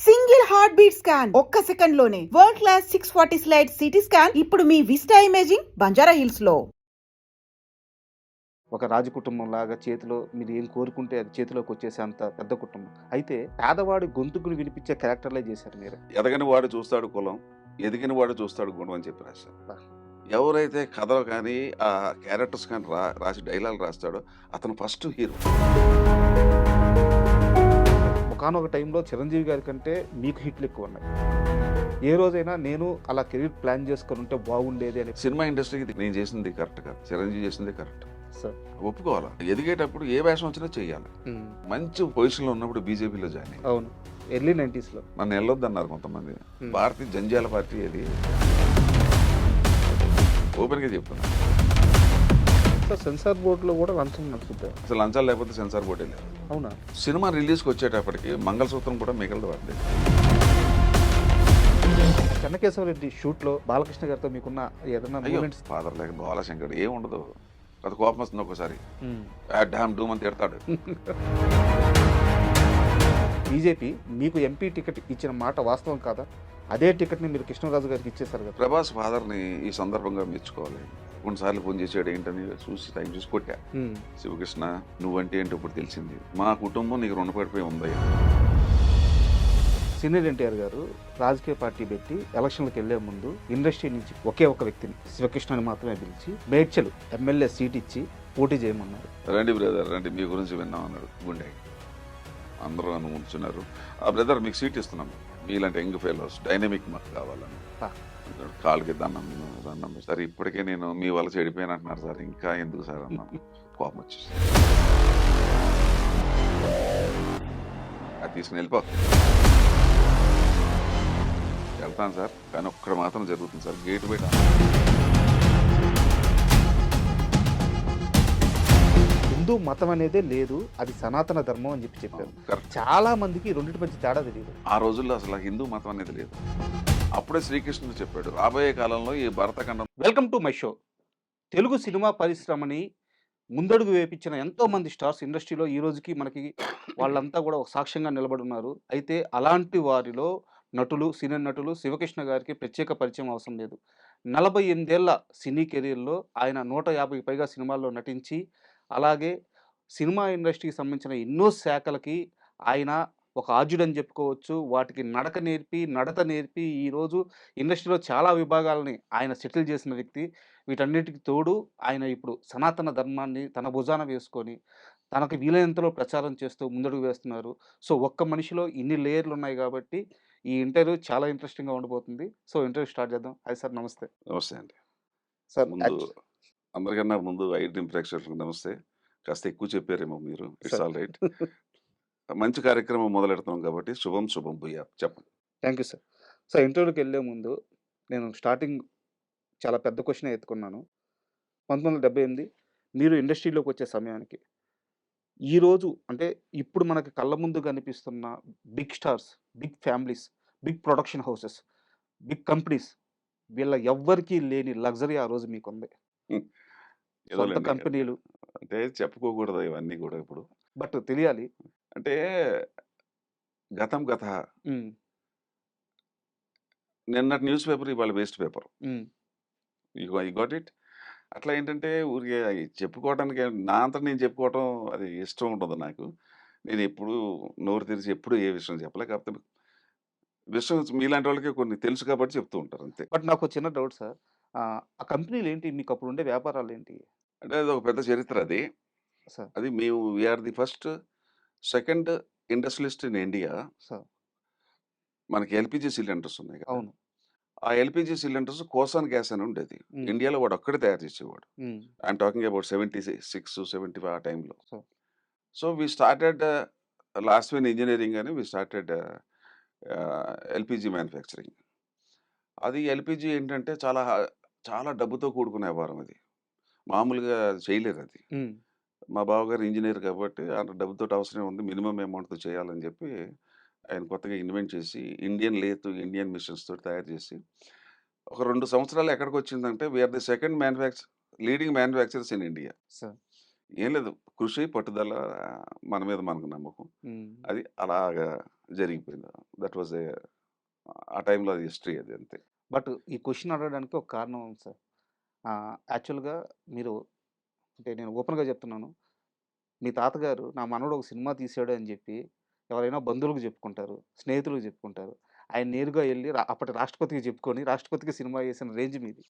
Single heart beat scan ఒక్క second లోనే world class 640 slide CT scan ఇప్పుడు మీ vista imaging Banjara hills లో. ఒక రాజ కుటుంబం లాగా చేతిలో మీరు ఏం కోరుకుంటే అది చేతిలోకి వచ్చేసే అంత పెద్ద కుటుంబం. అయితే పేదవాడి గొంతుకుని వినిపించే క్యారెక్టర్లే చేశారు మీరు. ఎదగని వాడు చూస్తాడు కులం, ఎదిగిన వాడు చూస్తాడు గుణం అని చెప్పి రాశారు. ఎవరైతే కథలు కానీ ఆ క్యారెక్టర్స్ కానీ రాసి డైలాగ్ రాస్తాడో అతను ఫస్ట్ హీరో. ఒకానొక టైంలో చిరంజీవి గారి కంటే మీకు హిట్లు ఎక్కువ ఉన్నాయి. ఏ రోజైనా నేను అలా కెరీర్ ప్లాన్ చేసుకొని ఉంటే బాగుండేది అని సినిమా ఇండస్ట్రీకి నేను చేసింది కరెక్ట్ కాదు, చిరంజీవి చేసింది కరెక్ట్. సార్ ఒప్పుకోవాలి. ఎదిగేటప్పుడు ఏ వేషం వచ్చినా చెయ్యాలి. మంచి పొజిషన్లో ఉన్నప్పుడు బీజేపీలో జాయిన్ అయ్యి అవును, ఎర్లీ 90s నన్ను వెళ్ళొద్దన్నారు కొంతమంది. భారతీయ జంజాల పార్టీ అది, ఓపెన్గా చెప్తున్నా. సెన్సార్ బోర్డులో కూడా లంచం నడుపుతారు. అసలు లంచాలు లేకపోతే సెన్సార్ బోర్డే లేదు. అవునా? సినిమా రిలీజ్కి వచ్చేటప్పటికి మంగళసూత్రం కూడా మిగలదు వాడి. చెన్నకేశవరెడ్డి షూట్లో బాలకృష్ణ గారితో మీకున్న ఏదైనా మూమెంట్స్? ఫాదర్ లేక బాలశంకర్ ఏం ఉండదు. అది కోపం వస్తుంది ఒకసారి, డ్యామ్ డూమ్ అని తిడతాడు. బీజేపీ మీకు ఎంపీ టికెట్ ఇచ్చిన మాట వాస్తవం కాదా? అదే టికెట్ని మీరు కృష్ణరాజు గారికి ఇచ్చేశారు కదా. ప్రభాస్ ఫాదర్ని ఈ సందర్భంగా మెచ్చుకోవాలి. కొన్నిసార్లు ఫోన్ చేసాడు ఏంటని చూసి టైం చూసి కొట్టా. శివకృష్ణ నువ్వంటే ఏంటో ఇప్పుడు తెలిసింది, మా కుటుంబం నీకు రుణపడిపోయి ఉంది. సీనియర్ ఎన్టీఆర్ గారు రాజకీయ పార్టీ పెట్టి ఎలక్షన్లకు వెళ్లే ముందు ఇండస్ట్రీ నుంచి ఒకే ఒక వ్యక్తిని, శివకృష్ణని మాత్రమే పిలిచి మేడ్చల్ ఎమ్మెల్యే సీట్ ఇచ్చి పోటీ చేయమన్నారు. రండి బ్రదర్ రండి, మీ గురించి విన్నాం అన్నాడు. గుండె అందరూ నన్ను ఉంచున్నారు. ఆ బ్రదర్ మీకు సీట్ ఇస్తున్నాం, మీలాంటి యంగ్ ఫెలోస్ డైనమిక్ మాకు కావాలని. కాళ్ళకి దండం సార్, ఇప్పటికే నేను మీ వల్ల చెడిపోయాను అంటున్నారు సార్, ఇంకా ఎందుకు సార్ అన్నాను. కోపం వచ్చేసి అది తీసుకుని వెళ్ళిపో. వెళ్తాను సార్, కానీ ఒక్కడ మాత్రం జరుగుతుంది సార్, గేట్ బయట. హిందూ మతం అనేదే లేదు, అది సనాతన ధర్మం అని చెప్పారు. చాలా మందికి రెండింటి మధ్య తేడా తెలియదు. ఆ రోజుల్లో అసలు హిందూ మతం అనేది లేదు. అప్పుడే శ్రీకృష్ణుడు చెప్పాడు రాబోయే కాలంలో ఈ భరతఖండం. Welcome to my show. Telugu సినిమా పరిశ్రమని ముందడుగు వేపించిన ఎంతో మంది స్టార్స్ ఇండస్ట్రీలో ఈ రోజుకి మనకి వాళ్ళంతా కూడా ఒక సాక్ష్యంగా నిలబడి ఉన్నారు. అయితే అలాంటి వారిలో నటులు, సీనియర్ నటులు శివకృష్ణ గారికి ప్రత్యేక పరిచయం అవసరం లేదు. 48 ఏళ్ల సినీ కెరీర్లో ఆయన 150కి పైగా సినిమాల్లో నటించి, అలాగే సినిమా ఇండస్ట్రీకి సంబంధించిన ఎన్నో శాఖలకి ఆయన ఒక ఆద్యుడని చెప్పుకోవచ్చు. వాటికి నడత నేర్పి ఈరోజు ఇండస్ట్రీలో చాలా విభాగాలని ఆయన సెటిల్ చేసిన వ్యక్తి. వీటన్నిటికి తోడు ఆయన ఇప్పుడు సనాతన ధర్మాన్ని తన భుజాన వేసుకొని తనకు వీలైనంతలో ప్రచారం చేస్తూ ముందడుగు వేస్తున్నారు. సో ఒక్క మనిషిలో ఇన్ని లేయర్లు ఉన్నాయి కాబట్టి ఈ ఇంటర్వ్యూ చాలా ఇంట్రెస్టింగ్గా ఉండబోతుంది. సో ఇంటర్వ్యూ స్టార్ట్ చేద్దాం. హాయ్ సార్, నమస్తే. నమస్తే అండి. సార్ ముందు అందరికన్నా ముందు ఐటీ ప్రేక్షకులకు నమస్తే. కాస్త ఎక్కువ చెప్పారేమో మీరు, ఇట్స్ ఆల్ రైట్. మంచి కార్యక్రమం మొదలెడుతున్నాం కాబట్టి శుభం శుభం భూయా. చెప్పండి. Thank you sir. సో ఇంటర్వ్యూకి వెళ్ళే ముందు నేను స్టార్టింగ్ చాలా పెద్ద క్వశ్చన్ ఎత్తుకున్నాను. 1978 మీరు ఇండస్ట్రీలోకి వచ్చే సమయానికి ఈరోజు అంటే ఇప్పుడు మనకి కళ్ళ ముందు కనిపిస్తున్న big stars, big families, big production houses, big companies వీళ్ళ ఎవ్వరికీ లేని లగ్జరీ ఆ రోజు మీకుంది. సొంత ఏదోలేండి. కంపెనీలు అంటే చెప్పుకోకూడదు ఇవన్నీ కూడా ఇప్పుడు. బట్ తెలియాలి. అంటే గతం గత, ఉమ్, నిన్నటి న్యూస్ పేపర్ ఇవాళ waste paper. Um, I got it. అట్లా ఏంటంటే ఊరికే అయి చెప్పుకోవడానికి నా అంతా నేను చెప్పుకోవటం అది ఇష్టం ఉంటుంది నాకు. నేను ఎప్పుడు నోరు తెరిచి ఎప్పుడు ఏ విషయం చెప్పలే. కాకపోతే విషయం మీలాంటి వాళ్ళకి కొన్ని తెలుసు కాబట్టి చెప్తూ ఉంటారు అంతే. బట్ నాకు ఒక చిన్న డౌట్ సార్. ఆ కంపెనీలు ఏంటి, మీకు అప్పుడు ఉండే వ్యాపారాలు ఏంటి అంటే అది ఒక పెద్ద చరిత్ర అది. సార్? అది మేము we are the first second industrialist in India. Sir మనకి ఎల్పిజి సిలిండర్స్ ఉన్నాయి కదా, అవును. ఆ ఎల్పిజి సిలిండర్స్ కోసాన్ గ్యాస్ అని ఉండేది. ఉమ్, ఇండియాలో వాడు ఒక్కడే తయారు చేసేవాడు. ఉమ్, ఐఎమ్ టాకింగ్ అబౌట్ 76, 75 ఆ టైంలో. Sir so we started last when engineering అని వీ స్టార్టెడ్ ఎల్పిజి మ్యానుఫ్యాక్చరింగ్. అది ఎల్పిజి ఏంటంటే చాలా చాలా డబ్బుతో కూడుకునే వ్యవహారం అది. మామూలుగా చేయలేరు అది. ఉమ్, మా బావగారు ఇంజనీర్ కాబట్టి అంత డబ్బుతోటి అవసరం ఉంది, మినిమం అమౌంట్తో చేయాలని చెప్పి ఆయన కొత్తగా ఇన్వెంట్ చేసి ఇండియన్ లేత్, ఇండియన్ మిషన్స్ తోటి తయారు చేసి ఒక 2 సంవత్సరాలు ఎక్కడికి వచ్చిందంటే we are the second leading manufacturers in India. Sir ఏం లేదు. కృషి, పట్టుదల, మన మీద మనకు నమ్మకం. హ్మ్. అది అలాగా జరిగిపోయింది. దట్ వాస్ ఆ టైంలో అది హిస్టరీ అది అంతే. బట్ ఈ క్వెషన్ అడగడానికి ఒక కారణం ఉంది సార్. యాక్చువల్‌గా మీరు అంటే నేను ఓపెన్‌గా చెప్తున్నాను. మీ తాతగారు నా మనవడు ఒక సినిమా తీశాడు అని జెప్పి ఎవరైనా బంధువులకు జెప్పుకుంటారు. స్నేహితులకు జెప్పుకుంటారు. ఆయన నేరుగా ఎళ్లి అప్పటి రాష్ట్రపతికి చెప్పుకొని రాష్ట్రపతికి సినిమా చేసిన రేంజ్ మీది.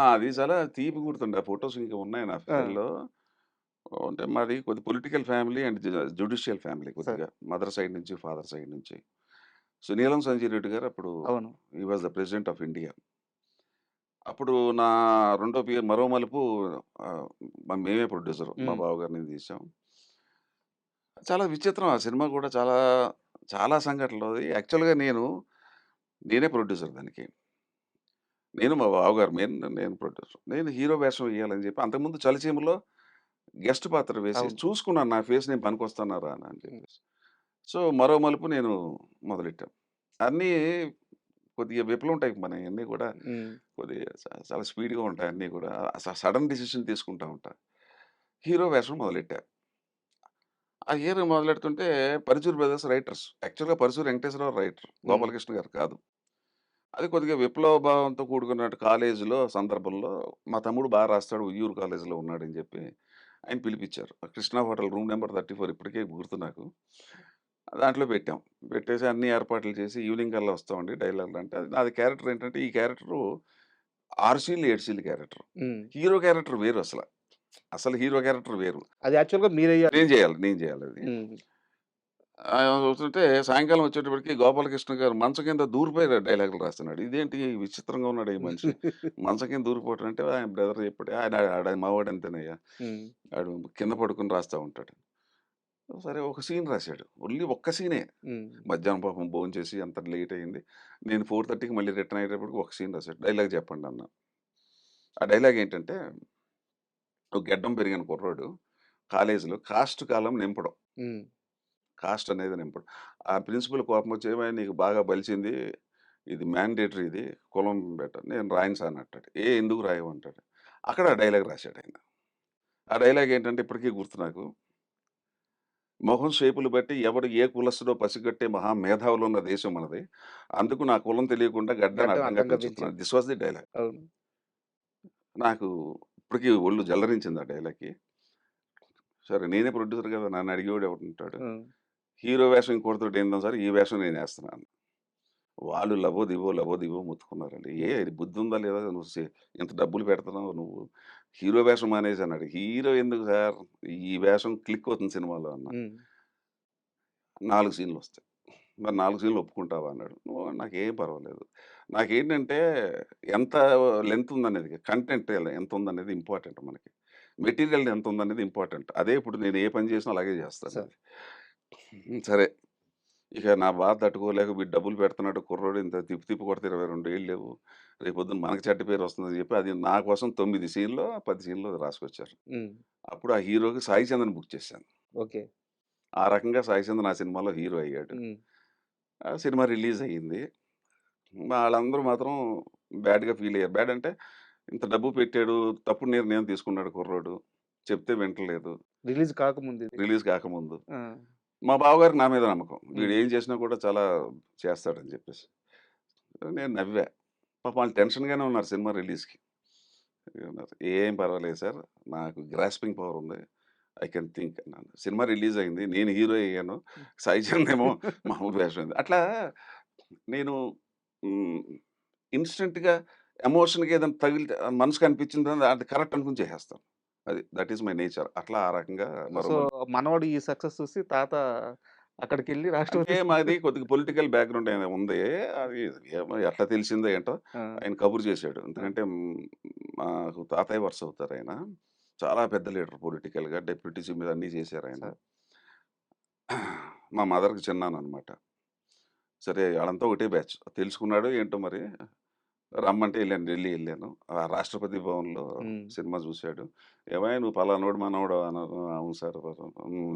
అది చాలా తీపి గుర్తుండి. ఆ ఫోటోస్ ఇంకా ఉన్నాయి నా ఆ! ఫైల్‌లో. అంటే మాది కొద్ది political family and judicial family sir. కొద్దిగా. మదర్ సైడ్ నుంచి, ఫాదర్ సైడ్ నుంచి. సో, నీలం సంజయ్ రెడ్డి గారు అప్పుడు అవును. He was the president of India. అప్పుడు నా రెండో మరో మలుపు ఆహ్, మేమే ప్రొడ్యూసర్. మా హ్మ్. బావగారు నేను తీసాం. చాలా విచిత్రం ఆ సినిమా కూడా చాలా, చాలా సంఘటనలు. యాక్చువల్‌గా నేనే ప్రొడ్యూసర్ దానికి. నేను మా బావగారు నేను ప్రొడ్యూసర్. నేను హీరో వేషం ఎయ్యాలని చెప్పి అంతకుముందు 'చలిచీమ'లో గెస్ట్ పాత్ర వేసి అవును. చూసుకున్నాను నా ఫేస్ నేను పనికొస్తానా రానా అని హ్మ్. చెప్పేసి. సో, మరో మలుపు నేను మొదలెట్టాం. అన్నీ కొద్దిగా విప్లవం మనయన్నీ కూడా హ్మ్. కొద్దిగా చాలా స్పీడ్‌గా ఉంటాయి అన్నీ కూడా. సడెన్ డెసిషన్ తీసుకుంటా ఉంటా. హీరో వేషం మొదలెట్టా. ఆ హీరో మొదలెడుతుంటే 'పరుచూరి బ్రదర్స్' రైటర్స్. యాక్చువల్‌గా 'పరుచూరి వెంకటేశ్వరరావు' రైటర్. హ్మ్. 'గోపాలకృష్ణ' గారు కాదు. అది కొద్దిగా విప్లవ భావంతో కూడుకున్నట్టు కాలేజీలో సందర్భంలో మా తమ్ముడు రాస్తాడు ఉయ్యూరు కాలేజీలో ఉన్నాడని చెప్పి ఆయన పిలిపించారు. కృష్ణ హోటల్ రూమ్ నంబర్ 34 ఇప్పటికే గుర్తు నాకు. దాంట్లో పెట్టాం. పెట్టేసి అన్ని ఏర్పాట్లు చేసి ఈవినింగ్ కల్లా వస్తామండి డైలాగులు అంటే అది నాది క్యారెక్టర్ ఏంటంటే ఈ క్యారెక్టరు 6 సీన్లు, 7 సీన్ల క్యారెక్టర్. హ్మ్. హీరో క్యారెక్టర్ వేరు అసల. అసలు హీరో క్యారెక్టర్ వేరు. అది యాక్చువల్‌గా మీరెయ్యాలి. నేను చేయాలది. హ్మ్. వస్తుంటే సాయంకాలం వచ్చేటప్పటికి గోపాలకృష్ణ గారు మంచం కింద దూరిపోయి డైలాగులు రాస్తున్నాడు. ఇదేంటి విచిత్రంగా ఉన్నాడు ఈ మనిషి. మంచం కింద దూరిపోవటం అంటే ఆయన బ్రదర్ చెప్పాడు. ఆడ మావాడు అంతేనయ్యా. హ్మ్. ఆడు కింద పడుకొని రాస్తా ఉంటాడు. సరే ఒక సీన్ రాశాడు. ఓన్లీ ఒక్క సీనే. హ్మ్. మధ్యాహ్నం పాపం భోంచేసి అంత లేట్ అయింది. నేను 4:30కి మళ్ళీ రిటర్న్ అయ్యేటప్పటికి ఒక సీన్ రాశాడు. డైలాగ్ చెప్పండి అన్నా. ఆ డైలాగ్ ఏంటంటే ఒక గెడ్డం పెరిగిన కుర్రోడు కాలేజీలో కాస్ట్ కాలం నింపడం. హ్మ్. కాస్ట్ అనేది నింపడం. ఆ ప్రిన్సిపల్ కోపమొచ్చి "ఏమయ్య నీకు బాగా బలిసింది. ఇది మ్యాండేటరీ ఇది. కులం నేను రాయను సార్" అంటాడు. ఎందుకు రాయవు అంటాడు. అక్కడ ఆ డైలాగ్ రాశాడాయన. ఆ డైలాగ్ ఏంటంటే ఇప్పటికీ గుర్తు నాకు. మొహం షేపులు బట్టి ఎవడు ఏ కులస్తుడో పసిగట్టే మహా మేధావులున్న దేశం మనది. అందుకు నా కులం తెలియకుండా గడ్డాన్ని గడ్డం అడ్డంగా అడ్డంగా పెంచుతున్నాను. పెంచాడు. This was the dialogue. అవును. నాకు ఇప్పటికి ఒళ్ళు జలదరించింది ఆ డైలాగ్‌కి. సరే నేనే ప్రొడ్యూసర్ కదా! నన్ను అడిగేవాడు ఎవడుంటాడు. హ్మ్. హీరో వేషం ఇంకోడితోటి ఏందాం సార్ ఈ వేషం నేనేస్తున్నాను. వాళ్ళు లబోదిబో మొత్తుకున్నారండి. ఇది బుద్ధుందా లేదా? నువ్వు ఇంత డబ్బులు పెడుతున్నావు నువ్వు. హీరో వేషం మానేసి అన్నాడు. హీరో ఎందుకు సార్? ఈ వేషం క్లిక్ అవుతుంది సినిమాలో అన్నా. హ్మ్. 4 సీన్‌లొస్తాయి. మరి 4 సీన్‌లు ఒప్పుకుంటావా అన్నాడు. నాకేం పర్వాలేదు. నాకేంటంటే ఎంత లెంత్ ఉందనేది కంటెంట్ ఎంతుందనేది ఇంపార్టెంట్ మనకి. మెటీరియల్ ఎంతుందనేది ఇంపార్టెంట్. అదే ఇప్పుడు నేను ఏ పని చేసినా అలాగే సార్. చేస్తానది. సరే. ఇక నా బాధ తట్టుకోలేక వీడు డబ్బులు పెడుతున్నాడు కుర్రోడు ఇంత తిప్పి తిప్పి కొడితే 22 ఏళ్ళు లేవు. రేపొద్దున మనకి చెడ్డ పేరొస్తుందని చెప్పి అది నా కోసం 9 సీన్‌లో, 10 సీన్‌లో రాసుకొచ్చారు. హ్మ్. అప్పుడు ఆ హీరోకి సాయి చంద్‌ని బుక్ చేశాను. ఓకే. ఆ రకంగా సాయి చంద్ ఆ సినిమాలో హీరో అయ్యాడు. హ్మ్. ఆ సినిమా రిలీజ్ అయింది. వాళ్ళందరూ మాత్రం బ్యాడ్‌గా ఫీల్ అయ్యారు. బ్యాడ్ అంటే ఇంత డబ్బు పెట్టాడు, తప్పుడు నిర్ణయం తీసుకున్నాడు కుర్రోడు. చెప్తే వింటలేదు. రిలీజ్ కాకముందిది. రిలీజ్ కాకముందు. ఆ! మా బావగారికి నా మీద నమ్మకం. వీడు హ్మ్. ఏం చేసినా కూడా చాలా చేస్తాడని చెప్పేసి. నేను నవ్వా. పాపం వాళ్ళు టెన్షన్‌గానే ఉన్నారు సినిమా రిలీజ్‌కి. "ఏం పర్వాలేదు సార్. నాకు గ్రాస్పింగ్ పవర్ ఉంది. ఐ కెన్ థింక్" అన్నాను. సినిమా రిలీజ్ అయింది. నేను హీరో అయ్యాను. సాయి చంద్ ఏమో మామూలు వేషం అయింది. అట్లా నేను హ్మ్. ఇన్‌స్టంట్‌గా ఎమోషన్‌గా ఏదైనా తగిలితే మనసుకు అనిపించింది అది కరెక్ట్ అనుకుని చేసేస్తాను. That is my nature. అట్లా ఆ రకంగా మరో సో, మలుపు. మనవడు ఈ సక్సెస్ చూసి తాత అక్కడికెళ్ళి అంటే రాష్ట్రపతి మాది కొద్దిగా పొలిటికల్ బ్యాక్‌గ్రౌండ్ ఉంది. అది ఏమో ఎట్లా తెలిసిందో ఏంటో ఆ! ఆయన కబురు చేసాడు. ఆ! ఎందుకంటే మాకు తాతయ్య వరుస అవుతారాయన. చాలా పెద్ద లీడర్ పొలిటికల్‌గా డెప్యూటీసీ మీద అన్నీ చేశారాయన. సార్. మా మదర్‌కి చిన్నాన్ననమాట. సరే ఆళ్ళంతా ఒకటే బ్యాచ్. తెలుసుకున్నాడో ఏంటో మరి రమ్మంటే ఎళ్ళాను. ఢిల్లీ ఎళ్ళాను. ఆ రాష్ట్రపతి భవన్‌లో హ్మ్. సినిమా చూసాడు. "ఏమయ్య నువ్వు పలానోడు మనవడా" అన్నారు. "అవును సార్."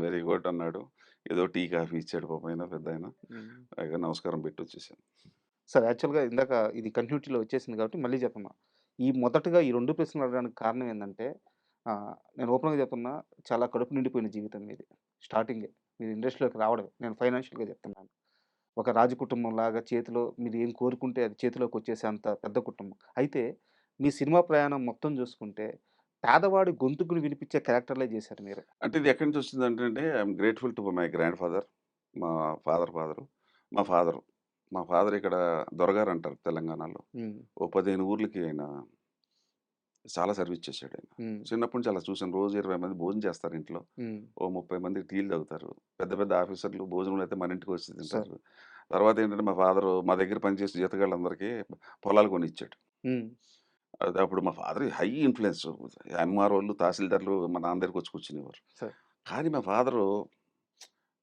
వెరీ గుడ్" అన్నాడు. ఏదో టీ, కాఫీ ఇచ్చాడు పాపం ఆయన పెద్దాయన. హ్మ్. పైగా నమస్కారం పెట్టొచ్చేసాను. సార్ యాక్చువల్‌గా ఇందాక ఇది కంటిన్యూటీలో వచ్చేసింది కాబట్టి మళ్ళీ చెప్పమా. ఈ మొదటగా ఈ 2 ప్రశ్నలు అడగడానికి కారణం ఏందంటే నేను ఓపెన్‌గా చెప్తున్నా, చాలా కడుపు నిండిపోయిన జీవితం మీది. స్టార్టింగే. మీరు ఇండస్ట్రీలోకి రావడమే. నేను ఫైనాన్షియల్‌గా చెప్తున్నాను. ఒక రాజ కుటుంబంలాగా చేతిలో మీరు ఏం కోరుకుంటే అది చేతిలోకొచ్చేసే అంత పెద్ద కుటుంబం. అయితే మీ సినిమా ప్రయాణం మొత్తం చూసుకుంటే, పేదవాడి గొంతుకుని వినిపించే క్యారెక్టర్‌లే చేశారు మీరు. అంటే ఇది ఎక్కడి నుంచి వచ్చిందంటే అండి, I'm grateful to my grand father. మా ఫాదరు. మా ఫాదరు. మా ఫాదర్ ఇక్కడ దొరగారు అంటారు తెలంగాణలో. హ్మ్. ఓ 15 ఊర్లకి ఆయన చాలా సర్వీస్ చేశాడాయన. హ్మ్. చిన్నప్పటి నుంచి అలా చూసాను. రోజు 20 మంది భోజనం చేస్తారు ఇంట్లో. హ్మ్. ఓ 30 మందికి టీలు తాగుతారు. పెద్ద పెద్ద ఆఫీసర్లు భోజనంలో అయితే మన ఇంటికి వచ్చి సార్. తింటారు. తర్వాత ఏంటంటే మా ఫాదరు మా దగ్గర పనిచేసే జీతగాళ్ళందరికీ పొలాలు కొనిచ్చాడు. హ్మ్. అది అప్పుడు మా ఫాదర్ హై ఇన్‌ఫ్లూయెన్స్. ఎంఆర్ఓలు, తహసీల్దార్‌లు మా నాన్న దగ్గరికి వచ్చి కూర్చునేవారు. సార్. కానీ మా ఫాదరు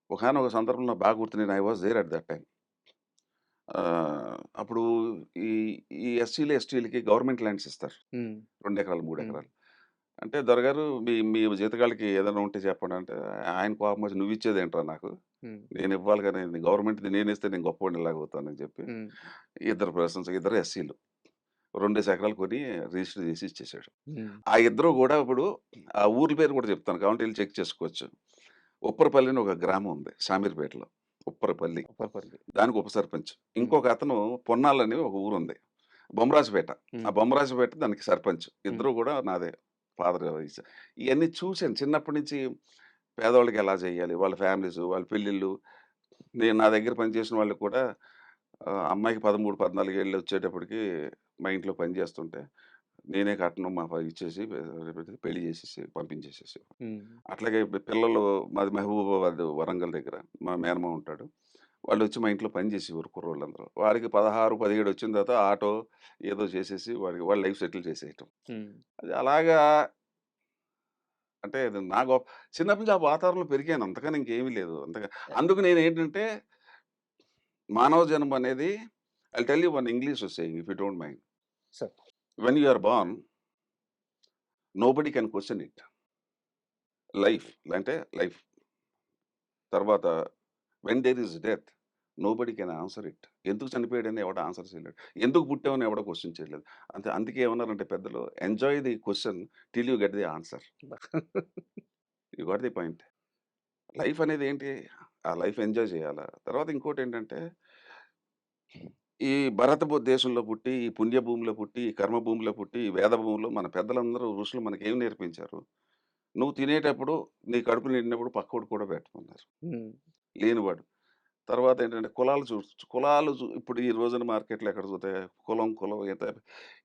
ఒకానొక సందర్భంలో నాకు బాగా గుర్తు, నేను I was there at that time. అప్పుడు ఈ ఈ ఎస్సీలు, ఎస్టీలకి గవర్నమెంట్ ల్యాండ్స్ ఇస్తారు. హ్మ్. 2 ఎకరాలు, 3 హ్మ్. ఎకరాలు. అంటే దొరగారు మీ జీతగాళ్ళకి ఏదైనా ఉంటే చెప్పండి అంటే, ఆయన కోపం వచ్చి "నువ్విచ్చేదేంట్రా నాకు? హ్మ్. నేనివ్వాలి గాని గవర్నమెంట్‌ది నేనిస్తే నేను గొప్పోడిని ఎలాగవుతానని" చెప్పి హ్మ్. ఇద్దరు పర్సన్స్, ఇద్దరు ఎస్సీలు 2 ఎకరాలు కొని రిజిస్టర్ చేసి ఇచ్చేసాడు. హ్మ్. ఆ ఇద్దరు గూడా ఇప్పుడు ఆ ఊర్ల పేరు కూడా చెప్తాను. కావాలంటే ఎళ్లి చెక్ చేసుకోవచ్చు. ఉప్పరపల్లి అని ఒక గ్రామం ఉంది శామీర్పేటలో. ఉప్పరపల్లి. ఉప్పరపల్లి. దానికి ఉప సర్పంచ్. హ్మ్. ఇంకొక అతను పొన్నాలని ఒక ఊరుంది. బొమ్మరాజుపేట. ఆ హ్మ్. బొమ్మరాజుపేట దానికి సర్పంచ్. హ్మ్. ఇద్దరు గూడా నాదే ఫాదర్ వయసు. ఇయన్నీ చూసాను చిన్నప్పటి నుంచి. పేదవాళ్ళకి ఎలా చేయాలి? వాళ్ళ ఫ్యామిలీసు, వాళ్ళ పెళ్ళిళ్ళు. నేను నా దగ్గర పనిచేసిన వాళ్ళు కూడా అమ్మాయికి 13, 14 ఏళ్ళు వచ్చేటప్పటికి మా ఇంట్లో పని చేస్తుంటే, నేనే కట్నం ఇచ్చేసి పెళ్లి చేసేసి పంపించేసేసి. హ్మ్. అట్లాగే పిల్లలు మాది మహబూబాబాద్ వరంగల్ దగ్గర. మా మేనమామ ఉంటాడు. వాళ్ళొచ్చి మా ఇంట్లో పని చేసేవారు కుర్రోళ్ళందరూ. వాడికి 16, 17 వచ్చిన తర్వాత ఆటో ఏదో చేసేసి వాళ్ళ లైఫ్ సెటిల్ చేసేయటం. హ్మ్. అది అలాగా. అంటే అది నా చిన్నప్పటి నుంచి ఆ వాతావరణంలో పెరిగాను. అంతకని ఇంకేమీ లేదు. అందుకు నేనేంటంటే మానవ జన్మ అనేది, I'll tell you one English saying if you don't mind. Sir. When you are born nobody can question it. Life అంటే లైఫ్. తర్వాత when there is death nobody can answer it. ఎందుకు చనిపోయాడని ఎవడు ఆన్సర్ చేయలేడు. ఎందుకు పుట్టామని ఎవడో క్వెషన్ చేయలేదు. అందుకే ఏమన్నారంటే పెద్దలు, enjoy the question till you get the answer. You got the point. Life అనేది ఏంటి? ఆ లైఫ్ ఎంజాయ్ చేయాలా. తర్వాత ఇంకోటేంటంటే, ఈ దేశంలో పుట్టి, ఈ పుణ్య భూమిలో పుట్టి, ఈ కర్మ భూమిలో పుట్టి, ఈ వేద భూమిలో మన పెద్దలందరూ ఋషులు మనకేం నేర్పించారు? నువ్వు తినేటప్పుడు, నీ కడుపు నిండినప్పుడు పక్కోడికి కూడా పెట్టమన్నారు. హ్మ్. లేనివాడు. తర్వాతేంటంటే కులాలు ఇప్పుడు ఈ రోజున మార్కెట్‌లో ఎక్కడ చూస్తే కులం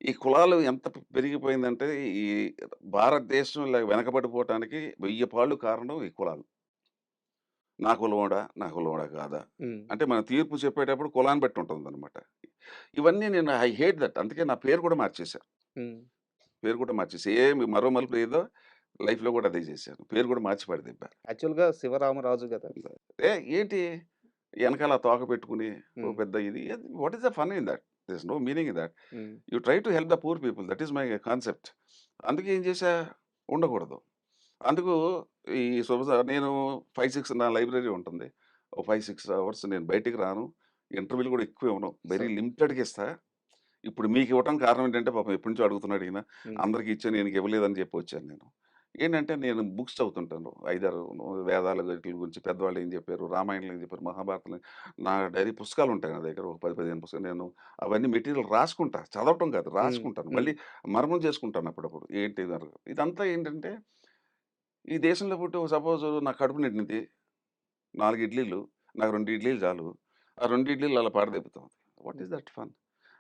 ఈ కులాలు ఎంత పెరిగిపోయిందంటే, ఈ భారతదేశం ఇలా వెనకబడిపోవటానికి 1000 పాళ్ళు కారణం ఈ కులాలు. నా కులమోడా కాదా? హ్మ్. అంటే మన తీర్పు చెప్పేటప్పుడు కులాన్ని బట్టి ఉంటుందనమాట. ఇవన్నీ నేను ఐ హేట్ దట్. అందుకే నా పేరు కూడా మార్చేశా. హ్మ్. పేరు కూడా మార్చేసి మరో మలుపు ఏదో లైఫ్‌లో కూడా అదే చేశాను. పేరు కూడా మార్చి పడదిబ్బా. యాక్చువల్‌గా శివరామరాజు గదా! ఏంటి ఎనకాల తోక పెట్టుకొని ఓ హ్మ్. పెద్ద ఇది what is the fun in that? There is no meaning in that. Hmm. You try to help the poor people. That is my concept. అందుకే ఏం చేశా, ఉండకూడదు. అందుకు ఈ నేను 5, 6 నా లైబ్రరీ ఉంటుంది. ఓ 5, 6 అవర్స్ నేను బయటికి రాను. ఇంటర్వ్యూలు కూడా ఎక్కువ ఇవ్వను. Very sir. లిమిటెడ్‌గా ఇస్తా. ఇప్పుడు మీకివ్వటానికి కారణం ఏంటంటే పాపం ఎప్పటినుంచో అడుగుతున్నాడు ఈయన. హ్మ్. అందరికి ఇచ్చాను ఈయనకి ఇవ్వలేదని చెప్పి వచ్చాను నేను. ఏంటంటే నేను బుక్స్ చదువుతుంటాను. 5, 6 వేదాల వీటిల గురించి పెద్దవాళ్ళు ఏం చెప్పారు, రామాయణంలో ఏం చెప్పారు, మహాభారతంలో నా డైరీ పుస్తకాలు ఉంటాయి నా దగ్గర. ఒక 10, 15 పుస్తకాలు. నేను అవన్నీ మెటీరియల్ రాసుకుంటా. చదవటం కాదు, హ్మ్. రాసుకుంటాను. హ్మ్. మళ్ళీ మర్మం చేసుకుంటాను అప్పుడప్పుడు. ఏంటి ఇదని. ఇదంతా ఏంటంటే ఈ దేశంలో పుట్టి సపోజ్ నా కడుపు నిండింది. 4 ఇడ్లీలు. నాకు 2 ఇడ్లీలు చాలు. ఆ 2 ఇడ్లీలు అలా పాడదెబ్బుతాం. వాట్ హ్మ్. Is that fun?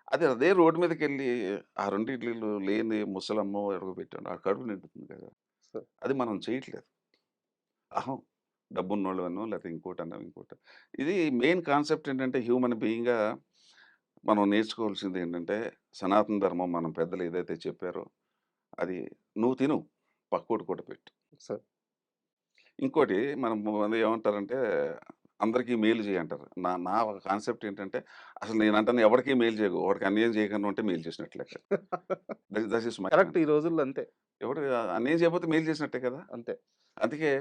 అదే రోడ్డు మీదకెళ్ళి ఆ 2 ఇడ్లీలు లేని ముసలమ్మో ఎవరికో పెట్టాను. ఆ కడుపు నిండుతుంది కదా! సార్. అది మనం చేయట్లేదు. అహం. డబ్బున్నోళ్ళనో లేకపోతే ఇంకోటనో. ఇది మెయిన్ కాన్సెప్ట్ ఏంటంటే హ్యూమన్ బీయింగ్‌గా మనం నేర్చుకోవాల్సిందేంటంటే సనాతన ధర్మం మన పెద్దలు ఏదైతే చెప్పారో అది నువ్వు తిను. పక్కోడికి కూడా పెట్టు. సార్. ఇంకోటి మనం ఏమంటారంటే అందరికీ మేలు చేయంటారు. నా నా ఒక కాన్సెప్ట్ ఏంటంటే అసలు నేనంటాను ఎవరికీ మేలు చేయకు. వాడికి అన్యాయం చేయకుండా ఉంటే మేలు చేసినట్టు లెక్క. దట్ ఈస్ మై కరెక్ట్ ఈ కాన్సెప్ట్. రోజుల్లో అంతే. ఎవడు అన్యాయం చేయకపోతే మేలు చేసినట్టే కదా! అంతే. అందుకే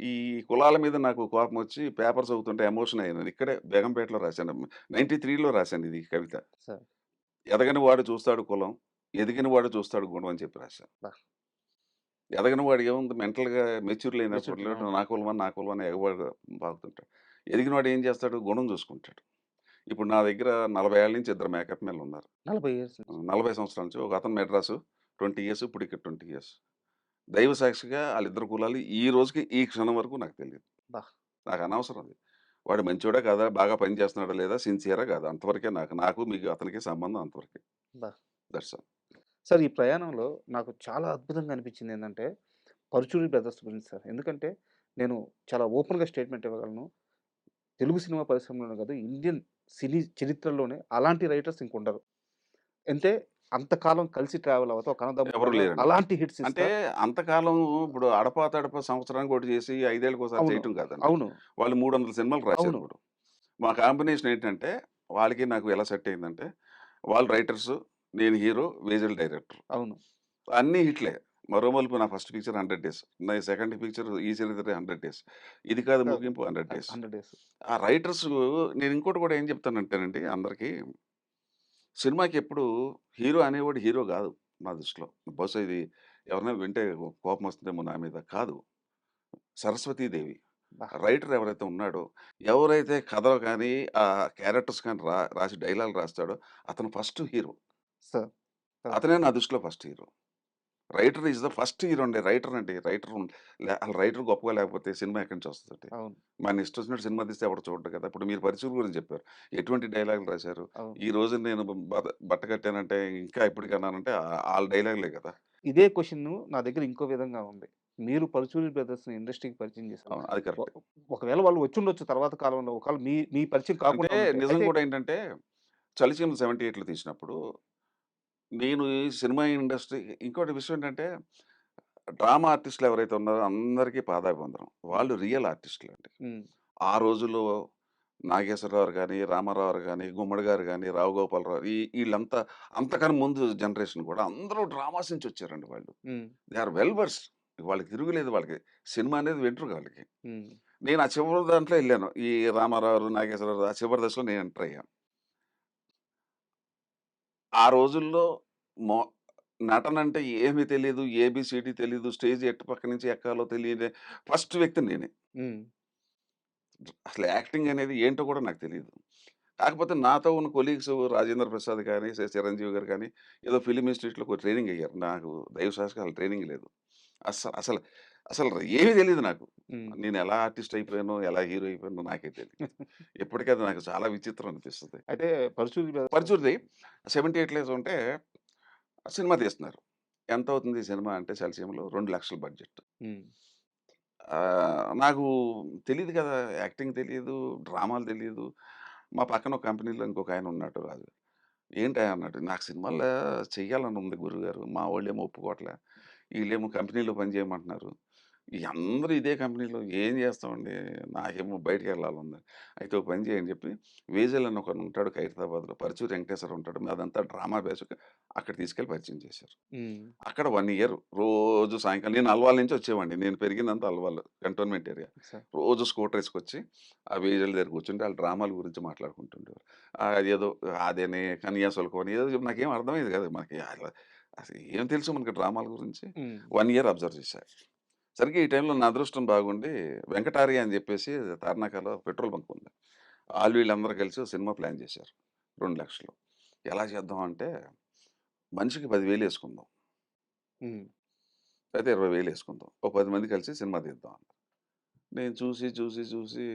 ఈ కులాల మీద నాకు కోపమొచ్చి పేపర్ చదువుతుంటే ఎమోషన్ అయ్యాను. ఇక్కడే బేగంపేటలో రాశాను. 93లో రాశాను ఇది కవిత. సార్. ఎదగని వాడు చూస్తాడు కులం, ఎదిగిన వాడు చూస్తాడు గుణం అని చెప్పి రాశాను. అబ్బా! ఎదగని వాడికి ఏముంది మెంటల్‌గా మెచ్యూర్ మెచ్యూరిటీ లేనప్పుడు నా కులమని ఎగబడి బాగుతుంటాడు. ఎదిగిన వాడు ఏం చేస్తాడు? గుణం చూసుకుంటాడు. ఇప్పుడు నా దగ్గర 40 ఏళ్ల నుంచి ఇద్దరు మేకప్ మెన్‌లు ఉన్నారు. 40 ఇయర్స్ నుంచి. 40 సంవత్సరాల నుంచి. ఒక అతను మెడ్రాసు 20 ఇయర్స్, ఇప్పుడు ఇక్కడ 20 ఇయర్స్. దైవ సాక్షిగా ఆళ్ళిద్దరి కులాలు ఈ రోజుకి, ఈ క్షణం వరకు నాకు తెలీదు. అబ్బా! నాకు అనవసరం అది. వాడు మంచోడా కాదా? బాగా పని చేస్తున్నాడా లేదా? సిన్సియరా కాదా? అంతవరకే నాకు మీకు అతనికి సంబంధం అంతవరకే. అబ్బా! That's all. సార్ ఈ ప్రయాణంలో నాకు చాలా అద్భుతంగా అనిపించిందేంటంటే, పరుచూరి బ్రదర్స్ గురించి సార్. ఎందుకంటే, నేను చాలా ఓపెన్‌గా స్టేట్‌మెంట్ ఇవ్వగలను. తెలుగు సినిమా పరిశ్రమలోనే కాదు, ఇండియన్ సినీ చరిత్రలోనే అలాంటి రైటర్స్ ఇంకుండరు. అంటే అంతకాలం కలిసి ట్రావెల్ అవుతా ఒక ఎవరు అన్నదమ్ముల్లాగా లేరండి. అలాంటి హిట్స్ అంటే ఇస్తా అంతకాలం ఇప్పుడు అడపా తడపా సంవత్సరానికి ఒకటి చేసి 5 ఏళ్ళకోసారి అవును. చేయటం కాదండి. అవును. వాళ్ళు 300 సినిమాలు రాశారు అవును. ఇప్పుడు. మా కాంబినేషన్ ఏంటంటే వాళ్ళకి నాకు ఎలా సెట్ అయిందంటే వాళ్ళు రైటర్సు, నేను హీరో, వేజల్ డైరెక్టర్. అవును. అన్నీ హిట్లే. 'మరో మలుపు' నా ఫస్ట్ పిక్చర్ 100 డేస్. నా సెకండ్ పిక్చర్ 'ఈ చరిత్ర' 100 డేస్. 'ఇది కాదు కాదు. ముగింపు' 100 డేస్. 100 డేస్. ఆ రైటర్స్ నేను ఇంకోటి కూడా ఏం చెప్తానంటేనండి అందరికి, సినిమాకి ఎప్పుడు హీరో అనేవాడు హీరో గాదు నా దృష్టిలో. బహుశా ఇది ఎవరైనా వింటే కోపం వస్తుందేమో నా మీద. కాదు. సరస్వతీదేవి. అబ్బా! రైటర్ ఎవరైతే ఉన్నాడో, ఎవరైతే కథలు కానీ, క్యారెక్టర్స్ కానీ రాసి డైలాగులు రాస్తాడో అతను ఫస్ట్ హీరో. సార్. కరెక్ట్. అతనే నా దృష్టిలో first hero. Writer is the first hero అండి. రైటర్ గొప్పగా లేకపోతే సినిమా ఎక్కడి నుంచి వస్తదండి? అవును. మన ఇష్టం వచ్చినట్టు సినిమా తీస్తే ఎవడు చూడడు కదా! ఇప్పుడు మీరు 'పరిచూరు' గురించి చెప్పారు. ఎటువంటి డైలాగులు రాశారు? అవును. ఈ రోజు నేను బట్ట కట్టానంటే ఇంకా ఇప్పటికన్నానంటే ఆళ్ళ డైలాగులే కదా! ఇదే క్వెషను నా దగ్గర ఇంకో విధంగా ఉంది. మీరు పరుచూరి బ్రదర్స్‌ని ఇండస్ట్రీకి పరిచయం చేశారు. అవును. అది ఒ కరెక్టే. ఒకవేళ వాళ్ళు వచ్చుండొచ్చు తర్వాత కాలంలో. ఒకవేళ మీ మీ పరిచయం అంటే కాకుండా ఉంటే. నిజం అయితే కూడా ఏంటంటే 'చలిచీమలు 78లో తీసినప్పుడు నేను ఈ సినిమా ఇండస్ట్రీ ఇంకోటి విషయం ఏంటంటే డ్రామా ఆర్టిస్టులు ఎవరైతే ఉన్నారో అందరికీ పాదాభివందనం. హ్మ్. వాళ్ళు రియల్ ఆర్టిస్టులండి. హ్మ్. ఆ రోజుల్లో నాగేశ్వరరావు గాని, రామారావు గాని, గుమ్మడి గారు గాని, రావు గోపాలరావు ఈళ్ళంతా అంతకన్నా ముందు జనరేషన్ కూడా అందరూ డ్రామాస్ నుంచి వచ్చారండి వాళ్ళు. Hmm. They are well versed. వాళ్ళకి తిరుగులేదు వాళ్ళకి. సినిమా అనేది వెంట్రుక వాళ్ళకి. హ్మ్. నేను ఆ చివరి దాంట్లో ఎళ్ళాను. ఈ రామారావు, నాగేశ్వరరావు ఆ చివరి దశలో నేను ఎంటర్ అయ్యాను. ఆ రోజుల్లో మొ నటనంటే ఏమి తెలీదు. ఏబీసీడీ తెలీదు. స్టేజ్ ఎటు పక్క నుంచి ఎక్కాలో తెలియని ఫస్ట్ వ్యక్తి నేనే. హ్మ్. అసలు యాక్టింగ్ అనేది ఏంటో కూడా నాకు తెలీదు. కాకపోతే నాతో ఉన్న కొలీగ్స్ రాజేంద్ర ప్రసాద్ గాని, చిరంజీవి గారు కానీ, ఏదో ఫిల్మ్ ఇన్‌స్టిట్యూట్‌లో ట్రైనింగ్ అయ్యారు. నాకు దైవ సాక్షిగా ట్రైనింగ్ లేదు. అస్స అసలు అసలు ఏమీ తెలీదు నాకు. హ్మ్. నేను ఎలా ఆర్టిస్ట్ అయిపోయానో, ఎలా హీరో అయిపోయానో నాకే తెలీదు. ఇప్పటికి అది నాకు చాలా విచిత్రం అనిపిస్తది. అయితే పరుచూరి బ్రదర్స్. పరుచూరిది 78 ఉంటే సినిమా తీస్తున్నారు. ఎంతవుతుంది ఈ సినిమా అంటే 'చలిసీమలో' 2,00,000 బడ్జెట్. హ్మ్. నాకు తెలీదు కదా! యాక్టింగ్ తెలీదు, డ్రామాలు తెలీదు. మా పక్కన ఒక కంపెనీలో ఇంకొకాయన ఉన్నాడు రాజు. "ఏంటయ్యా" అన్నాడు. "నాకు సినిమాల్లో చెయ్యాలని ఉంది గురువుగారు. మా వోళ్ళేమో ఒప్పుకోవట్లే. ఈళ్ళేమో కంపెనీలో పని చేయమంటున్నారు. ఈ అందరూ ఇదే కంపెనీలో ఏం చేస్తామండి? నాకేమో బయటికెళ్ళాలని" అయితే "ఒక పని చేయి" అని చెప్పి వేజల్ అని ఒకడుంటాడు ఖైరతాబాద్‌లో. పరుచూరి వెంకటేశ్వర ఉంటాడు. మాదంతా డ్రామా బ్యాచ్. అక్కడ తీసుకెళ్ళి పరిచయం చేశారు. హ్మ్. అక్కడ 1 ఇయర్ రోజు సాయంకాలం నేను అల్వాల్ నుంచి వచ్చేవాడిని. నేను పెరిగిందంతా అల్వాల్ కంటోన్మెంట్ ఏరియా. సార్. రోజు స్కూటర్ ఏసుకొచ్చి ఆ వేజల దగ్గర కూర్చుంటే ఆళ్ళు డ్రామాల గురించి మాట్లాడుకుంటుండేవారు. అదేదో అదని, కన్యాశుల్కం అని ఏదో నాకేం అర్థమయ్యేది కాదు. మనకి అసలు ఏం తెలుసు మనకి డ్రామాల గురించి. హ్మ్. 1 ఇయర్ అబ్జర్వ్ చేశా. సరిగ్గా ఈ టైంలో నా అదృష్టం బాగుండి వెంకటార్య అని చెప్పేసి తార్నాకలో పెట్రోల్ బంక్ ఉంది. ఆళ్ళు వీళ్ళందరూ కలిసి ఓ సినిమా ప్లాన్ చేశారు. 2,00,000 ఎలా చేద్దాం అంటే మనిషికి 10,000 ఏసుకుందాం. హ్మ్. అయితే 20,000 ఏసుకుందాం. ఓ 10 మంది కలిసి సినిమా తీద్దాం అన్నారు. నేను చూసి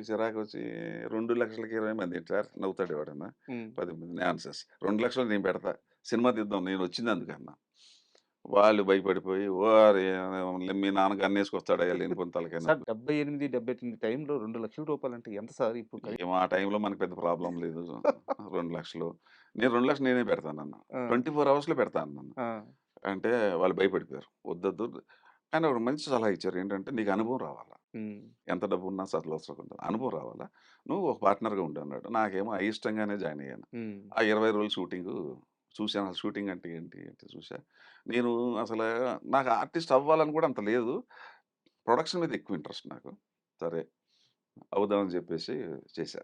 చిరాకొచ్చి 2,00,000కి 20 మందేంటి సార్ నవ్వుతాడు ఎవడన్నా. హ్మ్. 10 మంది నాన్‌సెన్స్. 2,00,000 నేను పెడతా. సినిమా తీద్దాం నేనొచ్చింది అందుకన్నా. వాళ్ళు భయపడిపోయి ఓరి మీ నాన్న గన్నేసుకొస్తాడయ్యా లేనిపోని తలకాయ సార్ నొప్పి. 78, 78 టైంలో రూ. 2,00,000 ఎంత సార్ ఇప్పుడు ఏమో ఆ టైంలో మనకు పెద్ద ప్రాబ్లమ్ లేదు. 2,00,000 నేను 2,00,000 నేనే పెడతానన్నా. ఆ! 24 అవర్స్‌లో పెడతా అన్నాను. ఆ! అంటే వాళ్ళు భయపడిపోయారు. వద్దొద్దు కానీ ఒక మంచి సలహా ఇచ్చారు. ఏంటంటే నీకు అనుభవం రావాలా. హ్మ్. ఎంత డబ్బున్నా అసలు ఉండదు. అనుభవం రావాలా. నువ్వు ఒక పార్ట్నర్‌గా ఉండు అన్నాడు. నాకేమో అయిష్టంగానే జాయిన్ అయ్యాను. హ్మ్. ఆ 20 రోజులు షూటింగు చూసాను. అసలు షూటింగ్ అంటే ఏంటి చూసా. నేను అసలు నాకు ఆర్టిస్ట్ అవ్వాలని కూడా అంత లేదు. ప్రొడక్షన్ మీద ఎక్కువ ఇంట్రెస్ట్ నాకు. సరే అవుదామని చెప్పేసి చేశా.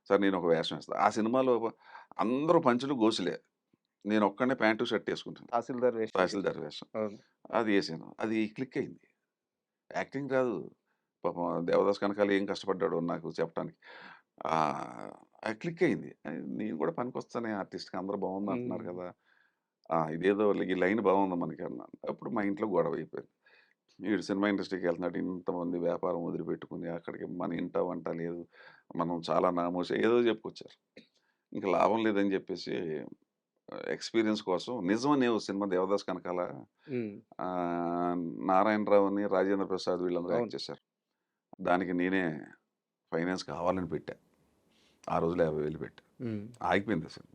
సరే నేనొక వేషం ఏస్తా. ఆ సినిమాలో అందరూ పంచెలు, గోసులే. నేనొక్కడినే ప్యాంటు, షర్ట్ ఏసుకుంటాను. తహసీల్దార్ వేషం చేశారు. తహసీల్దార్ వేషం. అవును. అది వేసాను. అది క్లిక్ అయింది. యాక్టింగ్ రాదు. పాపం దేవదాస్ కనకాల ఏం కష్టపడ్డాడో నాకు చెప్పటానికి. అది క్లిక్ అయింది. నేను కూడా పనికొస్తానే ఆర్టిస్ట్‌గా అందరూ బాగుందంటున్నారు హ్మ్. కదా! ఇదేదో ఈ లైన్ బాగుంది మనకి అన్నాను. అప్పుడు మా ఇంట్లో గొడవ అయిపోయింది. ఈడు సినిమా ఇండస్ట్రీకి వెళ్తున్నాడు. ఇంతమంది వ్యాపారం వదిలిపెట్టుకొని అక్కడికి మన ఇంట వంట లేదు. మనం చాలా నామోషి ఏదో చెప్పుకొచ్చారు. ఇంక లాభం లేదని చెప్పేసి ఎక్స్‌పీరియన్స్ కోసం 'నిజం' అనే ఓ సినిమా దేవదాస్ కనకాల హ్మ్. నారాయణరావుని, రాజేంద్ర ప్రసాద్ వీళ్ళందరూ అవును. యాక్ట్ చేశారు. దానికి నేనే ఫైనాన్స్ కావాలని పెట్టా. ఆ రోజులో 50,000 పెట్టా. హ్మ్. ఆగిపోయింది ఆ సినిమా.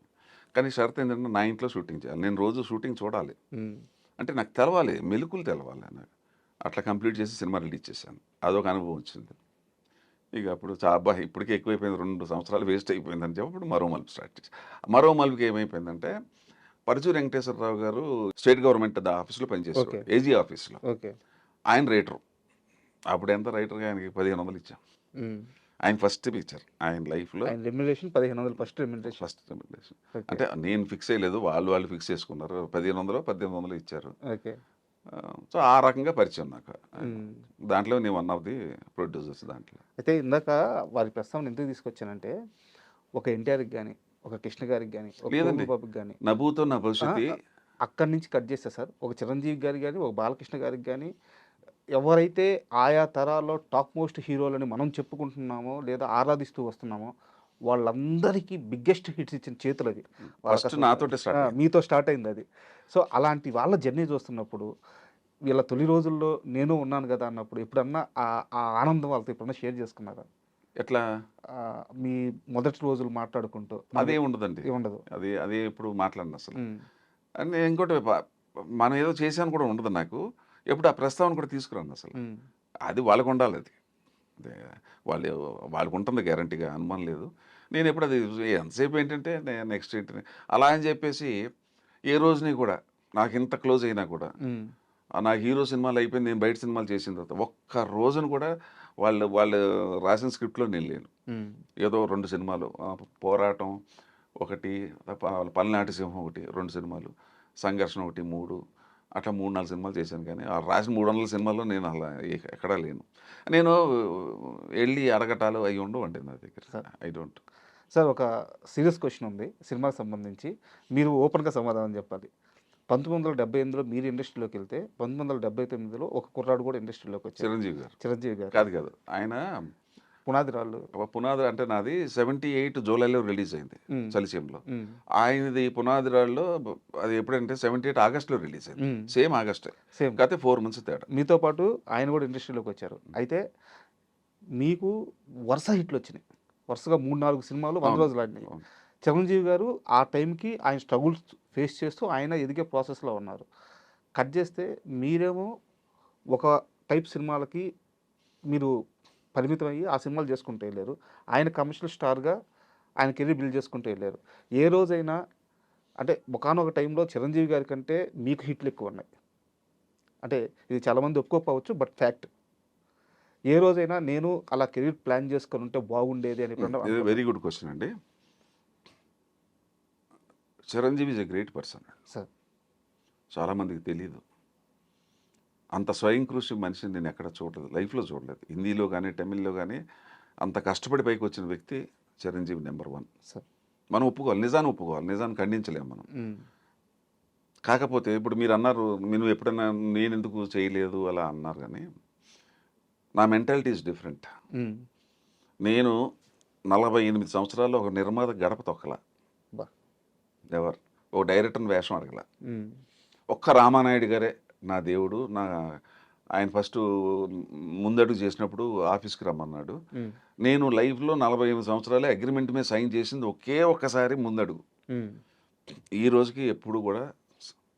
కానీ షరత్ ఏంటంటే నా ఇంట్లో షూటింగ్ చేయాలి. నేను రోజు షూటింగ్ చూడాలి. హ్మ్. అంటే నాకు తెలవాలి. మెలుకువలు తెలవాలి నాకు. అట్లా కంప్లీట్ చేసి సినిమా రిలీజ్ చేశాను. అదొక అనుభవం వచ్చింది. ఇక అప్పుడు అబ్బా! ఇప్పటికే ఎక్కువైపోయింది. 2 సంవత్సరాలు వేస్ట్ అయిపోయిందని చెప్పి అప్పుడు మరో మలుపు స్టార్ట్ చేశా. మరో మలుపుకి ఏమైపోయిందంటే పరుచూరి వెంకటేశ్వరరావు గారు స్టేట్ గవర్నమెంట్ ఆఫీస్‌లో పనిచేసేవాడు. ఓకే. ఏజీ ఆఫీస్‌లో. ఓకే. ఆయన రైటరు. అప్పుడు ఎంత రైటర్‌గా ఆయనకి 1500 ఇచ్చాం. హ్మ్. ఆయన ఫస్ట్ పిక్చర్. ఆయన లైఫ్‌లో ఆయన remuneration 1500 first remuneration. First remuneration. Okay. అంటే నేను ఫిక్స్ చేయలేదు. వాళ్ళు ఫిక్స్ చేసుకున్నారు. 1500 1800 ఇచ్చారు. ఓకే. సో, ఆ రకంగా పరిచయం నాకు ఆయన. హ్మ్. దాంట్లో నేను వన్ ఆఫ్ ది ప్రొడ్యూసర్స్ దాంట్లో. అయితే ఇందాక వారి ప్రస్తావన ఎందుకు తీసుకొచ్చానంటే, ఒక ఎన్టీఆర్‌కి గాని, ఒక కృష్ణ గారికి గాని, ఒక లేదండి. శోభన్ బాబుకి గాని నభూతో నా ఆ! భవిష్యత్తి అక్కడి నుంచి కట్ చేస్తే సార్, ఒక చిరంజీవి గారికి గాని, ఒక బాలకృష్ణ గారికి గాని, ఎవరైతే ఆయా తరాల్లో టాప్ మోస్ట్ హీరోలని మనం చెప్పుకుంటున్నామో, లేదా ఆరాధిస్తూ వస్తున్నామో, వాళ్ళందరికీ బిగ్గెస్ట్ హిట్స్ ఇచ్చిన చేతులవి. ఫస్ట్ వాళ్ళకసలు నాతోటే స్టార్ట్ అయింది. మీతో స్టార్ట్ అయిందది. సో, అలాంటి వాళ్ళ జర్నీ చూస్తున్నప్పుడు, వీళ్ళ తొలి రోజుల్లో నేను ఉన్నాను గదా! అన్నప్పుడు ఎప్పుడన్నా ఆ ఆనందం వాళ్ళతో ఎప్పుడన్నా షేర్ చేసుకున్నారా? ఎట్లా? మీ మొదటి రోజులు మాట్లాడుకుంటూ అదే ఉండదండి. ఉండదు. అది ఎప్పుడు మాట్లాడను అసలు. హ్మ్. అండ్ ఇంకోటి మనం ఏదో చేశాను కూడా ఉండదు నాకు. ఎప్పుడు ఆ ప్రస్తావన కూడా తీసుకురాను అసలు. హ్మ్. అది వాళ్ళకుండాలి అది. అదే వాళ్ళు వాళ్ళకుంటుంది గ్యారంటీగా అనుమానం లేదు. నేనెప్పుడు అది ఎంతసేపు ఏంటంటే నెక్స్ట్ ఏంటి అలా అని చెప్పేసి ఏ రోజుని కూడా నాకింత క్లోజ్ అయినా కూడా హ్మ్. నా హీరో సినిమాలు అయిపోయింది. నేను బయట సినిమాలు చేసిన తర్వాత ఒక్క రోజున కూడా వాళ్ళు రాసిన స్క్రిప్ట్‌లో నేను లేను. హ్మ్. ఏదో 2 సినిమాలు 'పోరాటం' ఒకటి, పల్నాటి సింహం ఒకటి 2 సినిమాలు, 'సంఘర్షణ' ఒకటి 3 అట్లా 3, 4 సినిమాలు చేశాను కానీ ఆ రాసిన 300 సినిమాల్లో నేను అలా ఎక్కడా లేను. నేను ఎళ్లి అడగటాలు అయి ఉండవండి నా దగ్గర. Sir I don't. సార్ ఒక సీరియస్ క్వెషన్ ఉంది సినిమాకి సంబంధించి. మీరు ఓపెన్‌గా సమాధానం చెప్పాలి. 1978లో మీరు ఇండస్ట్రీలోకెళ్తే 1979లో ఒక కుర్రాడు కూడా ఇండస్ట్రీలోకొచ్చాడు. చిరంజీవి గారు. చిరంజీవి గారు. కాదు. ఆయన పునాది రాళ్ళు. పునాది అంటే నాది 78 జూలైలో రిలీజ్ అయింది హ్మ్. 'చలిసీమలో'. హ్మ్. ఆయనది 'పునాది రాళ్ళలో' అది ఎప్పుడంటే 78 ఆగస్ట్‌లో రిలీజ్ అయింది. హ్మ్. సేమ్ ఆగస్టే. సేమ్. కాకపోతే 4 మంత్స్ తేడా. మీతో పాటు ఆయన కూడా ఇండస్ట్రీలోకొచ్చారు. అయితే మీకు వరుస హిట్‌లొచ్చినాయి. వరుసగా 3, 4 సినిమాలు 100 అవును. రోజులు ఆడినాయి. అవును. చిరంజీవి గారు ఆ టైంకి ఆయన స్ట్రగుల్స్ ఫేస్ చేస్తూ ఆయన ఎదిగే ప్రాసెస్‌లో ఉన్నారు. కట్ చేస్తే మీరేమో ఒక టైప్ సినిమాలకి మీరు పరిమితమయ్యి ఆ సినిమాలు చేసుకుంటూ ఎళ్లారు. ఆయన కమర్షియల్ స్టార్‌గా ఆయన కెరీర్ బిల్డ్ చేసుకుంటూ ఎళ్లారు. ఏ రోజైనా అంటే ఒకానొక టైంలో చిరంజీవి గారి కంటే మీకు హిట్‌లు ఎక్కువున్నాయి. అంటే ఇది చాలామంది ఒప్పుకోకపోవచ్చు. But fact. ఏ రోజైనా నేను అలా కెరీర్ ప్లాన్ చేసుకొనుంటే బాగుండేది అని ఎప్పుడన్నా ఇది అనుకున్నారా? వెరీ గుడ్ క్వెషన్ అండి. Chiranjeevi is a great person. Sir. చాలా మందికి తెలీదు. అంత స్వయం కృషి మనిషిని నేను ఎక్కడ చూడలేదు. లైఫ్‌లో చూడలేదు. హిందీలో గాని, తమిళ్‌లో గాని అంత కష్టపడి పైకొచ్చిన వ్యక్తి చిరంజీవి నంబర్ 1. సార్. మనం ఒప్పుకోవాలి. నిజాన్ని ఒప్పుకోవాలి. నిజాన్ని ఖండించలేము మనం. హ్మ్. కాకపోతే ఇప్పుడు మీరన్నారు, "నువ్వు ఎప్పుడైనా నేనెందుకు చేయలేదు" అలా అన్నారు గానీ, నా మెంటాలిటీ ఈజ్ డిఫరెంట్. హ్మ్. నేను 48 సంవత్సరాల్లో ఒక నిర్మాత గడప తొక్కల. అబ్బా! ఎవర్. ఓ డైరెక్టర్‌ని వేషం అడగల. హ్మ్. ఒక్క రామానాయుడు గారే నా దేవుడు. ఆయన ఫస్టు ముందడుగు చేసినప్పుడు ఆఫీస్‌కి రమ్మన్నాడు. హ్మ్. నేను లైఫ్‌లో 48 సంవత్సరాలే అగ్రీమెంట్ మీద సైన్ చేసింది ఒకే ఒక్కసారి ముందడుగు. హ్మ్. ఈ రోజుకి ఎప్పుడు కూడా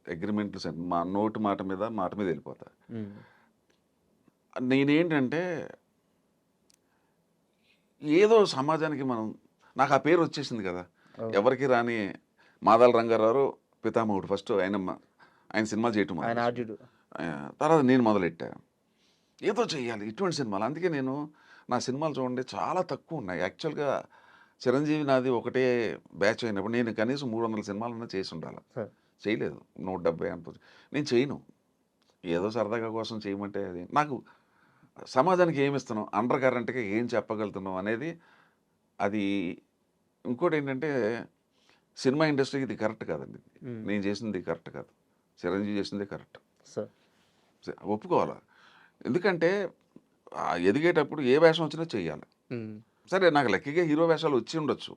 అగ్రీమెంట్లు మా నోటి మాట మీద వెళ్ళిపోతా. హ్మ్. నేనేంటంటే ఏదో సమాజానికి నాకు ఆ పేరు వచ్చేసింది కదా! అవును. ఎవరికీ రాని మాదాల రంగారావు పితామహుడు ఫస్ట్ ఆయన సినిమాలు చేయటం ఆయన మొదలుపెట్టాడు. ఆర్జుడు. తర్వాత నేను మొదలెట్టా. ఏదో చెయ్యాలి ఇటువంటి సినిమాలు. అందుకే నేను నా సినిమాలు చూడండి చాలా తక్కువున్నాయి. యాక్చువల్‌గా చిరంజీవి నాది ఒకటే బ్యాచ్ అయినప్పుడు నేను కనీసం 300 సినిమాలన్నా చేసుండాల. సార్. చేయలేదు. 170 ఎంతో నేను చేయను. ఏదో సరదాగా కోసం చేయమంటే అది నాకు సమాజానికి ఏమి ఇస్తున్నాం, అండర్ కరెంట్గా ఏం చెప్పగలుగుతున్నాం అనేది అది. ఇంకోటి ఏంటంటే సినిమా ఇండస్ట్రీకి ఇది కరెక్ట్ కాదండి. నేను చేసింది కరెక్ట్ కాదు, చిరంజీవి చేసింది కరెక్ట్, సార్. ఒప్పుకోవాలి. ఎందుకంటే ఎదిగేటప్పుడు ఏ వేషం వచ్చినా చెయ్యాలి. సరే నాకు లక్కీగా హీరో వేషాలు వచ్చి ఉండొచ్చు,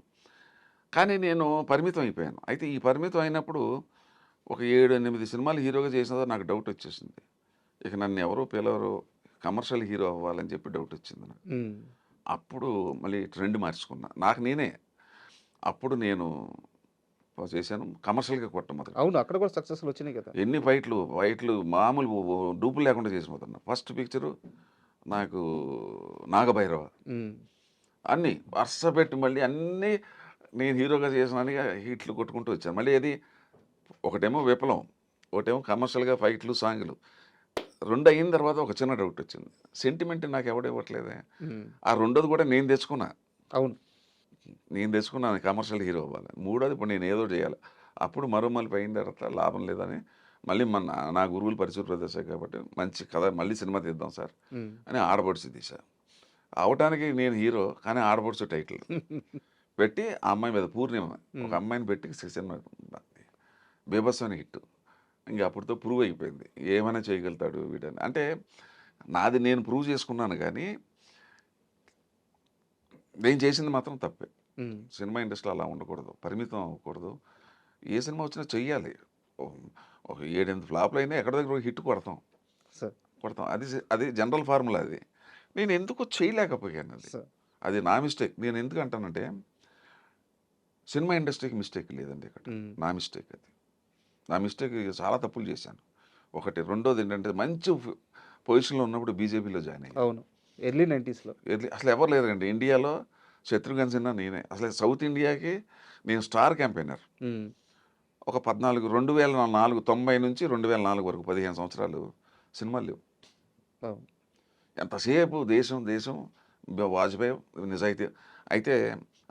కానీ నేను పరిమితం అయిపోయాను. అయితే ఈ పరిమితం అయినప్పుడు ఒక 7-8 సినిమాలు హీరోగా చేసిన నాకు డౌట్ వచ్చేసింది. ఇక నన్ను ఎవరో పిలవరు, కమర్షియల్ హీరో అవ్వాలని చెప్పి డౌట్ వచ్చింది నాకు. అప్పుడు మళ్ళీ ట్రెండ్ మార్చుకున్నా నాకు నేనే. అప్పుడు నేను చేశాను కమర్షియల్గా కొట్టమొదలు. అవును, అక్కడ కూడా సక్సెస్ఫుల్ వచ్చినాయి కదా. ఎన్ని ఫైట్లు మామూలు డూపులు లేకుండా చేసి పోతున్నా. ఫస్ట్ పిక్చరు నాకు నాగభైరవ, అన్నీ వరుస పెట్టి మళ్ళీ అన్నీ నేను హీరోగా చేసినాను, హిట్లు కొట్టుకుంటూ వచ్చాను. మళ్ళీ అది ఒకటేమో విప్లవం, ఒకటేమో కమర్షియల్గా ఫైట్లు సాంగ్లు. రెండు అయిన తర్వాత ఒక చిన్న డౌట్ వచ్చింది, సెంటిమెంట్ నాకు ఎవడు ఇవ్వట్లేదే. ఆ రెండోది కూడా నేను తెచ్చుకున్నా. అవును, నేను తెచ్చుకున్నాను కమర్షియల్ హీరో అవ్వాలి. మూడోది ఇప్పుడు నేను ఏదో చేయాలి. అప్పుడు మరోమల్లి అయిన తర్వాత లాభం లేదని మళ్ళీ నా గురువులు పరిచయ ప్రదేశాలు కాబట్టి మంచి కథ మళ్ళీ సినిమా తీద్దాం సార్ అని ఆడపడుచు తీశా. అవటానికి నేను హీరో, కానీ ఆడపడుచు టైటిల్ పెట్టి ఆ అమ్మాయి మీద పూర్ణిమ ఒక అమ్మాయిని పెట్టి సినిమా బీభత్సమైన హిట్. ఇంకా అప్పటితో ప్రూవ్ అయిపోయింది ఏమైనా చేయగలుగుతాడు వీడని. అంటే నాది నేను ప్రూవ్ చేసుకున్నాను, కానీ నేను చేసింది మాత్రం తప్పే. సినిమా ఇండస్ట్రీలో అలా ఉండకూడదు, పరిమితం అవ్వకూడదు. ఏ సినిమా వచ్చినా చెయ్యాలి. ఒక 7-8 ఫ్లాప్లు అయినా ఎక్కడ దగ్గర హిట్ కొడతాం. అది అది జనరల్ ఫార్ములా. అది నేను ఎందుకో చేయలేకపోయాను. అది నా మిస్టేక్. నేను ఎందుకు అంటానంటే సినిమా ఇండస్ట్రీకి మిస్టేక్ లేదండి ఇక్కడ, నా మిస్టేక్. అది నా మిస్టేక్. చాలా తప్పులు చేశాను. ఒకటి. రెండోది ఏంటంటే మంచి పొజిషన్లో ఉన్నప్పుడు బీజేపీలో జాయిన్ అయ్యాను. అవును, ఎర్లీ 90sలో. అసలు ఎవరు లేరండి ఇండియాలో. శత్రుఘ్న సిన్హా నేనే. అసలు సౌత్ ఇండియాకి నేను స్టార్ క్యాంపెయినర్. ఒక 2004 90 నుంచి 2004 వరకు 15 సంవత్సరాలు సినిమాలు లేవు. ఎంతసేపు దేశం దేశం, వాజ్పేయి నిజాయితీ. అయితే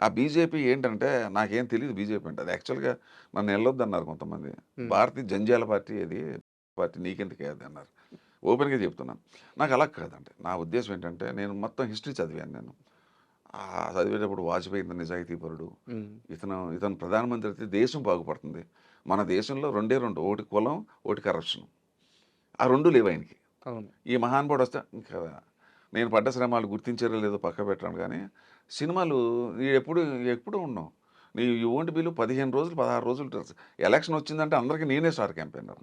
ఆ బీజేపీ ఏంటంటే నాకేం తెలియదు బీజేపీ అంటే. అది యాక్చువల్గా నన్ను వెళ్ళొద్దన్నారు కొంతమంది. భారతీయ జంజాల పార్టీ, అది పార్టీ నీకెందుకే అది అన్నారు. ఓపెన్గా చెప్తున్నాను. నాకు అలా కాదండి. నా ఉద్దేశం ఏంటంటే నేను మొత్తం హిస్టరీ చదివాను. నేను చదివేటప్పుడు వాజ్పేయి ఇంత నిజాయితీపరుడు, ఇతను ప్రధానమంత్రి అయితే దేశం బాగుపడుతుంది. మన దేశంలో రెండే రెండు, ఒకటి కులం, ఒకటి కరప్షన్. ఆ రెండు లేవు ఆయనకి. ఈ మహానుభావుడు వస్తే ఇంకా నేను పడ్డ శ్రమాలు గుర్తించారో లేదో పక్క పెట్టాను, కానీ సినిమాలు ఎప్పుడు ఉన్నావు యూ ఓంట్ బిలు 15 రోజులు 16 రోజులు ఎలక్షన్ వచ్చిందంటే అందరికీ నేనే స్టార్ క్యాంపెయినర్.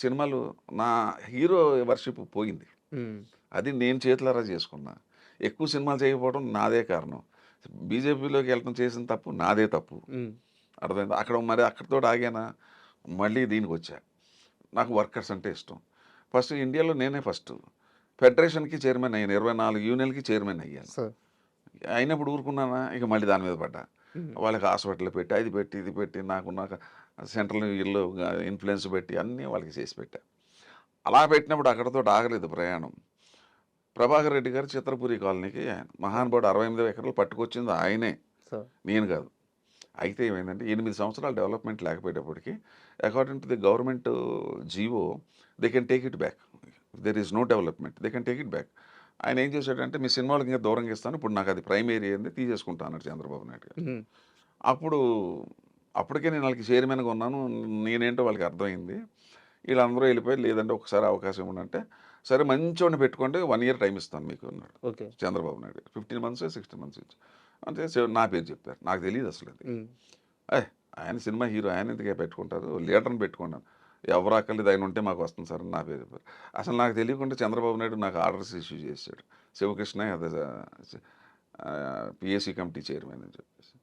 సినిమాలు నా హీరో వర్షిప్ పోయింది. అది నేను చేతులారా చేసుకున్నా. ఎక్కువ సినిమాలు చేయకపోవడం నాదే కారణం. బీజేపీలోకి వెళ్ళడం చేసిన తప్పు నాదే తప్పు. అర్థమైంది. అక్కడితో ఆగానా, మళ్ళీ దీనికి వచ్చా. నాకు వర్కర్స్ అంటే ఇష్టం. ఫస్ట్ ఇండియాలో నేనే ఫస్ట్ ఫెడరేషన్కి చైర్మన్ అయ్యాను. 24 యూనియన్కి చైర్మన్ అయ్యాను. అయినప్పుడు ఊరుకున్నానా, ఇక మళ్ళీ దాని మీద పడ్డా. వాళ్ళకి హాస్పిటల్ పెట్టి, అది పెట్టి, ఇది పెట్టి, నాకు సెంట్రల్ ఇల్లు ఇన్ఫ్లుయెన్స్ పెట్టి అన్నీ వాళ్ళకి చేసి పెట్టా. అలా పెట్టినప్పుడు అక్కడితో ఆగలేదు ప్రయాణం. ప్రభాకర్ రెడ్డి గారు చిత్రపురి కాలనీకి మహానుభావుడు 68 ఎకరాలు పట్టుకొచ్చింది ఆయనే, నేను కాదు. అయితే ఏమైందంటే 8 సంవత్సరాలు డెవలప్మెంట్ లేకపోయేటప్పటికి according to the government GO they can take it back. There is no development, they can take it back. ఆయన ఏం చేశాడంటే మీ సినిమాలకు ఇంకా దూరంగా ఇస్తాను, ఇప్పుడు నాకు అది ప్రైమరీ ఏంది తీసేసుకుంటా అన్నాడు చంద్రబాబు నాయుడు గారు. అప్పటికే నేను వాళ్ళకి చైర్మన్గా ఉన్నాను. నేనేంటో వాళ్ళకి అర్థమైంది. వీళ్ళందరూ వెళ్ళిపోయి లేదంటే ఒకసారి అవకాశం ఉందంటే సరే మంచివాడిని పెట్టుకోండి, 1 year టైం ఇస్తాను మీకు అన్నాడు చంద్రబాబు నాయుడు. 15 months 16 months ఇచ్చి అంటే నా పేరు చెప్పారు. నాకు తెలియదు అసలు అది. ఆయన సినిమా హీరో, ఆయన ఎందుకే పెట్టుకుంటారు, లీడర్ని పెట్టుకున్నాను. ఎవరు అక్కర్లేదు, ఆయన ఉంటే మాకు వస్తుంది సార్ అని నా పేరు చెప్పారు. అసలు నాకు తెలియకుండా చంద్రబాబు నాయుడు నాకు ఆర్డర్స్ ఇష్యూ చేశాడు. శివకృష్ణ అదే పిఎస్సి కమిటీ చైర్మన్ అని చెప్పేసి.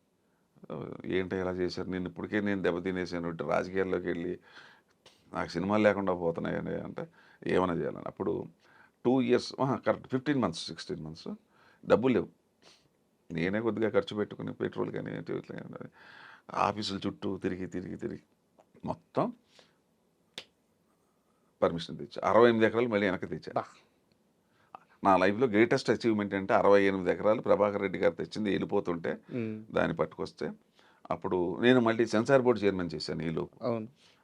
ఏంటో ఇలా చేశారు, నేను ఇప్పటికే నేను దెబ్బతినేసాను, రాజకీయాల్లోకి వెళ్ళి నాకు సినిమాలు లేకుండా పోతున్నాయని అంటే ఏమైనా చేయాలని. అప్పుడు 2 years కరెక్ట్ 15 months 16 months డబ్బులు లేవు. నేనే కొద్దిగా ఖర్చు పెట్టుకుని పెట్రోల్ కానీ ఆఫీసుల చుట్టూ తిరిగి మొత్తం పర్మిషన్ తెచ్చా. 68 ఎకరాలు మళ్ళీ వెనక్కి తెచ్చా. నా లైఫ్లో గ్రేటెస్ట్ అచీవ్మెంట్ అంటే 68 ఎకరాలు ప్రభాకర్ రెడ్డి గారు తెచ్చింది వెళ్ళిపోతుంటే దాన్ని పట్టుకొస్తే అప్పుడు నేను మళ్ళీ సెన్సార్ బోర్డు చైర్మన్ చేశాను. ఈలోపు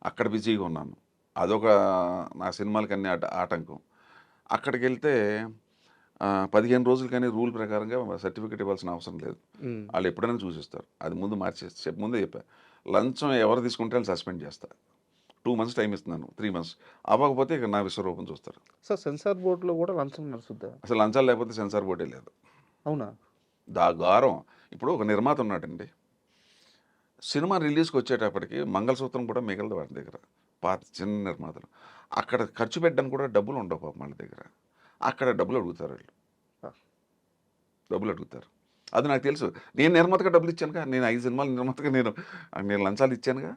అక్కడ బిజీగా ఉన్నాను. అదొక నా సినిమాలకి అన్ని ఆటంకం. అక్కడికి వెళ్తే 15 రోజులు కానీ రూల్ ప్రకారంగా సర్టిఫికేట్ ఇవ్వాల్సిన అవసరం లేదు. వాళ్ళు ఎప్పుడైనా చూసిస్తారు. అది ముందు మార్చేసి ముందే చెప్పా. లంచం ఎవరు తీసుకుంటే వాళ్ళు సస్పెండ్ చేస్తా. 2 మంత్స్ టైం ఇస్తున్నాను, 3 మంత్స్ అవ్వకపోతే ఇక నా విశ్వరూపం చూస్తారు. సార్ సెన్సార్ బోర్డులో కూడా లంచం నడుస్తుందా? అసలు లంచాలు లేకపోతే సెన్సార్ బోర్డే లేదు. అవునా? గారం. ఇప్పుడు ఒక నిర్మాత ఉన్నాడండి, సినిమా రిలీజ్కి వచ్చేటప్పటికి మంగళసూత్రం కూడా మిగలదు వాడి దగ్గర. పాత చిన్న నిర్మాతలు అక్కడ ఖర్చు పెట్టడానికి కూడా డబ్బులు ఉండవు పాపం వాళ్ళ దగ్గర. అక్కడ డబ్బులు అడుగుతారు వాళ్ళు, డబ్బులు అడుగుతారు. అది నాకు తెలుసు. నేను నిర్మాతగా డబ్బులు ఇచ్చానుగా, నేను 5 సినిమాల నిర్మాతగా నేను లంచాలు ఇచ్చానుగా.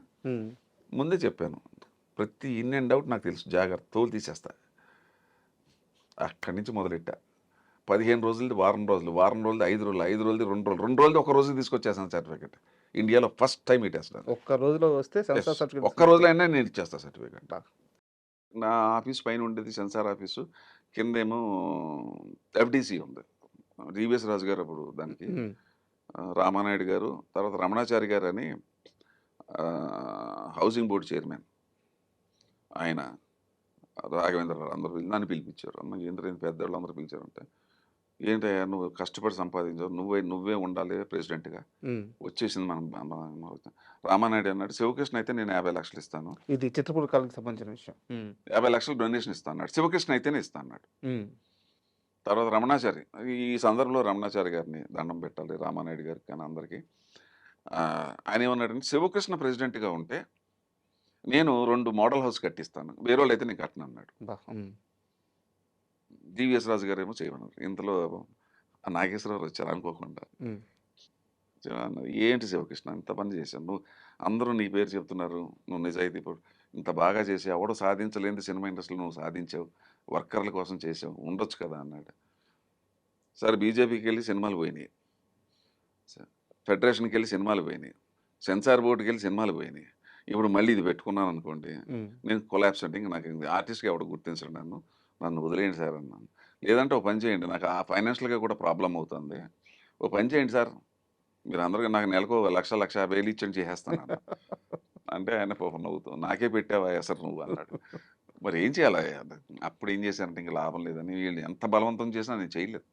ముందే చెప్పాను, ప్రతి ఇన్ అండ్ అవుట్ నాకు తెలుసు. జాగ్రత్త, తోలు తీసేస్తా. అక్కడి నుంచి మొదలెట్టా. 15 రోజులది వారం రోజులు, వారం రోజులది 5 రోజులు, 5 రోజులది 2 రోజులు, 2 రోజులది 1 రోజు తీసుకొచ్చేసాను సర్టిఫికేట్. ఇండియాలో ఫస్ట్ టైం ఇట్టేస్తాను. ఒక్క రోజులో వస్తే సెన్సార్ సర్టిఫికేట్ ఒక్క రోజులో అయినా నేను ఇచ్చేస్తా సర్టిఫికేట్. నా ఆఫీస్ పైన ఉండేది సెన్సార్ ఆఫీసు, కిందేమో ఎఫ్డిసి ఉంది. డివిఎస్ రాజు గారు అప్పుడు దానికి, రామానాయుడు గారు, తర్వాత రమణాచారి గారు అని హౌసింగ్ బోర్డు చైర్మన్ ఆయన, రాఘవేంద్రరావు, అందరూ నన్ను పిలిపించారు. అన్న ఏంద్ర పెద్దవాళ్ళు అందరూ పిలిచారంటే, ఏంటయ్యా నువ్వు కష్టపడి సంపాదించావు, నువ్వే ఉండాలి ప్రెసిడెంట్గా, వచ్చేసింది మనం. రామానాయుడు అన్నాడు, శివకృష్ణ అయితే నేను 50 లక్షలు ఇస్తాను, ఇది చిత్రపూర్ కాలకి సంబంధించిన విషయం, 50 లక్షలు డొనేషన్ ఇస్తాను అన్నాడు. శివకృష్ణ అయితేనే ఇస్తా అన్నాడు. తర్వాత రమణాచారి, ఈ సందర్భంలో రమణాచారి గారిని దండం పెట్టాలి, రామానాయుడు గారికి కానీ అందరికీ. ఆయన ఏమన్నాడంటే, శివకృష్ణ ప్రెసిడెంట్గా ఉంటే నేను 2 మోడల్ హౌస్ కట్టిస్తాను, వేరే వాళ్ళు అయితే నేను కట్టను అన్నాడు. డివిఎస్ రాజు గారు ఏమో చేయమన్నారు. ఇంతలో నాగేశ్వరరావు వచ్చారు అనుకోకుండా. ఏంటి శివకృష్ణ ఇంత పని చేశాను, నువ్వు అందరూ నీ పేరు చెప్తున్నారు, నువ్వు నిజాయితీ ఇంత బాగా చేసి ఎవడో సాధించలేని సినిమా ఇండస్ట్రీలో నువ్వు సాధించావు, వర్కర్ల కోసం చేసావు, ఉండొచ్చు కదా అన్నాడు. సరే బీజేపీకి వెళ్ళి సినిమాలు పోయినాయి, ఫెడరేషన్కి వెళ్ళి సినిమాలు పోయినాయి, సెన్సార్ బోర్డుకి వెళ్ళి సినిమాలు పోయినాయి. ఇప్పుడు మళ్ళీ ఇది పెట్టుకున్నాను అనుకోండి, నేను కొలాప్స్ అంటే ఇంక నాకు ఆర్టిస్ట్గా ఎవడు గుర్తించడు, నన్ను వదిలేయండి సార్ అన్నాను. లేదంటే ఓ పని చేయండి, నాకు ఆ ఫైనాన్షియల్గా కూడా ప్రాబ్లం అవుతుంది, ఓ పని చేయండి సార్, మీరు అందరికీ నాకు నెలకు 1,50,000 ఇచ్చండి చేసేస్తాను అంటే ఆయన పాపం నవ్వుతావు, నాకే పెట్టావా సార్ నువ్వు అన్నాడు. మరి ఏం చేయాలి? అప్పుడు ఏం చేశానంటే ఇంక లాభం లేదని, వీళ్ళు ఎంత బలవంతం చేసినా నేను చేయలేదు.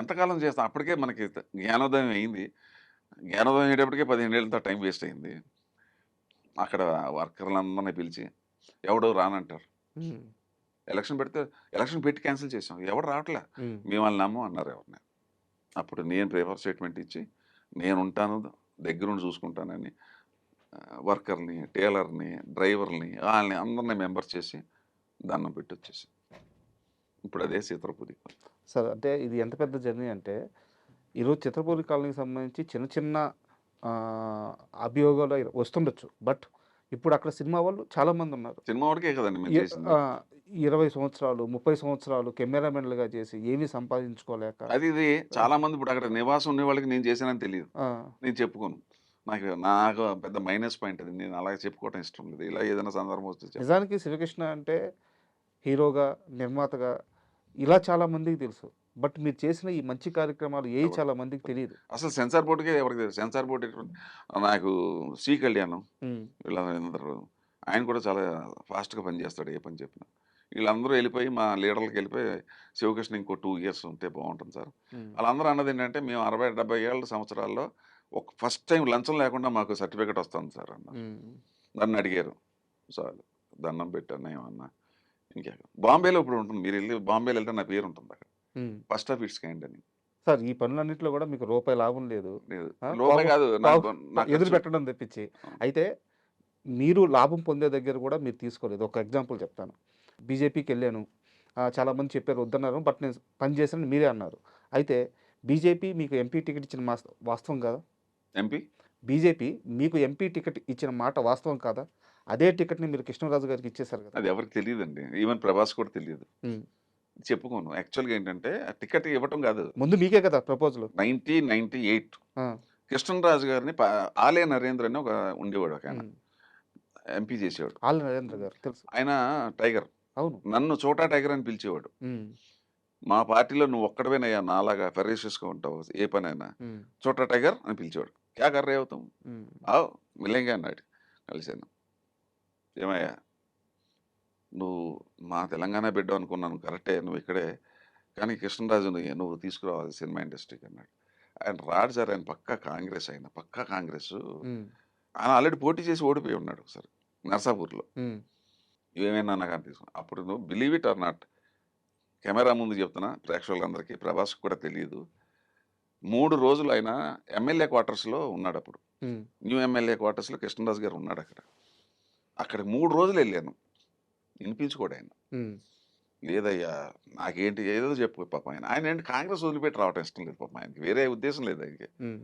ఎంతకాలం చేస్తాను, అప్పటికే మనకి జ్ఞానోదయం అయింది. జ్ఞానోదయం అయ్యేటప్పటికే 15 ఏళ్ళంతా టైం వేస్ట్ అయింది. అక్కడ వర్కర్లందరినీ పిలిచి ఎవడో రానంటారు, ఎలక్షన్ పెట్టి క్యాన్సిల్ చేసాం, ఎవడు రావట్లే, మేము వాళ్ళని నమ్మం అన్నారు ఎవరిని. అప్పుడు నేను పేపర్ స్టేట్మెంట్ ఇచ్చి నేను ఉంటాను దగ్గరుండి చూసుకుంటానని వర్కర్ని, టైలర్ని, డ్రైవర్ని, వాళ్ళని అందరినీ మెంబర్ చేసి దండం పెట్టి వచ్చేసి ఇప్పుడు అదే చిత్రపూరి. సార్ అంటే ఇది ఎంత పెద్ద జర్నీ అంటే, ఈరోజు చిత్రపూరి కాలనీకి సంబంధించి చిన్న చిన్న అభియోగాలు వస్తుండొచ్చు, బట్ ఇప్పుడు అక్కడ సినిమా వాళ్ళు చాలామంది ఉన్నారు. సినిమా వాడికే కదండి మేము చేసింది. 20 సంవత్సరాలు 30 సంవత్సరాలు కెమెరామెన్లుగా చేసి ఏమీ సంపాదించుకోలేక, అది ఇది చాలా మంది ఇప్పుడు అక్కడ నివాసం ఉండే వాళ్ళకి నేను చేశానని తెలియదు, నేను చెప్పుకోను. నాకు పెద్ద మైనస్ పాయింట్ అది, నేను అలాగే చెప్పుకోవటం ఇష్టం లేదు. ఇలా ఏదైనా సందర్భం వస్తే నిజానికి శివకృష్ణ అంటే హీరోగా, నిర్మాతగా ఇలా చాలా మందికి తెలుసు, బట్ మీరు చేసిన ఈ మంచి కార్యక్రమాలు ఏ చాలా మందికి తెలియదు. అసలు సెన్సార్ బోర్డుకే ఎవరికి తెలియదు. సెన్సార్ బోర్డు నాకు శ్రీ కళ్యాణం వీళ్ళందరూ, ఆయన కూడా చాలా ఫాస్ట్గా పనిచేస్తాడు, ఏ పని చెప్పినా. వీళ్ళందరూ వెళ్ళిపోయి మా లీడర్లకు వెళ్ళిపోయి, శివకృష్ణ ఇంకో 2 ఇయర్స్ ఉంటే బాగుంటుంది సార్. వాళ్ళందరూ అన్నది ఏంటంటే, మేము 60-70 ఏళ్ళ సంవత్సరాల్లో ఫస్ట్ టైం లంచం లేకుండా మాకు సర్టిఫికేట్ వస్తుంది సార్ అన్న. నన్ను అడిగారు, సార్ దండం పెట్టాను ఏమన్నా. ఇంకా బాంబేలో ఇప్పుడు ఉంటుంది, మీరు వెళ్ళి బాంబేలో వెళ్తే నా పేరు ఉంటుంది అక్కడ, ఫస్ట్ ఆఫ్ ఇట్స్ కైండ్ అని. సార్ ఈ పనులన్నింటిలో కూడా మీకు రూపాయి లాభం లేదు, లోపే కాదు ఎదురు పెట్టడం తెప్పించి. అయితే మీరు లాభం పొందే దగ్గర కూడా మీరు తీసుకోలేదు. ఒక ఎగ్జాంపుల్ చెప్తాను. బీజేపీకి వెళ్ళాను, చాలామంది చెప్పారు వద్దన్నారు, బట్ నేను పని చేశాను మీరే అన్నారు. అయితే బీజేపీ మీకు ఎంపీ టికెట్ ఇచ్చిన వాస్తవం కాదా? బీజేపీ మీకు ఎంపీ టికెట్ ఇచ్చిన మాట వాస్తవం కాదా? అదే టికెట్ని మీరు కృష్ణరాజు గారికి ఇచ్చేశారు కదా. అది ఎవరికి తెలియదండి, ఈవెన్ ప్రభాస్ కూడా తెలియదు, చెప్పుకోను. యాక్చువల్గా ఏంటంటే టికెట్ ఇవ్వటం కాదు, ముందు మీకే కదా ప్రపోజల్. 1998 కృష్ణరాజు గారిని ఆలయ నరేంద్ర అని ఒక ఉండేవాడు, ఒక ఆయన ఎంపీ చేసేవాడు. ఆలయ నరేంద్ర గారు తెలుసు, ఆయన టైగర్. అవును, నన్ను చోటా టైగర్ అని పిలిచేవాడు. మా పార్టీలో నువ్వు ఒక్కడవేనయ్యా నాలాగా ఫెర్రేషియస్గా ఉంటావు, ఏ పనైనా చోటా టైగర్ అని పిలిచేవాడు. క్యా కర్రే అవుతాం మిలేంగా అన్నాడు. కలిశాను, ఏమయ్యా నువ్వు మా తెలంగాణ బిడ్డ అనుకున్నాను, కరెక్టే, నువ్వు ఇక్కడే, కానీ కృష్ణరాజుని నువ్వు తీసుకురావాలి సినిమా ఇండస్ట్రీకి అన్నాడు. ఆయన రాడు సార్, ఆయన పక్కా కాంగ్రెస్, ఆయన పక్కా కాంగ్రెస్. ఉమ్, ఆయన ఆల్రెడీ పోటీ చేసి ఓడిపోయి ఉన్నాడు ఒకసారి నర్సాపూర్లో. ఉమ్, ఏమైనా నాకు అనిపిస్తుంది అప్పుడు, నువ్వు believe it or not, camera ముందు చెప్తున్నా ప్రేక్షకులందరికీ, ప్రభాస్కి కూడా తెలియదు. 3 రోజులు ఆయన ఎమ్మెల్యే క్వార్టర్స్లో ఉన్నాడు అప్పుడు. ఉమ్, న్యూ ఎమ్మెల్యే క్వార్టర్స్లో కృష్ణరాజు గారు ఉన్నాడు అక్కడ. అక్కడికి 3 రోజులు వెళ్ళాను, వినిపించుకోడు ఆయన. ఉమ్, లేదయ్యా నాకేంటి ఏదో చెప్పు పాపం. ఆయన ఏంటి కాంగ్రెస్ వదిలిపెట్టి రావటం ఇష్టం లేదు పాపం, ఆయనకి వేరే ఉద్దేశం లేదు ఆయనకి. ఉమ్,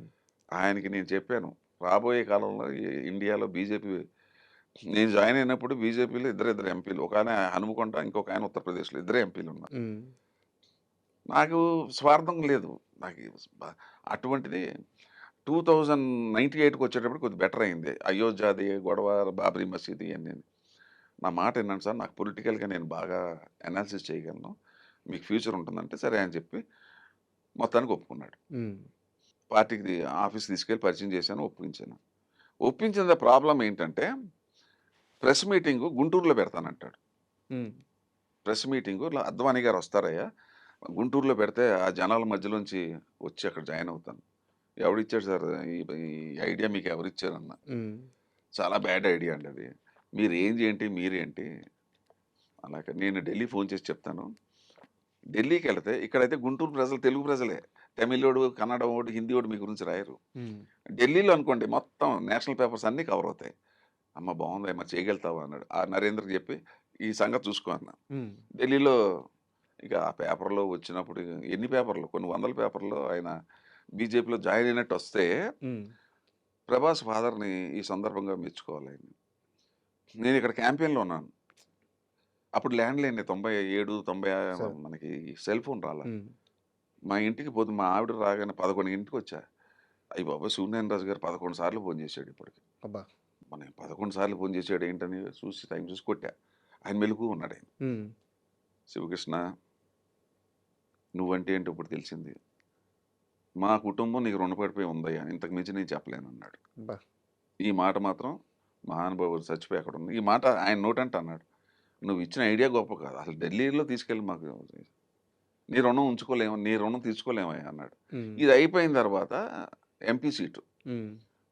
ఆయనకి నేను చెప్పాను, రాబోయే కాలంలో ఇండియాలో బీజేపీ, నేను జాయిన్ అయినప్పుడు బీజేపీలో ఇద్దరు ఎంపీలు, ఒక ఆయన హనుమకొండ, ఇంకొక ఆయన ఉత్తరప్రదేశ్లో, ఇద్దరే ఎంపీలు ఉన్నారు. ఉమ్, నాకు స్వార్థం లేదు, నాకు అటువంటిది 2098కి వచ్చేటప్పుడు కొద్దిగా బెటర్ అయింది. అయోధ్యది గొడవ, బాబరీ మసీద్ ఇవన్నీ. నా మాట విన్నాను సార్, నాకు పొలిటికల్గా నేను బాగా అనాలిసిస్ చేయగలను, మీకు ఫ్యూచర్ ఉంటుందంటే సరే అని చెప్పి మొత్తానికి ఒప్పుకున్నాడు. ఉమ్, పార్టీకి ఆఫీస్కి తీసుకెళ్ళి పరిచయం చేశాను, ఒప్పించాను. ఒప్పించిన ప్రాబ్లం ఏంటంటే, ప్రెస్ మీటింగు గుంటూరులో పెడతానంటాడు. ఉమ్, ప్రెస్ మీటింగు అద్వానీ గారు వస్తారయ్యా, గుంటూరులో పెడితే ఆ జనాల మధ్యలోంచి వచ్చి అక్కడ జాయిన్ అవుతాను. ఎవడిచ్చాడు సార్ ఈ ఈ ఐడియా, మీకు ఎవరిచ్చారన్న? ఉమ్, చాలా బ్యాడ్ ఐడియా అండి అది, మీరు ఏం చేయండి మీరేంటి. అలాగే నేను ఢిల్లీ ఫోన్ చేసి చెప్తాను. ఢిల్లీకి వెళితే ఇక్కడైతే గుంటూరు ప్రజలు తెలుగు ప్రజలే, తమిళోడు, కన్నడోడు, హిందీోడు మీ గురించి రాయరు. ఉమ్, ఢిల్లీలో అనుకోండి మొత్తం నేషనల్ పేపర్స్ అన్నీ కవర్ అవుతాయి. అమ్మ బాగుంది అమ్మ, చేయగలుగుతావా అన్నాడు. ఆ నరేంద్రకి చెప్పి ఈ సంగతి చూసుకో అన్న. ఉమ్, ఢిల్లీలో ఇక ఆ పేపర్లో వచ్చినప్పుడు, ఎన్ని పేపర్లు, కొన్ని వందల పేపర్లో ఆయన బీజేపీలో జాయిన్ అయినట్టు వస్తే, ఉమ్, ప్రభాస్ ఫాదర్ని ఈ సందర్భంగా మెచ్చుకోవాలి ఆయన. నేను ఇక్కడ క్యాంపెయిన్లో ఉన్నాను, అప్పుడు ల్యాండ్ లైన్ 97, 90 సరే. మనకి సెల్ ఫోన్ రాలా. ఉమ్, మా ఇంటికి పోతే మా ఆవిడ రాగానే 11ంటికి వచ్చా. అయ్యి బాబా, సూర్యనారాయణ రాజు గారు 11 సార్లు ఫోన్ చేశాడు ఇప్పటికి. అబ్బా, మనం 11 సార్లు ఫోన్ చేశాడు ఏంటని చూసి టైం చూసి కొట్టా. ఆయన మెలుగు ఉన్నాడు ఆయన. ఉమ్, శివకృష్ణ, నువ్వంటే ఏంటో ఇప్పుడు తెలిసింది, మా కుటుంబం నీకు రుణపడిపోయి ఉందయ్యా, ఇంతకు మించి నేను చెప్పలేను అన్నాడు. అబ్బా, ఈ మాట మాత్రం మహానుభావుడు చచ్చిపోయి అక్కడ ఉంది, ఈ మాట ఆయన నోటంటే అన్నాడు. నువ్వు ఇచ్చిన ఐడియా గొప్ప కాదు, అసలు ఢిల్లీలో తీసుకెళ్ళి మాకు నీ రుణం ఉంచుకోలేము, నీ రుణం తీసుకోలేమయ్యా అన్నాడు. ఉమ్, ఇది అయిపోయిన తర్వాత ఎంపీ సీటు, ఉమ్,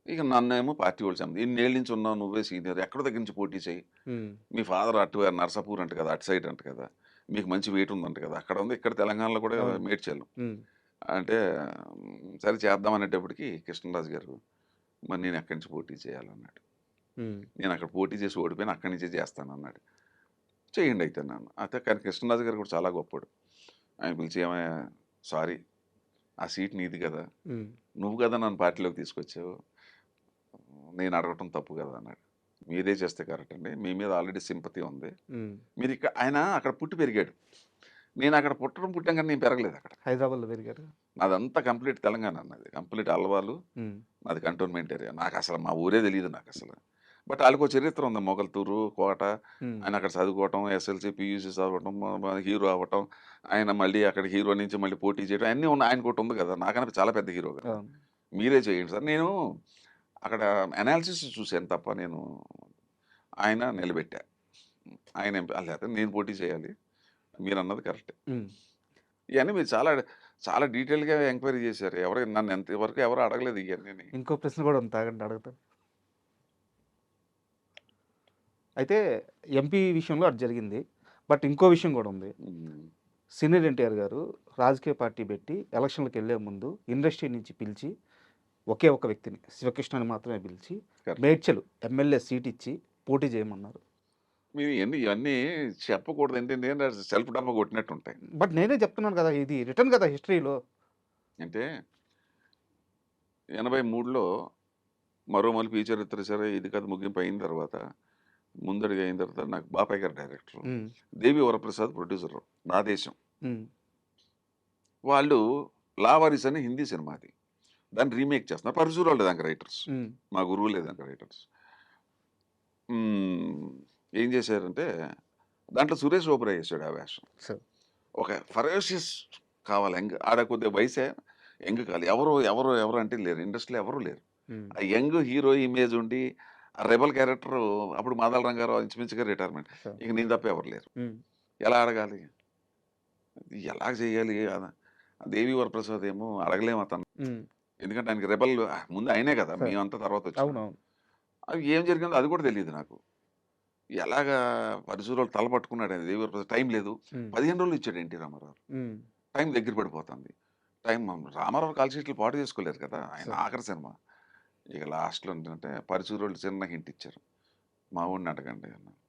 ఇక నన్నేమో పార్టీ వాళ్ళు చెప్పింది, ఇన్నేళ్ళ నుంచి ఉన్నావు, నువ్వే సీనియర్, ఎక్కడ దగ్గర నుంచి పోటీ చేయి, ఉమ్, మీ ఫాదర్ అటు నర్సాపూర్ అంట కదా, అటు సైడ్ అంట కదా, మీకు మంచి వెయిట్ ఉందంట కదా, అక్కడ ఉంది, ఇక్కడ తెలంగాణలో కూడా అవును. మేడ్చల్లు ఉమ్, అంటే, సరే చేద్దాం అనేటప్పటికి కృష్ణరాజు గారు, మరి నేను ఎక్కడి నుంచి పోటీ చేయాలన్నాడు. ఉమ్, నేను అక్కడ పోటీ చేసి ఓడిపోయిన అక్కడి నుంచే చేస్తానన్నాడు. చేయండి అయితే నన్ను. అయితే కానీ కృష్ణరాజు గారు కూడా చాలా గొప్పడు. ఆయన పిలిచి, ఏమయ్యా సారీ, ఆ సీట్ నీది కదా, ఉమ్, నువ్వు కదా నన్ను పార్టీలోకి తీసుకొచ్చావు, నేను అడగటం తప్పు కదా అన్నాడు. మీరే చేస్తే కరెక్ట్ అండి, మీ మీద ఆల్రెడీ సింపతి ఉంది, ఉమ్. మీరు ఇక్కడ, ఆయన అక్కడ పుట్టి పెరిగాడు, నేను అక్కడ పుట్టాం కానీ నేను పెరగలేదు అక్కడ. హైదరాబాద్లో పెరిగారు. నాదంతా కంప్లీట్ తెలంగాణ అన్నది, కంప్లీట్ అల్వాలు, ఉమ్, నాది కంటోన్మెంట్ ఏరియా. నాకు అసలు మా ఊరే తెలియదు నాకు అసలు. బట్ వాళ్ళకి చరిత్ర ఉంది, మొగల్తూరు, కోట, ఉమ్, ఆయన అక్కడ చదువుకోవటం, ఎస్ఎల్సి, పియూసీ చదవటం, హీరో అవ్వటం, ఆయన మళ్ళీ అక్కడ హీరో నుంచి మళ్ళీ పోటీ చేయడం, అన్నీ ఉన్నాయి. ఆయనకు ఒకటి ఉంది కదా, నాకన్నా చాలా పెద్ద హీరో కదా. అవును. మీరే చేయండి సార్, నేను అక్కడ అనాలిసిస్ చూశాను తప్ప, నేను ఆయన నిలబెట్టా, ఆయన లేకపోతే నేను పోటీ చేయాలి, మీరు అన్నది కరెక్ట్. ఉమ్, ఇవన్నీ మీరు చాలా చాలా డీటెయిల్గా ఎంక్వైరీ చేశారు, ఎవరు నన్ను ఎంతవరకు ఎవరు అడగలేదు ఇవన్నీ. ఇంకో ప్రశ్న కూడా ఉంది, తాగండి అడుగుతాను. అయితే ఎంపీ విషయంలో అది జరిగింది, బట్ ఇంకో విషయం కూడా ఉంది. సీనియర్ ఎన్టీఆర్ గారు రాజకీయ పార్టీ పెట్టి ఎలక్షన్లకు వెళ్ళే ముందు ఇండస్ట్రీ నుంచి పిలిచి ఒకే ఒక వ్యక్తిని, శివకృష్ణని మాత్రమే పిలిచి Correct. మేడ్చల్ ఎమ్మెల్యే సీట్ ఇచ్చి పోటీ చేయమన్నారు. మీరు ఇవన్నీ చెప్పకూడదు, ఏంటంటే సెల్ఫ్ డబ్బా కొట్టినట్టు ఉంటాయి. బట్ నేనే చెప్తున్నాను కదా, ఇది రిటర్న్ కదా హిస్టరీలో. అంటే 83లో మరో మలుపు ఈ చరిత్ర సరే ఇది కథ ముగింపు అయిన తర్వాత, ముందడిగా అయిన తర్వాత, నాకు బాపాయ్ గారు డైరెక్టర్, ఉమ్, దేవి వరప్రసాద్ ప్రొడ్యూసర్, నా దేశం. ఉమ్, వాళ్ళు లావారీస్ అని హిందీ సినిమాది, దాన్ని రీమేక్ చేస్తున్నారు. పరశురావు వాళ్ళు దానికి రైటర్స్, ఉమ్, మా గురువు లేదాక రైటర్స్. ఏం చేశారంటే, దాంట్లో సురేష్ ఓబరాయ్ చేశాడు ఆ వేషం. సరే. ఒక ఫరోషియస్ కావాలి, యంగ్, ఆడ కొద్దిగా వయసే యంగ్ కావాలి, ఎవరు ఎవరు ఎవరు అంటే లేరు, ఇండస్ట్రీలో ఎవరు లేరు. ఉమ్, ఆ యంగ్ హీరో ఇమేజ్ ఉండి ఆ రెబల్ క్యారెక్టర్ అప్పుడు మాదాల రంగారావు ఇంచుమించుగా రిటైర్మెంట్. సార్. ఇక నేను తప్ప ఎవరు లేరు. హ్మ్. ఎలా అడగాలి? ఎలా చేయాలి? దేవి వరప్రసాద్ ఏమో అడగలేము అతను. హ్మ్. ఎందుకంటే ఆయనకి రెబల్ ముందు ఆయనే కదా! సార్. మేమంతా తర్వాత వచ్చినాం. అవునవును. అది ఏం జరిగిందో అది కూడా తెలీదు నాకు. ఎలాగా పరిసరాలు తల పట్టుకున్నాడు ఆయన దేవి వరప్రసాద్. టైం లేదు. హ్మ్. 15 రోజులు ఇచ్చాడు ఎన్టీ రామారావు. హ్మ్. టైం దగ్గర పడిపోతుంది. టైం రామారావు కాల్ షీట్లు పాటు చేసుకోలేరు కదా! ఆయన సార్. ఆఖరి సినిమా. ఇక లాస్ట్‌లో ఏంటంటే పరిసరోళ్ళు చిన్న హింట్ ఇచ్చారు. మా వోడిని అడగండి అన్నారు.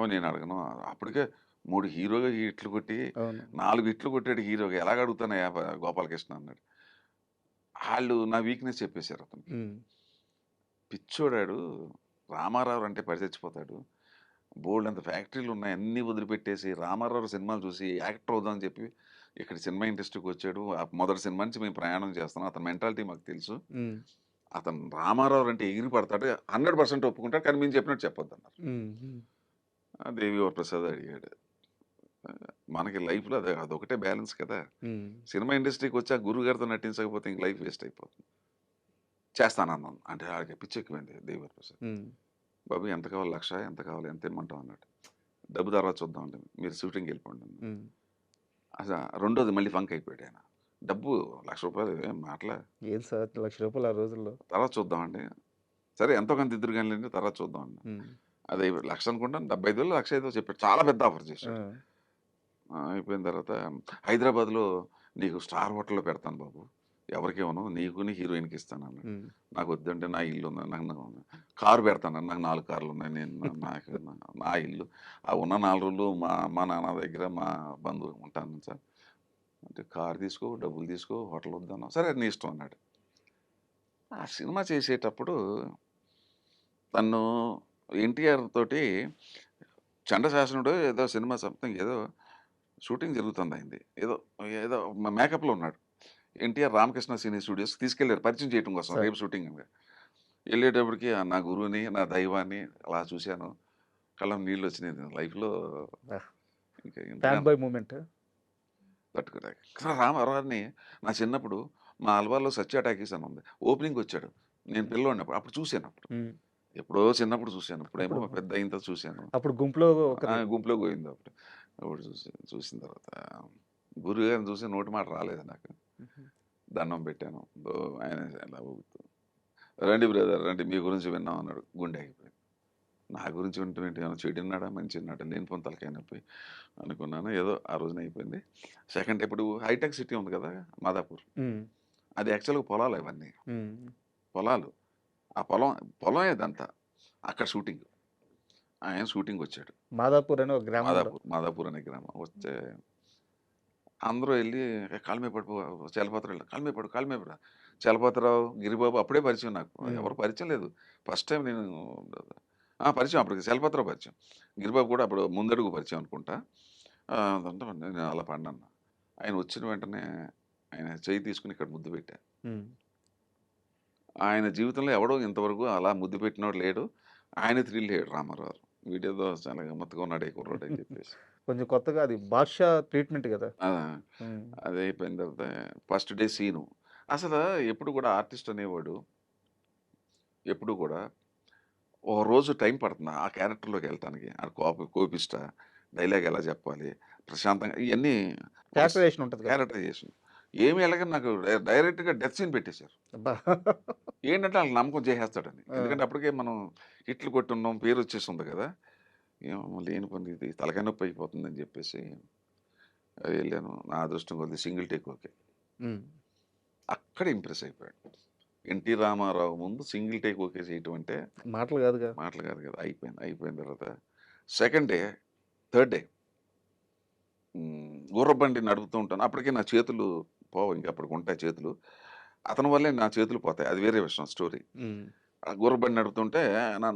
నేను అడగను. అప్పటికే 3 హీరోగా హిట్లు కొట్టి అవును. 4 హిట్లు కొట్టాడు హీరోగా. ఎలాగ అడుగుతానయ్యా గోపాలకృష్ణ అన్నాడు. ఆళ్ళు నా వీక్‌నెస్ చెప్పేసారు అతనికి. హ్మ్. పిచ్చోడాడు రామారావు అంటే పడి చచ్చిపోతాడు. బోలెడంత ఫ్యాక్టరీలు ఉన్నాయి. అన్నీ వదిలిపెట్టేసి రామారావు సినిమాలు చూసి యాక్టర్ అవుదాం అని చెప్పి ఇక్కడ సినిమా ఇండస్ట్రీకి వచ్చాడు. మొదటి సినిమా నుంచి మేము ప్రయాణం చేస్తున్నాం. అతని మెంటాలిటీ మాకు తెలుసు. హ్మ్. అతను రామారావు అంటే ఎగిరి పడతాడు. 100% ఒప్పుకుంటాడు. కానీ మీరు చెప్పినట్టు చెప్పొద్దన్నారు. హ్మ్. హ్మ్. దేవి వరప్రసాద్ అడిగాడు. మనకి లైఫ్‌లో అదొకటే బ్యాలెన్స్ కదా! హ్మ్. సినిమా ఇండస్ట్రీకి వచ్చి ఆ గురువుగారితో నటించకపోతే ఇంక లైఫ్ వేస్ట్ అయిపోతుంది. చేస్తానన్నాను. అంటే ఆడికి పిచ్చెక్కిపోయింది దేవి వరప్రసాద్. హ్మ్. బాబు ఎంత కావాలి 1,00,000 ఎంత కావాలి ఎంత ఇమ్మంటావు అన్నాడు. డబ్బు తర్వాత చూద్దామండి. మీరు షూటింగ్‌కి వెళ్ళిపోండి అన్నాను. హ్మ్. అసల రెండోది మళ్ళీ ఫంక్ అయిపోయాడు ఆయన. డబ్బు రూ. 1,00,000 ఏం మాటలా? ఏది సార్ రూ. 1,00,000 ఆ రోజుల్లో? తర్వాత చూద్దామండి. సరే ఎంతో కొంత ఇద్దురు గానిలెండి తర్వాత చూద్దాం అన్నా. హ్మ్. అది 1,00,000 అనుకుంటాను 75,000 1,05,000 చెప్పాడు. చాలా పెద్ద ఆఫర్ ఆ! చేశాడు. అయిపోయిన తర్వాత హైదరాబాద్‌లో నీకు స్టార్ హోటల్‌లో పెడతాను బాబు. ఎవరికీ ఇవ్వను. నీకుని హీరోయిన్‌కి ఇస్తానన్నాడు. హ్మ్. నాకు వద్దంటే నా ఇల్లు ఉంది. కారు పెడతానన్నాను. నాకు 4 కార్లున్నాయి. నాకు నా ఇల్లు. ఆ ఉన్న 4 రోజులు మా అమ్మ, నాన్న దగ్గర మా బంధువు ఉంటాను సార్. అంటే కారు తీసుకో, డబ్బులు తీసుకో, హోటల్ వద్దన్నావు. సరే నీ ఇష్టం అన్నాడు. ఆ సినిమా చేసేటప్పుడు తను ఎన్టీఆర్ తోటి చండశాసనుడో ఏదో సినిమా సంథింగ్ ఏదో షూటింగ్ జరుగుతుంది ఆయనది. ఏదో ఏదో మేకప్‌లో ఉన్నాడు. ఎన్టీఆర్ రామకృష్ణ సినీ స్టూడియోస్‌కి తీసుకెళ్లారు పరిచయం చేయటం కోసం. సార్. రేపు షూటింగ్ అని. ఎళ్ళేటప్పటికి నా గురువుని, నా దైవాన్ని అలా చూశాను. కళ్ళలో నీళ్లొచ్చినాయి లైఫ్‌లో. ఆహ్! ఇంక ఫ్యాన్ ఇంతకన్నా బాయ్ మూమెంట్. తట్టుకోలేక. రామారావుని నా చిన్నప్పుడు మా అల్వార్‌లో 'సత్య టాకీస్' అని ఉంది. ఓపెనింగ్‌కొచ్చాడు. నేను పిల్లోడినప్పుడు. అప్పుడు చూసానప్పుడు. హ్మ్. ఎప్పుడో చిన్నప్పుడు చూశాను. ఇప్పుడేమో అప్పుడు పెద్ద అయిన తర్వాత చూశాను. అప్పుడు గుంపులో ఒకరు. గుంపులో గోవిందా అప్పుడు. అప్పుడు చూసిన తర్వాత గురువుగారిని చూసి నోటి మాట రాలేదు నాకు. హుహు. దండం పెట్టాను. ఆయన అలా ఊగుతూ, "రండి బ్రదర్ రండి మీ గురించి విన్నాం" అన్నాడు. గుండె ఆగిపోయింది. నా గురించి వినటం ఏంటి? ఏమైనా చెడున్నాడా? మంచిగున్నాడా? లేనిపోని తలకాయ నొప్పి అనుకున్నాను. ఏదో ఆ రోజున అయిపోయింది. సెకండ్ ఇప్పుడు హైటెక్ సిటీ ఉంది కదా! మాదాపూర్. హ్మ్. అది యాక్చువల్‌గా పొలాలు అవన్నీ. హ్మ్. పొలాలు. ఆ పొలమే ఇదంతా. అక్కడ షూటింగ్. ఆయన షూటింగ్‌కొచ్చాడు. మాదాపూర్ అని ఒక గ్రామంలో. మాదాపూర్ అనే గ్రామం. వస్తే అందరూ ఎళ్లి కాళ్ళ మీద పడిపో చలపతిరావు కాళ్ళ మీద పడు. చలపతిరావు, గిరిబాబు అప్పుడే పరిచయం నాకు. హ్మ్. ఎవరు పరిచయం లేదు. ఫస్ట్ టైమ్ నేను పరిచయం అప్పటికి చలపతిరావు పరిచయం. గిరిబాబు కూడా అప్పుడు ముందడుగు పరిచయం అనుకుంటా. అంటే నేను అలా పడినాను. ఆయన వచ్చిన వెంటనే ఆయన చెయ్యి తీసుకొని ఇక్కడ ముద్దు పెట్టా. హ్మ్. ఆయన జీవితంలో ఎవడో ఇంతవరకు అలా ముద్దు పెట్టినోడు లేడు. ఆయన థ్రిల్ అయ్యాడు రామారావు. వీడేదో చాలా గమ్మత్తుగా ఉన్నాడు ఈ కుర్రోడు అని చెప్పేసి. కొంచెం కొత్తగా అది బాద్‌షా ట్రీట్‌మెంట్ గదా! ఆ! హ్మ్. అది అయిపోయిన తర్వాత ఫస్ట్ డే సీను. అసలు ఎప్పుడు కూడా ఆర్టిస్ట్ అనేవాడు ఎప్పుడు కూడా ఒక రోజు టైం పడుతుంది ఆ క్యారెక్టర్‌లోకి ఎళ్ళటానికి. కోపిష్ట, డైలాగ్ ఎలా చెప్పాలి, ప్రశాంతంగా ఇయన్నీ ఒక క్యారెక్టరైజేషన్ ఉంటది కదా! క్యారెక్టరైజేషన్. ఏమి ఎలాగని నాకు డైరెక్ట్‌గా డెత్ సీన్ పెట్టేశారు. అబ్బా! ఏంటంటే ఆళ్ళకి నమ్మకం చేసేస్తాడని. ఆ! ఎందుకంటే అప్పటికే మనం హిట్లు కొట్టున్నాం, పేరొచ్చేసుంది కదా! ఏమో లేనిపోనిది ఇది తలకాయ నొప్పి అయిపోతుందని చెప్పేసి ఎళ్ళాను. నా అదృష్టం కొద్దీ సింగిల్ టేక్ ఓకే. హ్మ్. అక్కడ ఇంప్రెస్ అయిపోయాడు. 'ఎన్టీ రామారావు' ముందు సింగిల్ టేక్ ఓకే చేయటం అంటే మాటలు గాదుగా. మాటలు కాదు కదా! అయిపోయింది. అయిపోయిన తర్వాత సెకండ్ డే, థర్డ్ డే గుర్రపు బండి నడుపుతూ ఉంటాను. అప్పటికే నా చేతులు పోవు. ఇంక అప్పటికుంటాయి చేతులు. అతని వల్లే నా చేతులు పోతాయి. అది వేరే విషయం స్టోరీ. హ్మ్. ఆ గుర్రపు బండి నడుపుతుంటే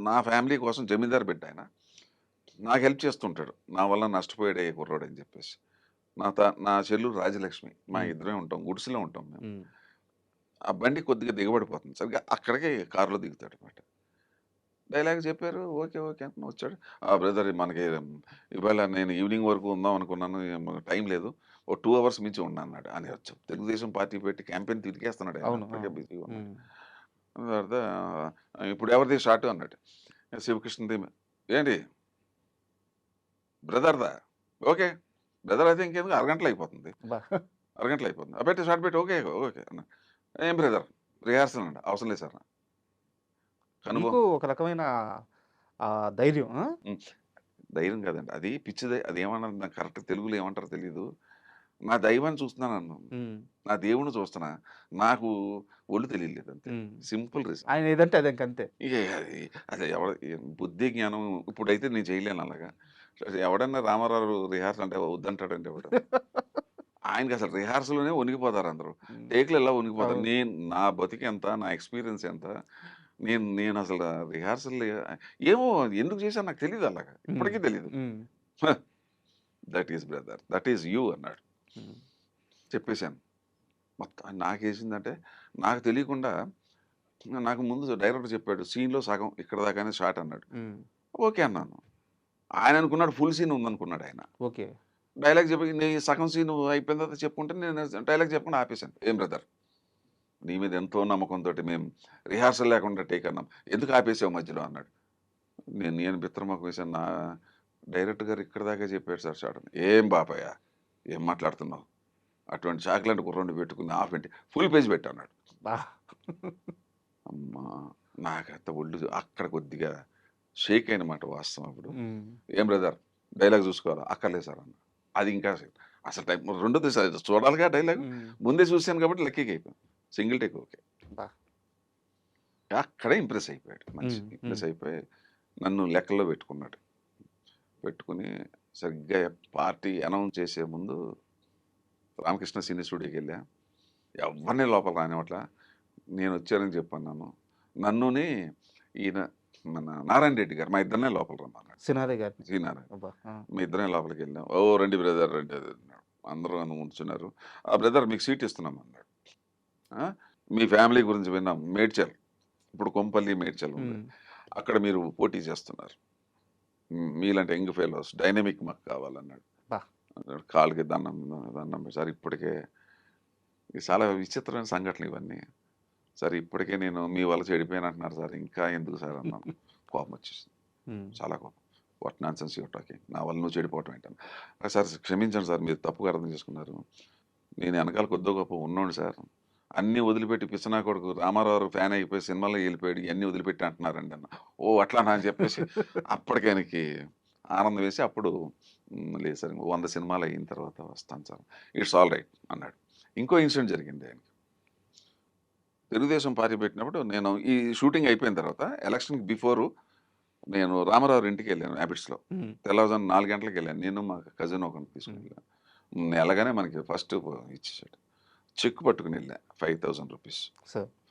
నా ఫ్యామిలీ కోసం జమీందారు బిడ్డ ఆయన. నాకు హెల్ప్ చేస్తుంటాడు. నా వల్ల నష్టపోయాడే ఈ కుర్రోడని చెప్పేసి. నా చెల్లు రాజలక్ష్మి. మా హ్మ్. ఇద్దరమే ఉంటాం. గుడిసెలో ఉంటాం మేము. హ్మ్. ఆ బండి కొద్దిగా దిగబడిపోతుంది. సరిగ్గా అక్కడికే కారులో దిగుతాడనమాట. డైలాగ్ చెప్పారు. ఓకే. ఓకే. అంటున్నా వచ్చాడు. బ్రదర్ మనకి ఇవాళ నేను ఈవినింగ్ వరకు ఉందాం అనుకున్నాను. టైం లేదు. ఓ 2 అవర్స్ మించి ఉండను అన్నాడు. అని తెలుగుదేశం పార్టీ పెట్టి క్యాంపెయిన్ తిరిగేస్తున్నాడు ఆయన. అవును. అప్పటికే అవును. బిజీగా ఉన్నాడు. హ్మ్. తర్వాత ఇప్పుడు ఎవరిది షార్ట్ అన్నాడు. శివకృష్ణది ఏంటి బ్రదర్దా? ఓకే. బ్రదర్ అయితే ఇంకెందుకు అరగంటలో అయిపోతుంది. బా. అరగంటలో అయిపోతుంది. పెట్టి షార్ట్ పెట్టి ఓకే ఓకే అన్న. ఏం బ్రదర్ రిహార్సల్ అండి అవసరం లేదు సార్ కనుగో మీకు ఒక రకమైన ధైర్యం. ధైర్యం కాదండి అది పిచ్చిదే. అది ఏమన్నా నాకు కరెక్ట్ తెలుగులో ఏమంటారో తెలియదు. నా దైవాన్ని చూస్తున్నాను నన్ను, నా దేవుని చూస్తున్నా, నాకు ఒళ్ళు తెలియలేదు అంతే. Simple reason. ఆయన ఏదంటే అది ఇంకంతే. ఇక అది అది బుద్ధి జ్ఞానం ఇప్పుడైతే నేను చేయలేను అలాగా. ఎవడన్నా రామారావు రిహార్సల్ అంటే వద్దంటాడంటే ఎవడు ఆయనకి అసలు రిహార్సల్లోనే వణికిపోతారు అందరూ. టేక్లు ఎలా వణికిపోతారు. నేను నా బతికి ఎంత, నా ఎక్స్పీరియన్స్ ఎంత, నేను నేను అసలు రిహార్సల్ ఏమో ఎందుకు చేశాను నాకు తెలియదు అలాగా, ఇప్పటికీ తెలియదు. That is brother, that is you అన్నాడు. చెప్పేశాను మొత్తం. నాకేసిందంటే నాకు తెలియకుండా నాకు ముందు డైరెక్టర్ చెప్పాడు సీన్లో సగం ఇక్కడ దాకానే షార్ట్ అన్నాడు. ఓకే అన్నాను. ఆయన అనుకున్నాడు ఫుల్ సీన్ ఉందనుకున్నాడు ఆయన. ఓకే. డైలాగ్ చెప్పి నేను సగం సీన్ అయిపోయిన తర్వాత చెప్పుకుంటే నేను డైలాగ్ చెప్పకుండా ఆపేశాను. ఏం బ్రదర్ నీ మీద ఎంతో నమ్మకంతో మేము రిహార్సల్ లేకుండా టేక్ అన్నాం, ఎందుకు ఆపేసావు మధ్యలో అన్నాడు. నేను బిత్రమాకు వేసాను. నా డైరెక్టర్ గారు ఇక్కడ దాకా చెప్పాడు సార్ షార్ట్. ఏం బాపయ్య ఏం మాట్లాడుతున్నావు, అటువంటి చాక్లెట్ కుర్రండి పెట్టుకుని హాఫ్ ఇంటి ఫుల్ పేజ్ పెట్టు అన్నాడు. అమ్మా నాకంత ఒళ్ళు అక్కడ కొద్దిగా షేక్ అయినమాట వాస్తవం. అప్పుడు ఏం బ్రదర్ డైలాగ్ చూసుకోవాలా, అక్కర్లేదు సార్ అన్న. అది ఇంకా అసలు టైం రెండోది చూడాలిగా డైలాగ్, ముందే చూశాను కాబట్టి లక్కీకి అయిపోయాను. Single take okay. అక్కడే ఇంప్రెస్ అయిపోయాడు. మంచి ఇంప్రెస్ అయిపోయి నన్ను లెక్కల్లో పెట్టుకున్నాడు. పెట్టుకుని సరిగ్గా పార్టీ అనౌన్స్ చేసే ముందు రామకృష్ణ సినీ స్టూడియోకి వెళ్ళా. ఎవరిని లోపల రానివట్ల. నేను వచ్చానని చెప్పాను. నన్నుని ఈయన మన నారాయణ రెడ్డి గారు మా ఇద్దరినే లోపల రమ్మన్నాడు. శ్రీనారాయణ మీ ఇద్దరే లోపలికి వెళ్ళాం. ఓ రండి బ్రదర్ రండి అన్నాడు. అందరూ నన్ను ఉంచున్నారు. ఆ బ్రదర్ మీకు సీట్ ఇస్తున్నాం అన్నాడు. మీ ఫ్యామిలీ గురించి విన్నాం, మేడ్చల్ ఇప్పుడు కొంపల్లి మేడ్చల్ ఉంది, అక్కడ మీరు పోటీ చేస్తున్నారు, మీలాంటి యంగ్ ఫెలోస్ డైనమిక్ మాకు కావాలన్నాడు. కాళ్ళకి దండం సార్. ఇప్పటికే చాలా విచిత్రమైన సంఘటనలు ఇవన్నీ సార్. ఇప్పటికే నేను మీ వల్ల చెడిపోయాను అంటున్నారు సార్, ఇంకా ఎందుకు సార్ అన్నాను. కోపం వచ్చేసింది, చాలా కోపం. What non sense your talking, నా వల్ల నువ్వు చెడిపోవటం ఏంటన్నా. సార్ క్షమించండి సార్, మీరు తప్పుగా అర్థం చేసుకున్నారు. నేను వెనకాల కొద్దిగా గొప్ప ఉన్నోండి సార్. అన్నీ వదిలిపెట్టి పిచ్చనా కొడుకు రామారావు ఫ్యాన్ అయిపోయి సినిమాలో వెళ్ళిపోయాడు, ఇవన్నీ వదిలిపెట్టి అంటున్నారండి అన్న. ఓ అట్లా అని చెప్పేసి అప్పటికి ఆయనకి ఆనందం వేసి అప్పుడు లేదు సార్ 100 సినిమాలు అయిన తర్వాత వస్తాను సార్, ఇట్స్ ఆల్ రైట్ అన్నాడు. ఇంకో ఇన్సిడెంట్ జరిగింది ఆయనకి. తెలుగుదేశం పార్టీ పెట్టినప్పుడు నేను ఈ షూటింగ్ అయిపోయిన తర్వాత ఎలక్షన్కి బిఫోరు నేను రామారావు ఇంటికి వెళ్ళాను హ్యాబిట్స్లో. తెల్లవారుజాము 4 గంటలకు వెళ్ళాను. నేను మా కజిన్ ఒకటి తీసుకుని వెళ్ళాను. వెళ్ళగానే మనకి ఫస్ట్ ఇచ్చేసాడు. చెక్ పట్టుకుని వెళ్ళా 5,000 రూపీస్.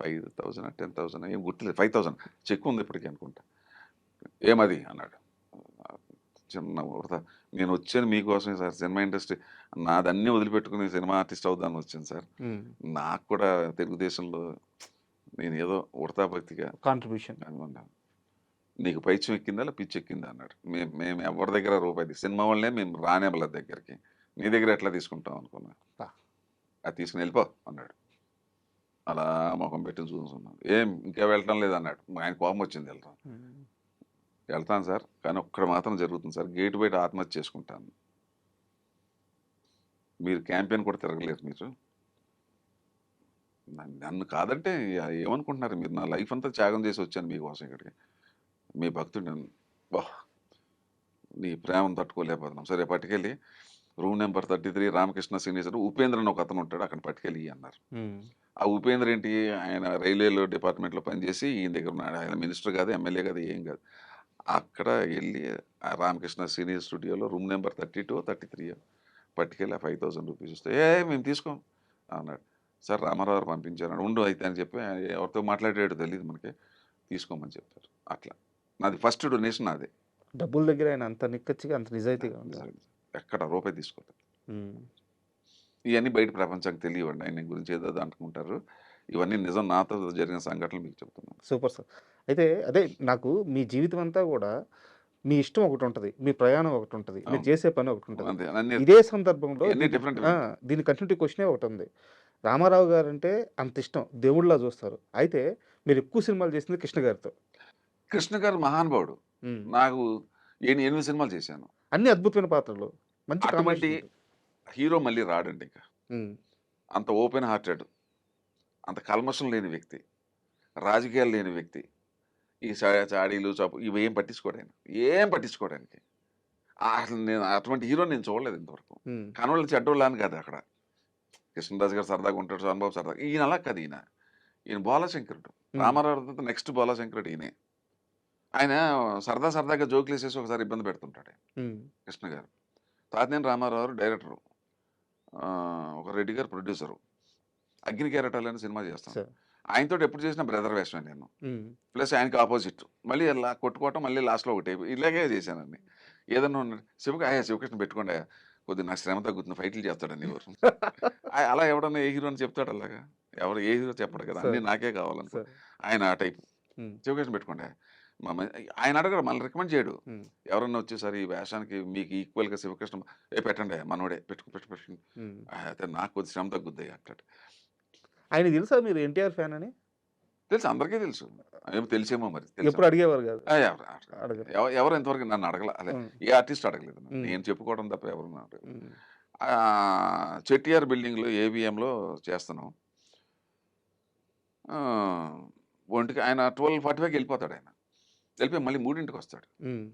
5,000 10,000 ఏం గుర్తులేదు, 5,000 చెక్ ఉంది ఇప్పటికీ అనుకుంటా. ఏమది అన్నాడు. చిన్న ఉడతా, నేను వచ్చాను మీకోసమే సార్, సినిమా ఇండస్ట్రీ నాదన్నీ వదిలిపెట్టుకుని సినిమా ఆర్టిస్ట్ అవుదాన్ని వచ్చాను సార్. నాకు కూడా తెలుగుదేశంలో నేను ఏదో ఉడతా భక్తిగా కాంట్రిబ్యూషన్ అనుకున్నా. నీకు పైచ్యం ఎక్కిందా అలా పిచ్చి ఎక్కిందా అన్నాడు. మేము ఎవరి దగ్గర రూపాయి సినిమా వాళ్ళనే మేము రానే వాళ్ళ దగ్గరికి, నీ దగ్గర ఎట్లా తీసుకుంటాం అనుకున్నా. అది తీసుకుని వెళ్ళిపో అన్నాడు. అలా ముఖం పెట్టి చూసుకున్నాను. ఏం ఇంకా వెళ్ళటం లేదన్నాడు. ఆయన కోపం వచ్చింది. వెళ్తాను సార్, కానీ ఒక్కడ మాత్రం జరుగుతుంది సార్, గేటు బయట ఆత్మహత్య చేసుకుంటాను. మీరు క్యాంపెయిన్ కూడా తిరగలేరు, మీరు నన్ను కాదంటే ఏమనుకుంటున్నారు మీరు, నా లైఫ్ అంతా త్యాగం చేసి వచ్చాను మీకోసం ఇక్కడికి, మీ భక్తుడు బా నీ ప్రేమను తట్టుకోలేకపోతున్నాం. సరే పట్టుకెళ్ళి room number 33 Ramakrishna senior Upendra అని ఒక అతను ఉంటాడు, అక్కడ పట్టుకెళ్ళి అన్నారు. ఆ ఉపేంద్ర ఏంటి, ఆయన రైల్వేలో డిపార్ట్మెంట్లో పనిచేసి ఈయన దగ్గర ఉన్నాడు. ఆయన మినిస్టర్ కాదు, ఎమ్మెల్యే కాదు, ఏం కాదు. అక్కడ వెళ్ళి రామకృష్ణ సీనియర్ స్టూడియోలో రూమ్ నెంబర్ 32 33 పట్టుకెళ్ళి 5,000 రూపీస్ ఇస్తే మేము తీసుకోం అన్నాడు. సార్ రామారావు పంపించారు. ఉండు అయితే అని చెప్పి ఎవరితో మాట్లాడేటో తెలియదు మనకి, తీసుకోమని చెప్పారు. అట్లా నాది ఫస్ట్ డొనేషన్ నాదే. డబ్బుల దగ్గర ఆయన అంత నిక్కచ్చిగా అంత నిజాయితీగా ఉంది, ఎక్కడ రూపాయి తీసుకోలేదు. ఇవన్నీ బయట ప్రపంచానికి తెలియవండి, ఆయన గురించి ఏదో అనుకుంటారు. ఇవన్నీ నిజం, నాతో జరిగిన సంఘటనలు మీకు చెప్తున్నాను. Super sir. అయితే అదే నాకు మీ జీవితం అంతా కూడా మీ ఇష్టం ఒకటి ఉంటుంది, మీ ప్రయాణం ఒకటి ఉంటుంది, మీరు చేసే పని ఒకటి ఉంటుంది. ఇదే సందర్భంలో డిఫరెంట్ దీని కంటిన్యూటీ క్వశ్చనే ఒకటి ఉంది. రామారావు గారంటే అంత ఇష్టం. దేవుడిలా చూస్తారు. అయితే మీరు ఎక్కువ సినిమాలు చేసింది కృష్ణ గారితో. కృష్ణ గారు మహానుభావుడు. హ్మ్. నాకు 8 సినిమాలు చేశాను. అన్ని అద్భుతమైన పాత్రలు. మంచి అటువంటి కాంబినేషన్ ఉంటది. హీరో మళ్ళీ రాడండి ఇంకా. హ్మ్. అంత ఓపెన్ హార్టెడ్, అంత కల్మషం లేని వ్యక్తి, రాజకీయాలు లేని వ్యక్తి. ఈ చాడీలు, ఇవేం పట్టించుకోడాయన. ఏం పట్టించుకోవడానికి. అసలు నేను అటువంటి హీరోని నేను చూడలేదు ఇంతవరకు. హ్మ్. కనోళ్ళు చెడ్డోళ్ళు అని కాదు అక్కడ. కృష్ణరాజు గారు సరదాగా ఉంటాడు, సోమబాబు సరదాగా. ఈయన అలా కాదు ఈయన. ఈయన బాలశంకరుడు. హ్మ్. రామారావు నెక్స్ట్ బాలశంకరుడు ఈయనే. ఆయన సరదాగా జోకులు వేసేసి ఒకసారి ఇబ్బంది పెడుతుంటాడు ఆయన, హ్మ్. కృష్ణ గారు. తాతినేని రామారావు గారు డైరెక్టరు. ఒక రెడ్డి గారు ప్రొడ్యూసరు. అగ్ని కెరటాలు అనే సినిమా చేస్తాను. సరే. ఆయనతో ఎప్పుడు చేసిన బ్రదర్ వేషమే నేను. హ్మ్. ప్లస్ ఆయనకి ఆపోజిట్. మళ్ళీ ఇలా కొట్టుకోవటం, మళ్ళీ లాస్ట్లో ఒకటి ఇలాగే చేశానండి. ఏదన్నా ఉన్నాడు శివకృష్ణ పెట్టుకోండి కొద్దిగా నాకు శ్రమ తగ్గుతుంది, ఫైట్లు చేస్తాడని ఎవరు. అలా ఎవడన్నా ఏ హీరో అని చెప్తాడు అలాగా? ఎవరు ఏ హీరో చెప్పడు కదా, అన్నీ సరే. నాకే కావాలనుకో. సరే. ఆయన ఆ టైపు. హ్మ్. శివకృష్ణ పెట్టుకోండి. ఆయన అడగడు, మళ్ళీ రికమెండ్ చేయడు. హ్మ్. ఎవరన్నా వచ్చేసరి ఈ వేషానికి మీకు ఈక్వల్గా శివకృష్ణ పెట్టండి మనోడే పెట్టండి. హ్మ్. అయితే నాకు కొద్ది శ్రమ తగ్గుద్ది అంటాడు. ఆయనకి తెలుసా మీరు ఎన్టీఆర్ ఫ్యాన్ అని? తెలుసు, అందరికీ తెలుసు. ఏమో తెలిసేమో మరి తెలుసు. ఎప్పుడు అడిగేవారు కాదు. అడగరు. ఎవరు ఇంతవరకు నన్ను అడగల. అదే హ్మ్. ఏ ఆర్టిస్ట్ అడగలేదు నన్ను. హ్మ్. నేను చెప్పుకోవడం తప్ప ఎవరు నన్ను అడగలేదు. హ్మ్. చెట్టియార్ బిల్డింగ్లో ఏవిఎంలో చేస్తున్నాం. ఒంటికి ఆయన 12:45కి వెళ్ళిపోతాడు. ఆయన వెళ్ళిపోయి మళ్ళీ 3ంటికి వస్తాడు. హ్మ్.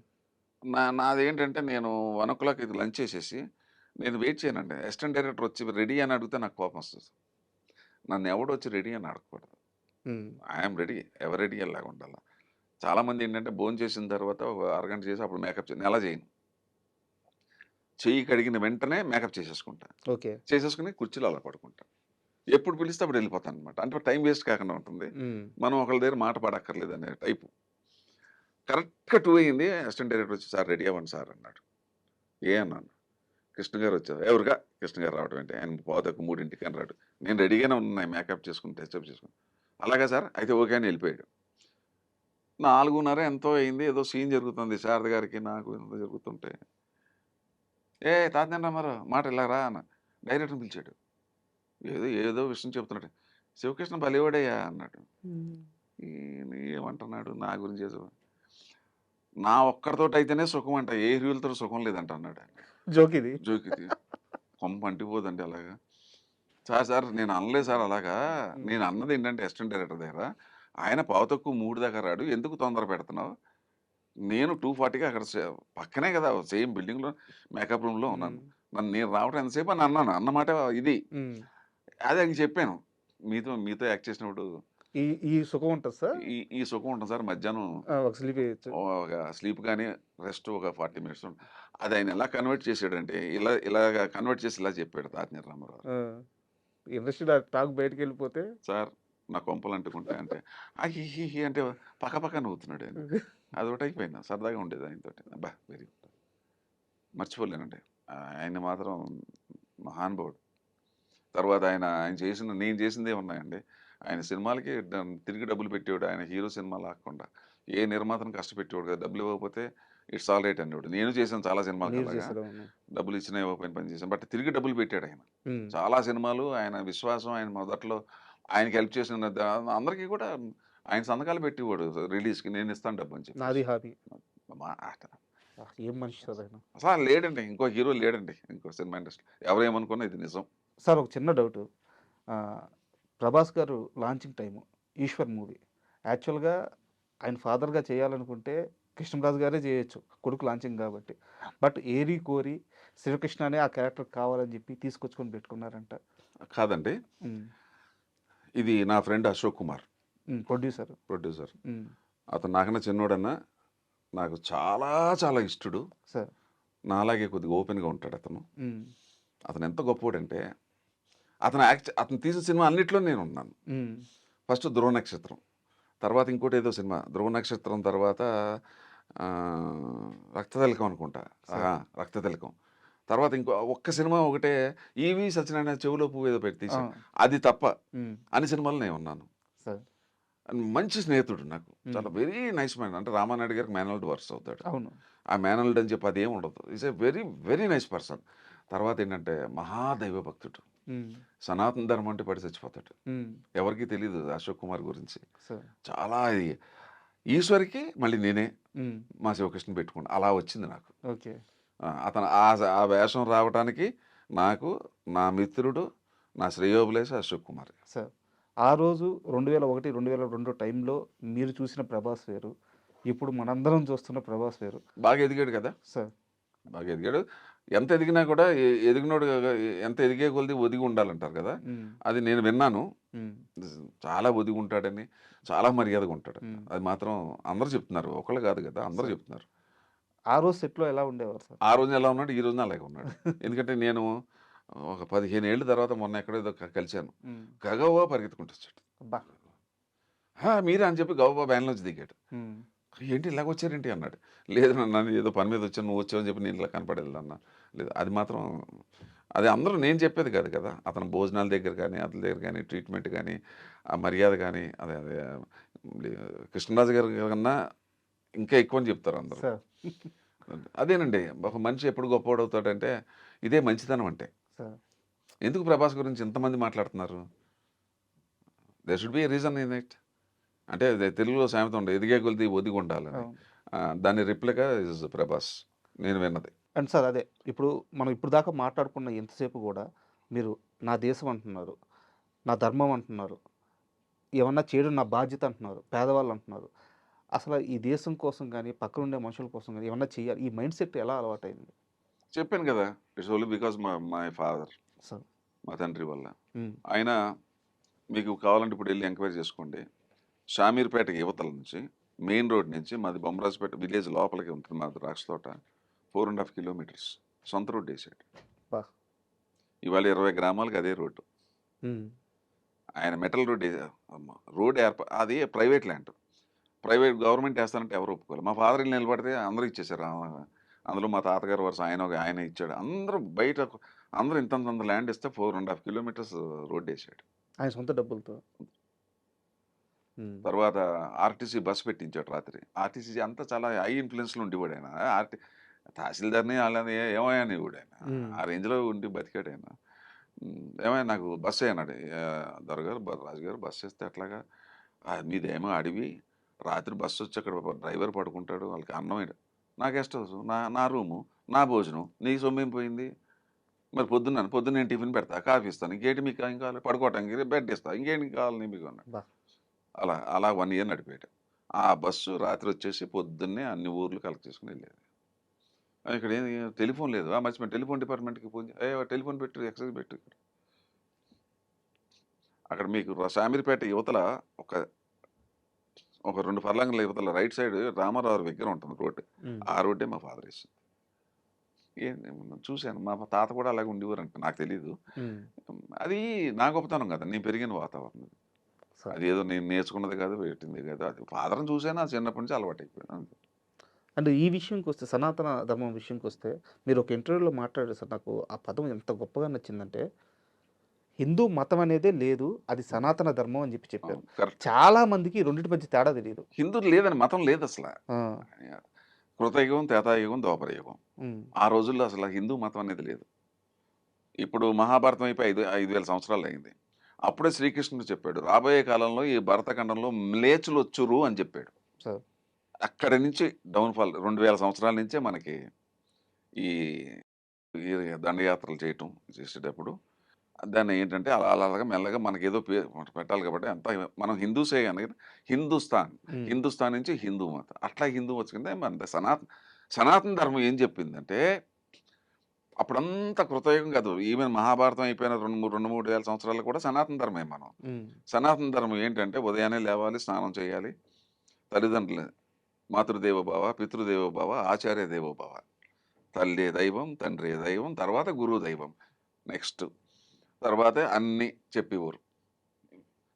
నాదేంటంటే నేను 1 o'clock ఇది లంచ్ చేసేసి నేను వెయిట్ చేయనండి. అసిస్టెంట్ డైరెక్టర్ వచ్చి రెడీ అని అడిగితే నాకు కోపం వస్తుంది. నన్ను ఎవడు వచ్చి రెడీ అని అడగకూడదు. హ్మ్. ఐఎమ్ రెడీ, ఎవరు రెడీ అలాగా ఉండాలి. చాలామంది ఏంటంటే భోజనం చేసిన తర్వాత ఒక అరగంట చేసి అప్పుడు మేకప్ నేను అలా చేయను. చెయ్యి కడిగిన వెంటనే మేకప్ చేసేసుకుంటా. ఓకే. చేసేసుకుని కుర్చీలో అలా పడుకుంటా. ఎప్పుడు పిలిస్తే అప్పుడు వెళ్ళిపోతాను అనమాట. అంటే టైం వేస్ట్ కాకుండా ఉంటుంది. హ్మ్. మనం ఒకళ్ళ దగ్గర మాట పడక్కర్లేదు అనే టైపు. కరెక్ట్గా 2 అయింది. అసిస్టెంట్ డైరెక్టర్ వచ్చి సార్ రెడీ అవ్వండి సార్ అన్నాడు. అన్నాను. కృష్ణ గారు వచ్చారు. ఎవరుగా కృష్ణ గారు రావడం అంటే ఆయన 2:45 అని రాడు. నేను రెడీగానే ఉన్నాయి మేకప్ చేసుకుని టెస్టప్ చేసుకుని. అలాగా సార్ అయితే ఓకే అని వెళ్ళిపోయాడు. 4:30 ఎంతో అయింది. ఏదో సీన్ జరుగుతుంది శారద గారికి నాకు ఎంతో జరుగుతుంటే తాతనేని రామారావు మాట ఇలా రా అన్న. డైరెక్టర్ని పిలిచాడు. ఏదో విషయం చెప్తున్నాడు. శివకృష్ణ బలివాడయ్యా అన్నాడు. ఏమంటున్నాడు నా గురించి? నా ఒక్కడితోటి అయితేనే సుఖం అంట, ఏ హీరోలతో సుఖం లేదంట అన్నాడు. జోకిది. జోకిది కొంప అంటిపోదండి అలాగా. సార్ నేను అనలేదు సార్ అలాగా. నేను అన్నది ఏంటంటే అసిస్టెంట్ డైరెక్టర్ దగ్గర ఆయన 2:15 దాకా రాడు, ఎందుకు తొందర పెడుతున్నావు? నేను 2:40కి అక్కడ పక్కనే కదా సేమ్ బిల్డింగ్లో మేకప్ రూమ్లో ఉన్నాను. నేను రావడం ఎంతసేపు అని అన్నాను. అన్నమాట ఇది. అదే ఇంక చెప్పాను. మీతో యాక్ట్ చేసినప్పుడు ఈ సుఖం ఉంటుంది సార్. ఈ సుఖం ఉంటుంది సార్. మధ్యాహ్నం ఒక స్లీప్ ఒక స్లీప్ కానీ రెస్ట్ ఒక 40 minutes ఉంటుంది. అది ఆయన ఎలా కన్వర్ట్ చేసాడంటే ఇలాగా కన్వర్ట్ చేసి ఇలా చెప్పాడు తాతినేని రామారావు. ఇండస్ట్రీ టాక్ బయటకు వెళ్ళిపోతే సార్ నా కొంపలు అంటుకుంటాయి అంటే హి అంటే పక్క నవ్వుతున్నాడు ఆయన. అదొకటి అయిపోయింది. సరదాగా ఉండేది ఆయనతో. అబ్బా వెరీ గుడ్, మర్చిపోలేనండి. ఆయన మాత్రం మహానుభావుడు. తర్వాత నేను చేసిందే ఉన్నాయండి. ఆయన సినిమాలకి తిరిగి డబ్బులు పెట్టేవాడు. ఆయన హీరో సినిమా లాక్కుండా ఏ నిర్మాతను కష్టపెట్టేవాడు కదా. డబ్బులు ఇవ్వకపోతే ఇట్స్ ఆల్ రైట్ అనేవాడు. నేను చేశాను చాలా సినిమాలు, డబ్బులు ఇచ్చినా ఇవ్వకపోయిన పని చేశాను. బట్ తిరిగి డబ్బులు పెట్టాడు ఆయన. చాలా సినిమాలు ఆయన విశ్వాసం. ఆయన మొదట్లో ఆయనకి హెల్ప్ చేసిన అందరికీ కూడా ఆయన సంతకాలు పెట్టేవాడు రిలీజ్కి. నేను ఇస్తాను డబ్బు అని చెప్పి. నాది హాబీ. ఏం మనిషి సార్ ఆయన. అసలు లేడండి, ఇంకో హీరో లేడండి ఇంకో సినిమా ఇండస్ట్రీ. ఎవరేమనుకున్నా ఇది నిజం. సార్ ఒక చిన్న డౌట్. ప్రభాస్ గారు లాంచింగ్ టైము ఈశ్వర్ మూవీ యాక్చువల్గా ఆయన ఫాదర్గా చేయాలనుకుంటే కృష్ణరాజు గారే చేయొచ్చు, కొడుకు లాంచింగ్ కాబట్టి. బట్ ఏరి కోరి శివకృష్ణ అనే ఆ క్యారెక్టర్ కావాలని చెప్పి తీసుకొచ్చుకొని పెట్టుకున్నారంట. కాదండి, ఇది నా ఫ్రెండ్ అశోక్ కుమార్ ప్రొడ్యూసర్. అతను నాకన్నా చిన్నోడన్నా, నాకు చాలా చాలా ఇష్టడు సార్. నాలాగే కొద్దిగా ఓపెన్గా ఉంటాడు అతను. అతను ఎంత గొప్పవాడంటే అతను తీసిన సినిమా అన్నిట్లో నేను ఉన్నాను. ఫస్ట్ ధ్రువ నక్షత్రం, తర్వాత ఇంకోటి ఏదో సినిమా ధ్రువ నక్షత్రం, తర్వాత రక్తతిలకం అనుకుంటా. రక్తతిలకం తర్వాత ఒక్క సినిమా ఒకటే ఈవి సత్యనారాయణ చెవులో పువ్వు ఏదో పెట్టి తీసాను, అది తప్ప అన్ని సినిమాలు నేను ఉన్నాను. మంచి స్నేహితుడు నాకు, చాలా వెరీ నైస్ మ్యాన్. అంటే రామానాయుడు గారికి మేనల్డ్ వర్క్స్ అవుతాడు. ఆ మేనల్డ్ అని చెప్పి అదేం ఉండదు. Is a very very nice person. తర్వాత ఏంటంటే మహాదైవ భక్తుడు. ఉమ్, సనాతన ధర్మం అంటే పడి చచ్చిపోతాడు. ఉమ్, ఎవరికీ తెలియదు అశోక్ కుమార్ గురించి. సార్. చాలా ఇది ఈశ్వరికి మళ్ళీ నేనే ఉమ్, మా శివకృష్ణ పెట్టుకున్నాను. అలా వచ్చింది నాకు. ఓకే. అతను ఆ వేషం రావడానికి నాకు నా మిత్రుడు, నా శ్రేయోభిలాషి అశోక్ కుమార్. సార్, ఆ రోజు 2001, 2002 టైంలో మీరు చూసిన ప్రభాస్ వేరు, ఇప్పుడు మనందరం చూస్తున్న ప్రభాస్ వేరు. బాగా ఎదిగాడు కదా, సార్. బాగా ఎదిగాడు. ఎంత ఎదిగినా కూడా ఎదిగినోడు ఎంత ఎదిగే కొలిది ఒదిగి ఉండాలంటారు కదా, ఉమ్, అది నేను విన్నాను. ఉమ్, చాలా ఒదిగి ఉంటాడని, చాలా మర్యాదగా ఉంటాడు. ఉమ్. అది మాత్రం అందరూ చెప్తున్నారు, ఒకళ్ళు కాదు కదా, అందరూ చెప్తున్నారు. ఆ రోజు సెట్లో ఎలా ఉండేవారు సార్? ఆ రోజున ఎలా ఉన్నాడు, ఈ రోజున అలాగే ఉన్నాడు. ఎందుకంటే నేను ఒక 15 ఏళ్ళ తర్వాత మొన్న ఎక్కడేదో కలిశాను. ఉమ్, గగవా పరిగెత్తుకుంటూ వచ్చాడు. అబ్బా. మీరా అని చెప్పి గబగబా వ్యాన్లోంచి దిగాడు. ఉమ్, ఏంటి ఇలాగ వచ్చారేంటి అన్నాడు. లేదు నన్ను ఏదో పని మీద వచ్చాను, నువ్వు వచ్చావని చెప్పి నేను ఇలా కనపడేది అన్న. లేదు అది మాత్రం అది అందరూ నేను చెప్పేది కాదు కదా, అతను భోజనాల దగ్గర కానీ అతని దగ్గర కానీ ట్రీట్మెంట్ కానీ ఆ మర్యాద కానీ అదే అదే కృష్ణరాజు గారి కన్నా ఇంకా ఎక్కువ అని చెప్తారు అందరూ. సార్. అదేనండి, ఒక మనిషి ఎప్పుడు గొప్పవాడవుతాడంటే ఇదే మంచితనం అంటే. సార్. ఎందుకు ప్రభాస్ గురించి ఇంతమంది మాట్లాడుతున్నారు? They should be A reason in it. అంటే తెలుగులో సామెత ఉండే, ఎదిగే కొలిది ఒదిగి ఉండాలని. అవును. దాని రిప్లికా ఇస్ ప్రభాస్, నేను విన్నది. అండ్ సార్, అదే ఇప్పుడు మనం ఇప్పుడు దాకా మాట్లాడుకున్న ఎంతసేపు కూడా మీరు నా దేశం అంటున్నారు, నా ధర్మం అంటున్నారు, ఏమన్నా చేయడం నా బాధ్యత అంటున్నారు, పేదవాళ్ళు అంటున్నారు. అసలు ఈ దేశం కోసం కానీ పక్కన ఉండే మనుషుల కోసం కానీ ఏమన్నా చేయాలి, ఈ మైండ్ సెట్ ఎలా అలవాటైంది? చెప్పాను కదా, it's only because my father, sir. మా తండ్రి వల్ల. ఉమ్, ఆయన మీకు కావాలంటే ఇప్పుడు వెళ్ళి ఎంక్వైరీ చేసుకోండి. షామీర్పేట యువతల నుంచి మెయిన్ రోడ్ నుంచి మాది బొమ్మరాజుపేట విలేజ్ లోపలికి ఉంటుంది మా ద్రాక్ష తోట. 4.5 కిలోమీటర్స్ సొంత రోడ్డు వేసాడు. బా. ఇవాళ 20 గ్రామాలకు అదే రోడ్డు. ఉమ్, ఆయన మెటల్ రోడ్ రోడ్ అది ప్రైవేట్ ల్యాండ్. ప్రైవేట్ గవర్నమెంట్ వేస్తానంటే ఎవరు ఒప్పుకోవాలి. మా ఫాదర్ ఇల్లు నిలబడితే అందరూ ఇచ్చేసారు. అందులో మా తాతగారు వరుస ఆయన ఇచ్చాడు. అందరూ బయట అందరూ ఇంతంత ల్యాండ్ ఇస్తే 4.5 కిలోమీటర్స్ రోడ్ వేసాడు ఆయన సొంత డబ్బులతో. ఉమ్, తర్వాత ఆర్టీసీ బస్సు పెట్టించాడు రాత్రి. ఆర్టీసీ అంతా చాలా హై ఇన్ఫ్లుయెన్స్లో ఉండేవాడు ఆయన. తహసీల్దార్ని అలానే ఏమయ్యాను ఇవాడు ఆయన. ఆ రేంజ్లో ఉండి బతికాడు ఆయన. ఏమైనా నాకు బస్సు అన్నాడు. దొరగారు రాజుగారు బస్సు వేస్తే అట్లాగా, మీదేమో అడివి, రాత్రి బస్సు వచ్చి అక్కడ డ్రైవర్ పడుకుంటాడు, వాళ్ళకి అన్నం నా గెస్ట్ హౌస్, నా రూము, నా భోజనం, నీకు సొమ్మేం పోయింది? మరి పొద్దున్న నేను టిఫిన్ పెడతా, కాఫీ ఇస్తాను, ఇంకేంటి మీకు ఏం కావాలి? పడుకోవటానికి బెడ్ ఇస్తా, ఇంకేంటి కావాలి మీకు అన్నాడు. అలా 1 ఇయర్ నడిపాడు. ఆ బస్సు రాత్రి వచ్చేసి పొద్దున్నే అన్ని ఊర్లు కలెక్ట్ చేసుకుని వెళ్ళేది. ఇక్కడ ఏం టెలిఫోన్ లేదు. మర్చిపోయి టెలిఫోన్ డిపార్ట్మెంట్కి ఫోన్ టెలిఫోన్ పెట్టు, ఎక్సైజ్ పెట్టు. అక్కడ మీకు షామీర్పేట యువతల ఒక 2 ఫర్లాంగుల యువతల రైట్ సైడ్ రామారావు విగ్రహం ఉంటుంది రోడ్డు. ఆ రోడ్డే మా ఫాదర్ వేసింది. చూశాను, మా తాత కూడా అలాగే ఉండేవారు అంటే నాకు తెలీదు. అది నా గొప్పతనం కదా, నేను పెరిగిన వాతావరణం. అది ఏదో నేను నేర్చుకున్నది కాదు, పెట్టింది కాదు. అది ఫాదర్ని చూసాను, అది చిన్నప్పటి నుంచి అలవాటు అయిపోయింది. అండ్ ఈ విషయంకి వస్తే, సనాతన ధర్మం విషయంకి వస్తే, మీరు ఒక ఇంటర్వ్యూలో మాట్లాడారు సార్, నాకు ఆ పదం ఎంత గొప్పగా నచ్చిందంటే, హిందూ మతం అనేదే లేదు, అది సనాతన ధర్మం అని చెప్పారు. చాలా మందికి రెండింటి మధ్య తేడా తెలియదు. హిందూ లేదని మతం లేదు అసలు. కృతయుగం, త్రేతాయుగం, ద్వాపరయుగం, ఆ రోజుల్లో అసలు హిందూ మతం అనేది లేదు. ఇప్పుడు మహాభారతం అయిపోయి 5,000 సంవత్సరాలు అయింది. అప్పుడే శ్రీకృష్ణుడు చెప్పాడు, రాబోయే కాలంలో ఈ భరతఖండంలో మ్లేచ్చులు వచ్చురు అని చెప్పాడు. అక్కడి నుంచి డౌన్ఫాల్ 2,000 సంవత్సరాల నుంచే మనకి ఈ దండయాత్రలు చేసేటప్పుడు దాన్ని ఏంటంటే అలాగా మెల్లగా మనకి ఏదో పెట్టాలి కాబట్టి అంతా మనం హిందూసే కానీ హిందుస్థాన్ నుంచి హిందూ మతం, అట్లా హిందూ వచ్చిందే. మన సనాతన ధర్మం ఏం చెప్పిందంటే, అప్పుడంతా కృతయుగం కాదు, ఈవెన్ మహాభారతం అయిపోయిన 2-3 వేల సంవత్సరాలు కూడా సనాతన ధర్మే. మనం సనాతన ధర్మం ఏంటంటే, ఉదయాన్నే లేవాలి, స్నానం చేయాలి, తల్లిదండ్రులు మాతృదేవోభవ, పితృదేవోభవ, ఆచార్య దేవోభవ, తల్లి దైవం, తండ్రి దైవం, తర్వాత గురువు దైవం, నెక్స్ట్ తర్వాత అన్నీ చెప్పేవారు.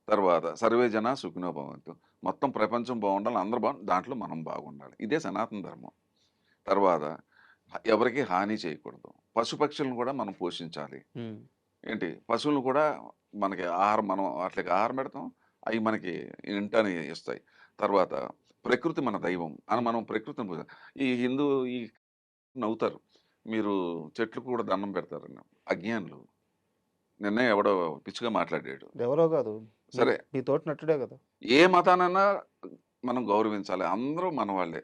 తర్వాత సర్వే జన సుఖినో భవంతు, మొత్తం ప్రపంచం బాగుండాలి, అందరూ దాంట్లో మనం బాగుండాలి. ఇదే సనాతన ధర్మం. తర్వాత ఎవరికి హాని చేయకూడదు, పశుపక్షులను కూడా మనం పోషించాలి. ఏంటి పశువులను కూడా మనకి ఆహారం, మనం వాటికి ఆహారం పెడతాం, అవి మనకి ఇంటని ఇస్తాయి. తర్వాత ప్రకృతి మన దైవం అని మనం ప్రకృతిని ఈ హిందూ ఈ నవ్వుతారు, మీరు చెట్లు కూడా దండం పెడతారని. అజ్ఞానులు. నిన్నే ఎవడో పిచ్చిగా మాట్లాడాడు. ఎవరో కాదు, సరే, మీ తోటి నట్టుడే కదా. ఏ మతానన్నా మనం గౌరవించాలి. అందరూ మన వాళ్ళే.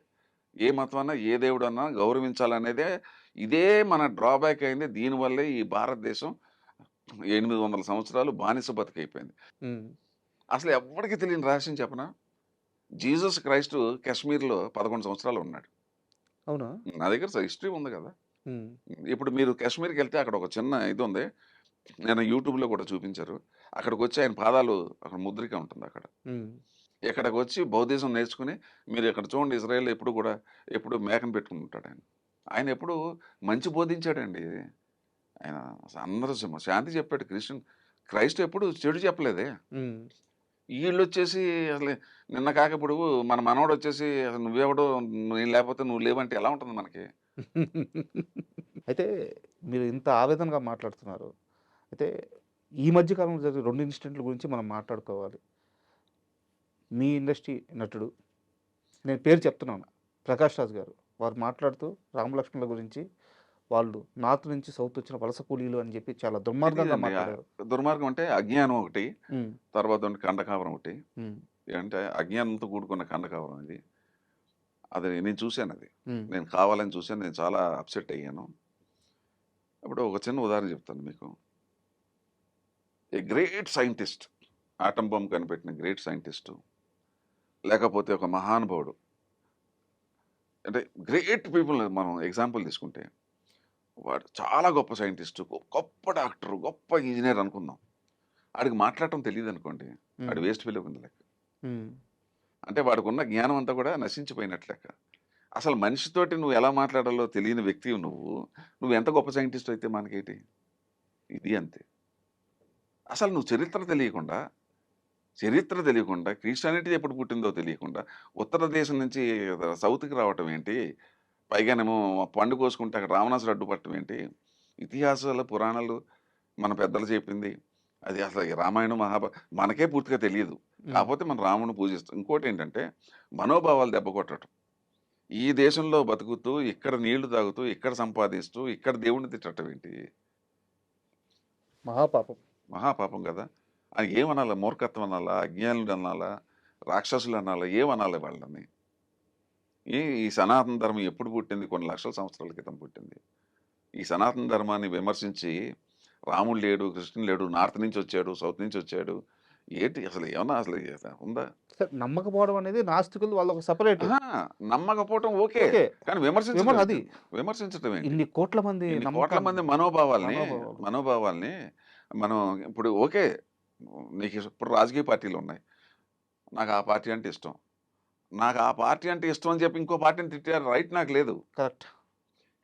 ఏ మతం అన్నా, ఏ దేవుడన్నా గౌరవించాలనేదే ఇదే మన డ్రాబ్యాక్ అయింది. దీనివల్లే ఈ భారతదేశం 800 సంవత్సరాలు బానిస బతుకైపోయింది. ఉమ్, అసలు ఎవ్వడికి తెలియని రహస్యం చెప్పనా? జీసస్ క్రైస్ట్ కాశ్మీర్‌లో 11 సంవత్సరాలు ఉన్నాడు. అవునా. నా దగ్గర హిస్టరీ ఉంది కదా! ఉమ్, ఇప్పుడు మీరు కాశ్మీర్‌కెళ్తే అక్కడ ఒక చిన్న ఇదుంది. నేను యూట్యూబ్‌లో కూడా చూపించారు. అక్కడికొచ్చి ఆయన పాదాలు అక్కడ ముద్రిక ఉంటుందక్కడ. ఉమ్, ఇక్కడికొచ్చి బౌద్ధిజం నేర్చుకుని మీరు ఇక్కడ చూడండి, ఇజ్రాయెల్‌లో ఎప్పుడు కూడా ఎప్పుడు మేకను పెట్టుకొని ఉంటాడాయన. ఆయన ఎప్పుడు మంచి బోధించాడండి. ఆయన అందరూ శాంతి చెప్పాడు. క్రైస్ట్ ఎప్పుడు చెడు చెప్పలేదే. ఉమ్. ఈళ్ళొచ్చేసి అసలు నిన్న కాక ఇప్పుడు మన మనవడొచ్చేసి అసలు నువ్వెవడో, నేను లేకపోతే నువ్వు లేవంటే ఎలా ఉంటుంది మనకి? అయితే మీరు ఇంత ఆవేదనగా మాట్లాడుతున్నారు. అయితే ఈ మధ్య కాలంలో జరిగిన 2 ఇన్సిడెంట్ల గురించి మనం మాట్లాడుకోవాలి. మీ ఇండస్ట్రీ నటుడు, నేను పేరు చెప్తున్నాను, ప్రకాష్ రాజ్ గారు, వారు మాట్లాడుతూ రామలక్ష్మణుల గురించి వాళ్ళు నార్త్ నుంచి సౌత్ వచ్చిన వలస కూలీలు అని చెప్పి చాలా దుర్మార్గంగా తెలీదండి. మాట్లాడారు. దుర్మార్గం అంటే అజ్ఞానం ఒకటి, ఉమ్, తర్వాత కండకావరం ఒకటి. ఉమ్, అంటే అజ్ఞానంతో కూడుకున్న కండకావరం అది. అది నేను చూశానది. ఉమ్, నేను కావాలని చూశాను. నేను చాలా అప్సెట్ అయ్యాను. ఇప్పుడు ఒక చిన్న ఉదాహరణ చెప్తాను మీకు. A great scientist, atom bomb కనిపెట్టిన గ్రేట్ సైంటిస్టు, లేకపోతే ఒక మహానుభావుడు, అంటే గ్రేట్ పీపుల్ మనం ఎగ్జాంపుల్ తీసుకుంటే, వాడు చాలా గొప్ప సైంటిస్టు, గొప్ప డాక్టరు, గొప్ప ఇంజనీర్ అనుకుందాం. ఆడికి మాట్లాడటం తెలియదు అనుకోండి, ఆడు వేస్ట్ ఫెలో కింద లెక్క. ఉమ్, అంటే వాడికున్న జ్ఞానం అంతా కూడా నశించిపోయినట్లు లెక్క. అసలు మనిషితోటి నువ్వు ఎలా మాట్లాడాలో తెలియని వ్యక్తివి నువ్వు ఎంత గొప్ప సైంటిస్ట్ అయితే మనకేంటి? ఇది అంతే. అసలు నువ్వు చరిత్ర తెలియకుండా క్రిస్టియానిటీ ఎప్పుడు పుట్టిందో తెలియకుండా ఉత్తర దేశం నుంచి సౌత్‌కి రావటం ఏంటి? పైగానేమో పండు కోసుకుంటే అక్కడ రావణాసురుడు అడ్డుపడటం ఏంటి? ఇతిహాసాలు, పురాణాలు మన పెద్దలు చెప్పింది. అది అసలు ఈ రామాయణం, మనకే పూర్తిగా తెలియదు. కాకపోతే మనం రాముడిని పూజిస్తాం. ఇంకోటేంటంటే మనోభావాలు దెబ్బ కొట్టడం. ఈ దేశంలో బతుకుతూ, ఇక్కడ నీళ్లు తాగుతూ, ఇక్కడ సంపాదిస్తూ, ఇక్కడ దేవుడిని తిట్టటం ఏంటి? మహాపాపం. మహాపాపం కదా! అది ఏమనాలా? మూర్ఖత్వం అనాలా? అజ్ఞానులు అనాలా? రాక్షసులు అనాలా? ఏమనాలి వాళ్ళని? ఈ సనాతన ధర్మం ఎప్పుడు పుట్టింది? కొన్ని లక్షల సంవత్సరాల క్రితం పుట్టింది. ఈ సనాతన ధర్మాన్ని విమర్శించి రాముడు లేడు, కృష్ణుడు లేడు, నార్త్ నుంచి వచ్చాడు, సౌత్ నుంచి వచ్చాడు. ఏంటి అసలు ఏమన్నా అసలు ఉందా? సరే, నమ్మకపోవడం అనేది నాస్తికులు వాళ్ళ ఒక సపరేట్. నమ్మకపోవటం ఓకే. ఓకే. కానీ అది విమర్శించటం ఏంటి? ఇన్ని కోట్ల మంది ఇన్ని కోట్ల నమ్మకాన్ని, మంది మనోభావాలు. మనోభావాల్ని మనం ఇప్పుడు ఓకే. నీకు ఇప్పుడు రాజకీయ పార్టీలు ఉన్నాయి. నాకు ఆ పార్టీ అంటే ఇష్టం. నాకు ఆ పార్టీ అంటే ఇష్టం అని చెప్పి ఇంకో పార్టీని తిట్టే రైట్ నాకు లేదు. కరెక్ట్.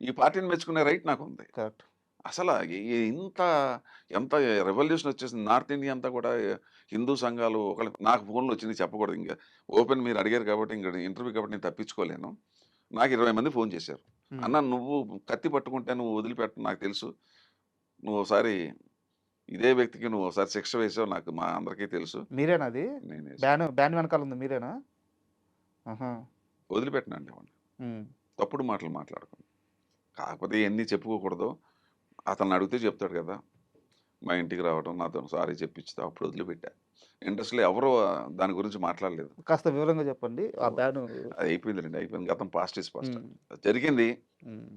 ఈ పార్టీని మెచ్చుకునే రైట్ నాకు ఉంది. కరెక్ట్. అసలు ఎంత రెవల్యూషన్ వచ్చేసింది. నార్త్ ఇండియా అంతా కూడా హిందూ సంఘాలు నాకు ఫోన్లు వచ్చినాయి, చెప్పకూడదు ఇంకా. ఓపెన్ మీరు అడిగారు కాబట్టి ఇంకా ఇంటర్వ్యూ కాబట్టి నేను తప్పించుకోలేను. నాకు 20 మంది ఫోన్ చేశారు. అన్న, నువ్వు కత్తి పట్టుకుంటే నువ్వు వదిలిపెట్టు నాకు తెలుసు. నువ్వు ఒకసారి ఇదే వ్యక్తికి నువ్వు ఒకసారి శిక్ష వేసావు, నాకు మా అందరికీ తెలుసు. మీరేనా అది? నేనే బ్యాన్ వెనకాల ఉంది మీరేనా? ఆహా. వదిలిపెట్టినండి వాడిని. ఉమ్, తప్పుడు మాటలు మాట్లాడుకుని. కాకపోతే ఎన్ని చెప్పుకోకూడదు. అతను అడిగితే చెప్తాడు కదా. మా ఇంటికి రావడం, నాతో సారీ చెప్పించుతా, అప్పుడు వదిలిపెట్టా. ఇండస్ట్రీలో ఎవరో దాని గురించి మాట్లాడలేదు. కాస్త వివరంగా చెప్పండి ఆ బ్యాన్. అది అయిపోయిందండి, అయిపోయింది. గతం పాస్ట్ ఇస్ పాస్ట్. జరిగింది. ఉమ్,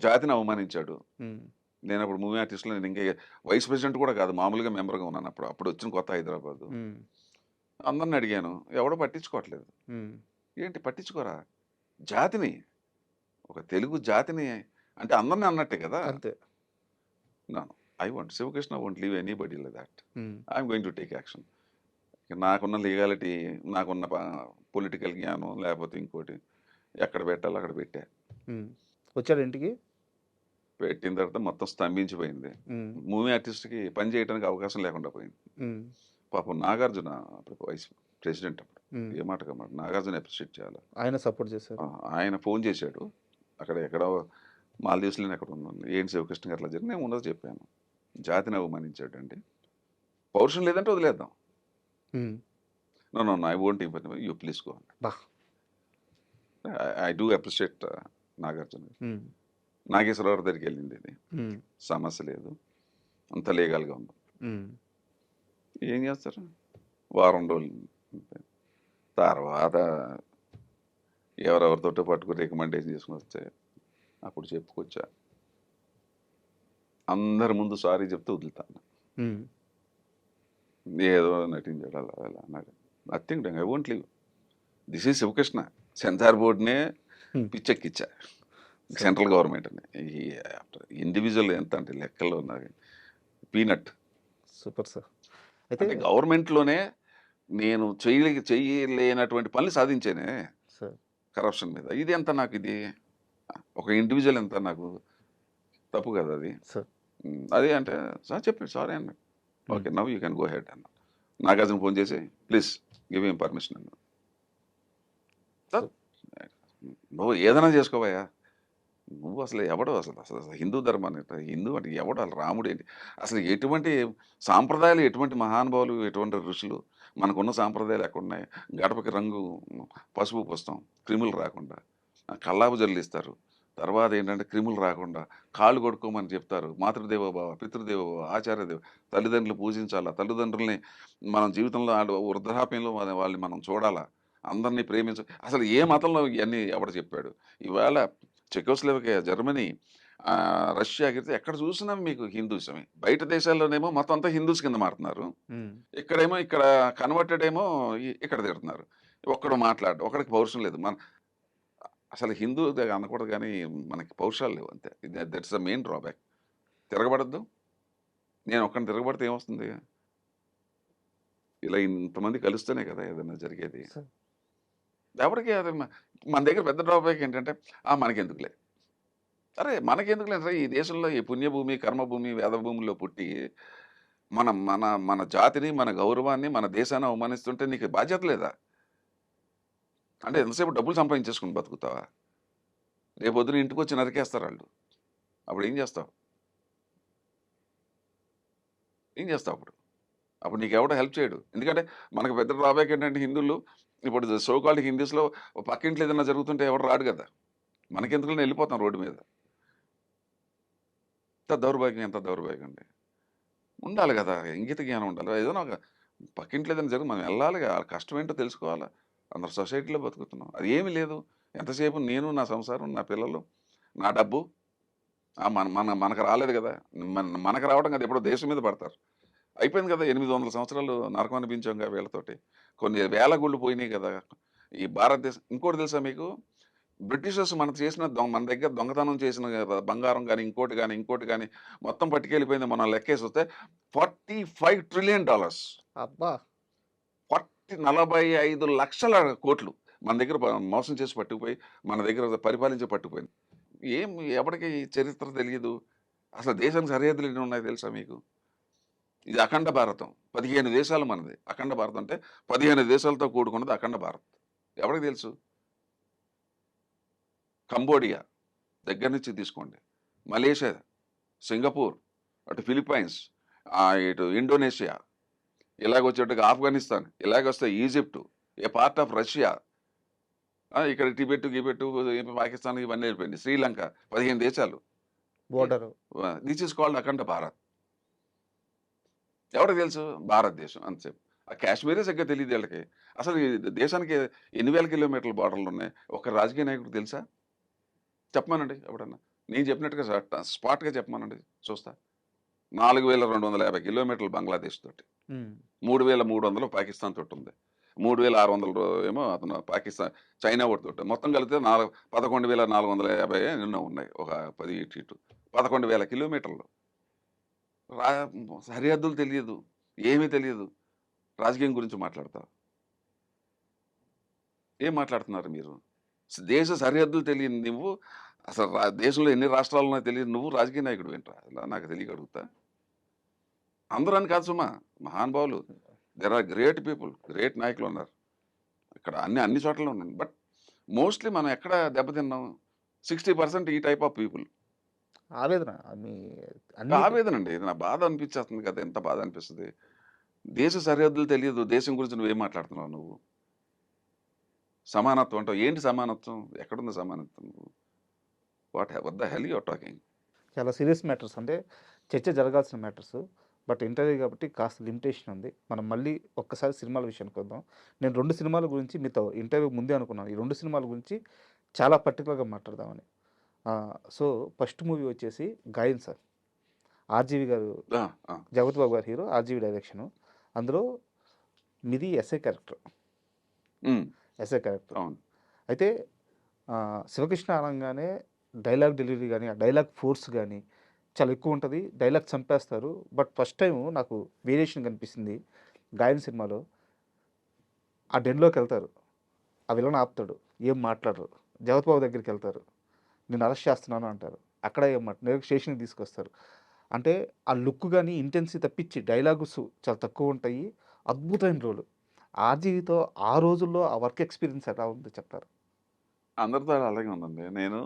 జాతిని అవమానించాడు. ఉమ్, నేను అప్పుడు మూవీ ఆర్టిస్ట్లో నేను ఇంకా వైస్ ప్రెసిడెంట్ కూడా కాదు, మామూలుగా మెంబర్గా ఉన్నాను. అప్పుడు వచ్చిన కొత్త హైదరాబాద్. ఉమ్, అందరిని అడిగాను, ఎవడో పట్టించుకోవట్లేదు. ఉమ్, ఏంటి పట్టించుకోరా? జాతిని, ఒక తెలుగు జాతిని అంటే అందరిని అన్నట్టే కదా. అంతే. Sivakrishna won't leave anybody like that. Um, I'm going to take action. నాకున్న లీగాలిటీ, నాకున్న పొలిటికల్ జ్ఞానం, లేకపోతే ఇంకోటి ఎక్కడ పెట్టాలో అక్కడ పెట్టా. ఉమ్. వచ్చాడు ఇంటికి. పెట్టిన తర్వాత మొత్తం స్తంభించిపోయింది. ఉమ్, మూవీ ఆర్టిస్ట్కి పని చేయడానికి అవకాశం లేకుండా పోయింది. ఉమ్, పాపం నాగార్జున అప్పుడు వైస్ ప్రెసిడెంట్, అప్పుడు ఉమ్. ఏ మాట కమాట నాగార్జున అప్రిషియేట్ చేయాలి. ఆయన సపోర్ట్ చేశారు. ఆయన ఫోన్ చేశాడు. ఎక్కడో మాల్దీవ్స్లోనే ఎక్కడ ఉన్నాను. ఏంటి శివకృష్ణ గారు అట్లా జరిగి నేను ఉండదు చెప్పాను. జాతిని అవమానించాడు అండి. పౌరుషం లేదంటే వదిలేద్దాం. Um, no I won't you please go. బా. I do appreciate Nagarjuna. Um, Nageswararao దగ్గరికి వెళ్ళింది ఇది. ఉమ్, సమస్య లేదు. అంత లీగల్గా ఉంది. ఉమ్. ఏం చేస్తారు? వారం రోజులు అంతే. తర్వాత ఎవరెవరితోటో పట్టుకుని రికమెండేషన్ చేసుకుని వస్తే అప్పుడు చెప్పుకొచ్చా. అందరి ముందు సారీ చెప్తే వదులుతాను. ఉమ్. ఏదో నటించాడు అలా అలా అన్నాడు. Nothing I won't leave. This is Sivakrishna. Censor బోర్డునే పిచ్చెక్కిచ్చా సెంట్రల్ గవర్నమెంట్ని. ఈ ఇండివిజువల్ ఎంత అంటే లెక్కల్లో ఉన్నది పీనట్. Super sir. అయితే అంటే గవర్నమెంట్లోనే నేను చేయలేనటువంటి పనులు సాధించానే సార్ కరప్షన్ మీద. ఇది ఎంత నాకు, ఇది ఒక ఇండివిజువల్ ఎంత నాకు తప్పు కదా అది. సార్ అదే అంటే సార్ చెప్పాడు సారీ అన్న. Okay now you can go head అన్న. నాగార్జున ఫోన్ చేసి ప్లీజ్ గివ్ హిమ్ పర్మిషన్ అన్న. నువ్వు ఏదైనా చేసుకోవయ్యా, నువ్వు అసలు ఎవడో అసలు అసలు హిందూ ధర్మాన్ని హిందూ అంటే ఎవడు అసలు రాముడు ఏంటి అసలు ఎటువంటి సాంప్రదాయాలు, ఎటువంటి మహానుభావులు, ఎటువంటి ఋషులు, మనకున్న సాంప్రదాయాలు ఎక్కడున్నాయి? గడపకి రంగు పసుపు పుస్తాం క్రిములు రాకుండా, కల్లాపు జల్లిస్తారు. తర్వాత ఏంటంటే క్రిములు రాకుండా కాళ్ళు కొడుకోమని చెప్తారు. మాతృదేవోభావ, పితృదేవోభావ, ఆచార్యదేవ, తల్లిదండ్రులు పూజించాలా, తల్లిదండ్రుల్ని మనం జీవితంలో వృద్ధాప్యంలో వాళ్ళని మనం చూడాలా, అందరినీ ప్రేమించ. అసలు ఏ మతంలో ఇవన్నీ ఎవడ చెప్పాడు? ఇవాళ చెకోస్లోవేకియా, జర్మనీ, రష్యా గిరితే ఎక్కడ చూసినా మీకు హిందూసమే. బయట దేశాల్లోనేమో మొత్తం అంతా హిందూస్ కింద మారుతున్నారు. ఇక్కడేమో ఇక్కడ కన్వర్టెడ్ ఏమో ఇక్కడ తిడుతున్నారు. ఒక్కడు మాట్లాడు, ఒకడికి పౌరుషం లేదు. మన అసలు హిందూ అనకూడదు కానీ మనకి పౌరుషాలు లేవు అంతే. That's the main drawback. తిరగబడద్దు. నేను ఒక్కడిని తిరగబడితే ఏమొస్తుంది? ఇలా ఇంతమంది కలుస్తేనే కదా ఏదైనా జరిగేది. ఎవరికి అది మన దగ్గర పెద్ద డ్రాబ్యాక్ ఏంటంటే మనకెందుకులే, అరే మనకెందుకులే సార్, ఈ దేశంలో ఈ పుణ్యభూమి, కర్మభూమి, వేదభూమిలో పుట్టి మన మన మన జాతిని, మన గౌరవాన్ని, మన దేశాన్ని అవమానిస్తుంటే నీకు బాధ్యత లేదా? అంటే ఎంతసేపు డబ్బులు సంపాదించేసుకుని బతుకుతావా? రేపొద్దున ఇంటికి వచ్చి నరికేస్తారు వాళ్ళు. అప్పుడు ఏం చేస్తావు? ఏం చేస్తావు అప్పుడు? అప్పుడు నీకు ఎవడో హెల్ప్ చేయడు. ఎందుకంటే మనకు పెద్ద డ్రాబ్యాక్ ఏంటంటే హిందువులు ఇప్పుడు సోకాల్డ్ హిందూస్లో పక్కింట్లో ఏదైనా జరుగుతుంటే ఎవడు రాడు కదా. మనకెందుకు వెళ్ళిపోతాం రోడ్డు మీద. ఎంత దౌర్భాగ్యం అండి. ఉండాలి కదా, ఇంగిత జ్ఞానం ఉండాలి. ఏదైనా ఒక పక్కింట్లో ఏదైనా జరుగుతుంది మనం వెళ్ళాలి, కష్టం ఏంటో తెలుసుకోవాలా. అందరు సొసైటీలో బతుకుతున్నాం, అది ఏమీ లేదు. ఎంతసేపు నేను, నా సంసారం, నా పిల్లలు, నా డబ్బు. మనకు రాలేదు కదా, మనకు రావడం కదా, ఎప్పుడో దేశం మీద పడతారు. అయిపోయింది కదా, 800 సంవత్సరాలు నరకం అనిపించాం కదా వీళ్ళతోటి. కొన్ని వేల గుళ్ళు పోయినాయి కదా ఈ భారతదేశం. ఇంకోటి తెలుసా మీకు? బ్రిటిషర్స్ మన దగ్గర దొంగతనం చేసిన బంగారం కానీ ఇంకోటి కానీ మొత్తం పట్టుకెళ్ళిపోయింది. మనం లెక్కేసి వస్తే $45 trillion. అబ్బా, 45 లక్షల కోట్లు మన దగ్గర మోసం చేసి పట్టుకుపోయి మన దగ్గర పరిపాలించి పట్టుకుపోయింది. ఎవరికి చరిత్ర తెలియదు. అసలు దేశానికి సరిహద్దులు ఎన్ని ఉన్నాయి తెలుసా మీకు? ఇది అఖండ భారతం. 15 దేశాలు మనది. అఖండ భారతం అంటే 15 దేశాలతో కూడుకున్నది అఖండ భారత్. ఎవరికి తెలుసు? కంబోడియా దగ్గర నుంచి తీసుకోండి, మలేషియా, సింగపూర్, అటు ఫిలిప్పైన్స్, ఇటు Indonesia, ఇలాగొచ్చేట్టుగా Afghanistan, ఇలాగొస్తే Egypt, A part of Russia, ఇక్కడ టిబెట్, పాకిస్తాన్ ఇవన్నీ వెళ్ళిపోయింది. శ్రీలంక, 15 దేశాలు. బోర్డర్. దిస్ ఈస్ కాల్డ్ అఖండ భారత్. ఎవరికి తెలుసు? భారతదేశం అంతసేపు. ఆ కాశ్మీరే సరిగ్గా తెలియదు వీళ్ళకి. అసలు ఈ దేశానికి ఎన్ని వేల కిలోమీటర్ల బార్డర్లు ఉన్నాయి? ఒక రాజకీయ నాయకుడు తెలుసా? చెప్పమానండి ఎవడన్నా. నేను చెప్పినట్టుగా స్పాట్గా చెప్పమానండి చూస్తా. 4250 కిలోమీటర్లు బంగ్లాదేశ్ తోటి, 3300 పాకిస్తాన్ తోటి ఉంది, 3600 ఏమో అతను పాకిస్తాన్ చైనా తోటి. మొత్తం కలిపితే 11,450 ఎన్నో ఉన్నాయి. ఒక 10 ఇటు 11,000 కిలోమీటర్లు. సరిహద్దులు తెలియదు, ఏమీ తెలియదు. రాజకీయం గురించి మాట్లాడతారు. ఏం మాట్లాడుతున్నారు మీరు? దేశ సరిహద్దులు తెలియదు నువ్వు. అసలు దేశంలో ఎన్ని రాష్ట్రాలు ఉన్నాయో తెలియదు నువ్వు రాజకీయ నాయకుడు ఏంట్రా? అలా నాకు తెలియక అడుగుతా. అందరూ అని కాదు సుమా, మహానుభావులు, there are great people, great నాయకులు ఉన్నారు ఇక్కడ, అన్ని చోట్ల ఉన్నాను. బట్ మోస్ట్లీ మనం ఎక్కడ దెబ్బతిన్నాం? 60% ఈ టైప్ ఆఫ్ పీపుల్. ఆవేదన ఆవేదన అండి, ఇది నా బాధ అనిపించేస్తుంది కదా. ఎంత బాధ అనిపిస్తుంది. దేశ సరిహద్దులు తెలియదు, దేశం గురించి నువ్వేం మాట్లాడుతున్నావు? నువ్వు సమానత్వం అంటావు. ఏంటి సమానత్వం? ఎక్కడుంది సమానత్వం? నువ్వు what the hell you are talking? చాలా సీరియస్ మ్యాటర్స్. అంటే చర్చ జరగాల్సిన మ్యాటర్స్. బట్ ఇంటర్వ్యూ కాబట్టి కాస్త లిమిటేషన్ ఉంది. మనం మళ్ళీ ఒక్కసారి సినిమాల విషయానికి వద్దాం. నేను 2 సినిమాల గురించి మీతో ఇంటర్వ్యూ ముందే అనుకున్నాను. ఈ 2 సినిమాల గురించి చాలా పర్టిక్యులర్‌గా మాట్లాడదామని. సో, ఫస్ట్ మూవీ వచ్చేసి 'గాయం' సార్. ఆర్‌జీవి గారు, ఆ, ఆ. జగపతి బాబు గారు హీరో, ఆర్‌జీవి డైరెక్షను. అందులో మీది ఎస్ఐ క్యారెక్టర్. ఉమ్, ఎస్ఐ క్యారెక్టర్. అవును. అయితే శివకృష్ణ అనంగానే డైలాగ్ డెలివరీ గానీ, ఆ డైలాగ్ ఫోర్స్ గానీ చాలా ఎక్కువుంటది. డైలాగ్ చంపేస్తారు. బట్ ఫస్ట్ టైము నాకు వేరియేషన్ కనిపిస్తుంది 'గాయం' సినిమాలో. ఆ డెన్‌లోకెళ్తారు. ఆ విలన్ ఆపుతాడు. ఏం మాట్లాడరు. జగపతి బాబు దగ్గరికెళ్తారు. నిన్ను అరెస్ట్ చేస్తున్నాను అంటారు. అక్కడ ఏం డైరెక్ట్ స్టేషన్‌కి తీసుకొస్తారు. అంటే ఆ లుక్ గాని, ఇంటెన్సిటీ తప్పించి డైలాగ్స్ చాలా తక్కువుంటాయి. అద్భుతమైన రోల్. ఆర్‌జీవితో ఆ రోజుల్లో ఆ వర్క్ ఎక్స్‌పీరియన్స్ ఎలా ఉందో చెప్తారా? అందరితో అలాగే ఉందండి. నేను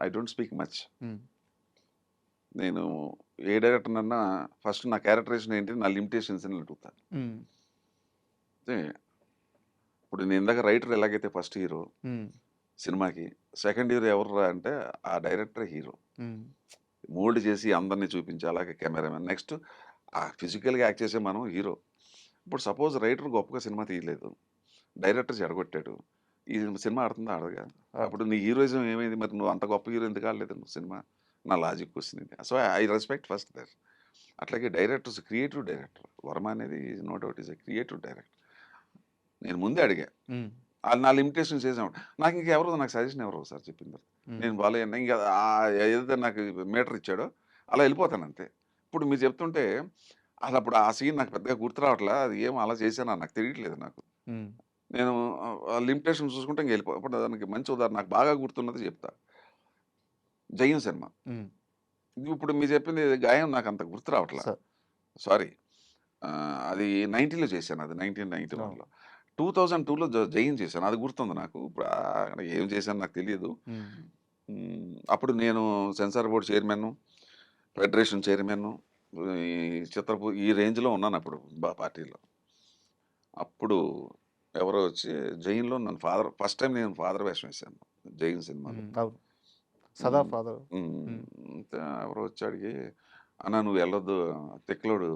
ఐ డోంట్ స్పీక్ మచ్. హ్మ్. నేను ఏ డైరెక్టర్‌నన్నా ఫస్ట్ నా క్యారెక్టరైజేషన్ ఏంటి, నా లిమిటేషన్స్ అని అడుగుతా. హ్మ్. అంటే ఇప్పుడు నేను ఇందాక రైటర్ ఎలాగైతే ఫస్ట్ హీరో హ్మ్. సినిమాకి, సెకండ్ హీరో ఎవర్రా అంటే ఆ డైరెక్టరే హీరో. హ్మ్. మోల్డ్ చేసి అందరిని చూపించి అలాగే కెమెరామెన్. నెక్స్ట్ ఆ ఫిజికల్‌గా యాక్ట్ చేసే మనం హీరో. ఇప్పుడు సపోజ్ రైటర్ గొప్పగా సినిమా తీయలేదు. డైరెక్టర్ చెడగొట్టాడు. ఈ సినిమా ఆడుతుందా? ఆడదుగా. అప్పుడు నీ హీరోయిజం ఏమైంది? మరి నువ్వు అంత గొప్ప హీరో ఎందుకు ఆడలేదు నువ్వు సినిమా? నా లాజిక్ క్వెషన్ ఇది. So, I respect first that. అట్లాగే డైరెక్టర్స్ క్రియేటివ్ డైరెక్టర్. వర్మ అనేది no doubt is a creative director. నేను ముందే అడిగా. హ్మ్. నా లిమిటేషన్స్ చేసామంట. నాకు ఇంకెవరు నాకు సజెషన్ ఎవరు సార్ చెప్పింది. హ్మ్. నేను బాలేను. ఇంకా ఏదైతే నాకు మీటర్ ఇచ్చాడో అలా వెళ్ళిపోతాను అంతే. ఇప్పుడు మీరు చెప్తుంటే అసలు అప్పుడు ఆ సీన్ నాకు పెద్దగా గుర్తు రావట్లా. అది ఏమో అలా చేశానా నాకు తెలియట్లేదు నాకు. హ్మ్. నేను లిమిటేషన్స్ చూసుకుంటే ఇంక వెళ్ళిపో ఇప్పుడు దానికి మంచి ఉదాహరణ నాకు బాగా గుర్తున్నది చెప్తా. 'జయం' సినిమా. హ్మ్. ఇప్పుడు మీరు చెప్పింది గాయం నాకు అంత గుర్తు రావట్లా. సార్. సారీ. అది 90లో చేశాను అది అవును. 1991లో. 2002లో 'జయం' చేశాను. అది గుర్తుంది నాకు. ఇప్పుడు ఏం చేశానో నాకు తెలియదు. హ్మ్. అప్పుడు నేను censor board chairman, federation chairman, ఈ ఈ రేంజ్‌లో ఉన్నానప్పుడు పార్టీలో. అప్పుడు ఎవరో వచ్చి 'జైన్‌లో' నన్ను ఫస్ట్ టైమ్ నేను ఫాదర్ వేషం వేశాను 'జైన్' సినిమాలో. హ్మ్. అవును. సదా హ్మ్. ఫాదర్. హ్మ్. హ్మ్. ఎవరో వచ్చి అడిగి, "అన్నా నువ్వు వెళ్ళొద్దు తిక్కలోడు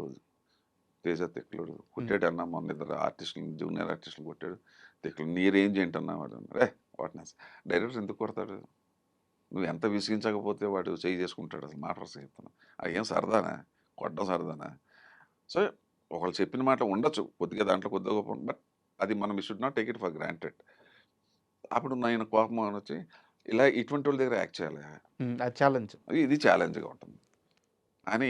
తేజ తిక్కలోడు హ్మ్. కొట్టాడన్నా మొన్న ఇద్దరు ఆర్టిస్టులని జూనియర్ ఆర్టిస్టులు కొట్టాడు. తిక్కలోడు నీ రేంజ్ ఏంటన్నా" వాడు. వాట్ నాస్ డైరెక్టర్ ఎందుకు కొడతాడు? నువ్వు ఎంత విసిగించకపోతే వాడు చెయ్యి చేసుకుంటాడు అసలు మాట వరుస చెప్తున్నా. అదేం సరదానా? కొట్టడం సరదానా? సో, ఒకళ్ళు చెప్పిన మాట ఉండొచ్చు. కొద్దిగా దాంట్లో కొద్దిగా గొప్ప బట్ అది మనం we should not take it for granted. అప్పుడు నేను కోపం వచ్చి ఇలా ఇటువంటోళ్ళ దగ్గర యాక్ట్ చేయాలా? హ్మ్. అది ఛాలెంజ్. ఇది ఛాలెంజ్‌గా ఉంటుంది. అని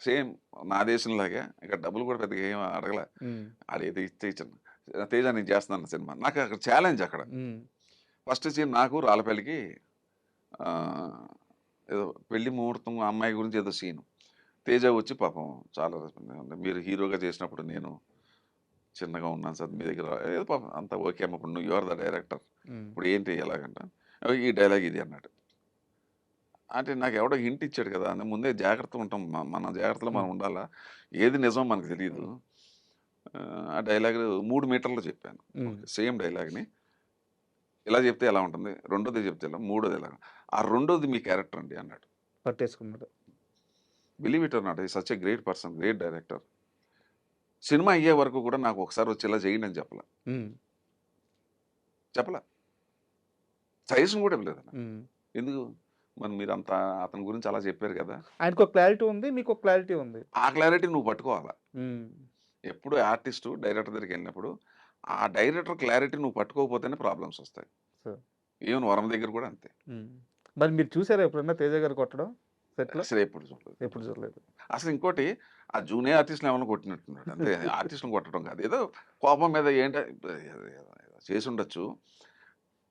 సేమ్ నా దేశంలాగే ఇక్కడ డబ్బులు కూడా పెద్దగా ఏమి అడగల. హ్మ్. ఆడేదో ఇస్తే ఇచ్చాను. 'తేజ నేను చేస్తున్నాను' సినిమా. నాకు అక్కడ ఛాలెంజ్ అక్కడ. హ్మ్. ఫస్ట్ సీన్ నాకు రాళ్ళపల్లికి ఆహ్, ఏదో పెళ్లి ముహూర్తం ఆ అమ్మాయి గురించి ఏదో సీను. తేజ వచ్చి పాపం చాలా మీరు హీరోగా చేసినప్పుడు నేను చిన్నగా ఉన్నాను సార్ మీ దగ్గర ఏదో పాపం అంతా ఓకే అమ్మ ఇప్పుడు నువ్వు యు ఆర్ ద డైరెక్టర్. హ్మ్. ఇప్పుడు ఏంటి ఎలాగంట ఈ డైలాగ్ ఇది అన్నాడు. అంటే నాకు ఎవడో హింట్ ఇచ్చాడు కదా! అని ముందే జాగ్రత్తగా ఉంటాం. మన జాగ్రత్తలో మనం హ్మ్. ఉండాలా. ఏది నిజం మనకు తెలీదు. ఆ డైలాగ్ 3 మీటర్లు చెప్పాను. హ్మ్. ఓకే. సేమ్ డైలాగ్‌ని ఇలా చెప్తే ఎలా ఉంటుంది? రెండోది చెప్తే ఎలా? మూడోది ఎలా? ఆ రెండోది మీ క్యారెక్టర్ అండి అన్నాడు. పట్టేసుకున్నాడు. బిలీవ్ ఇట్ ఆర్ నాట్ ఈ such a great person, great director. Cinema అయ్యే వరకు కూడా నాకు ఒకసారి వచ్చి ఇలా చేయండి అని చెప్పలా. హ్మ్. చెప్పలా. సజెషన్ కూడా ఇవ్వలేదు నాకు. హ్మ్. ఎందుకు? మరి మీరంతా అతని గురించి అలా చెప్పారు కదా! ఆయనకో క్లారిటీ ఉంది. మీకో క్లారిటీ ఉంది. ఆ క్లారిటీ నువ్వు పట్టుకోవాలా. హ్మ్. ఎప్పుడు ఆర్టిస్టు డైరెక్టర్ దగ్గరికెళ్ళినప్పుడు, ఆ డైరెక్టర్ క్లారిటీ నువ్వు పట్టుకోకపోతేనే ప్రాబ్లమ్స్ వస్తాయి. సో ఈవెన్ వరం దగ్గర కూడా అంతే. హ్మ్. మరి మీరు చూసారా ఎప్పుడన్నా 'తేజ' గారు కొట్టడం సెట్‌లో? అసలెప్పుడు చూడలేదు. ఎప్పుడు చూడలేదు. అసలు ఇంకోటి ఆ జూనియర్ ఆర్టిస్ట్‌ని ఏమన్నా కొట్టినట్టున్నాడు. అంతే ఆర్టిస్ట్‌ని కొట్టడం కాదు. ఏదో కోపం మీద ఏంటో ఏదో చేసుండొచ్చు.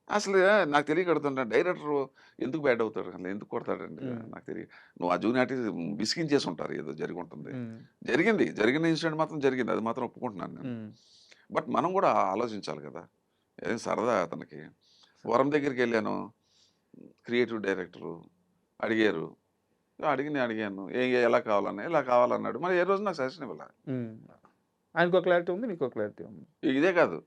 అసలు నాకు తెలియక అడుగుతున్నా డైరెక్టర్ ఎందుకు బ్యాడ్ అవుతాడు? అసలు ఎందుకు కొడతాడండి? హ్మ్. నాకు తెలియదు. నువ్వు ఆ జూనియర్ ఆర్టిస్ట్ విసిగించేసి ఉంటారు. ఏదో జరిగుంటుంది. హ్మ్. జరిగింది. జరిగిన ఇన్సిడెంట్ మాత్రం జరిగింది. అది మాత్రం ఒప్పుకుంటున్నాను నేను. హ్మ్. బట్ మనం కూడా ఆలోచించాలి కదా! ఏం సరదా అతనికి. వరం దగ్గరికెళ్ళాను. క్రియేటివ్ డైరెక్టరు అడిగారు. నేను అడిగాను. ఎలా కావాలన్నా, ఇలా కావాలన్నాడు. మరి ఏ రోజు నాకు సజెషన్ ఇవ్వలా. హ్మ్. ఆయనకో క్లారిటీ ఉంది. మీకో క్లారిటీ ఉంది. ఇదే కాదు.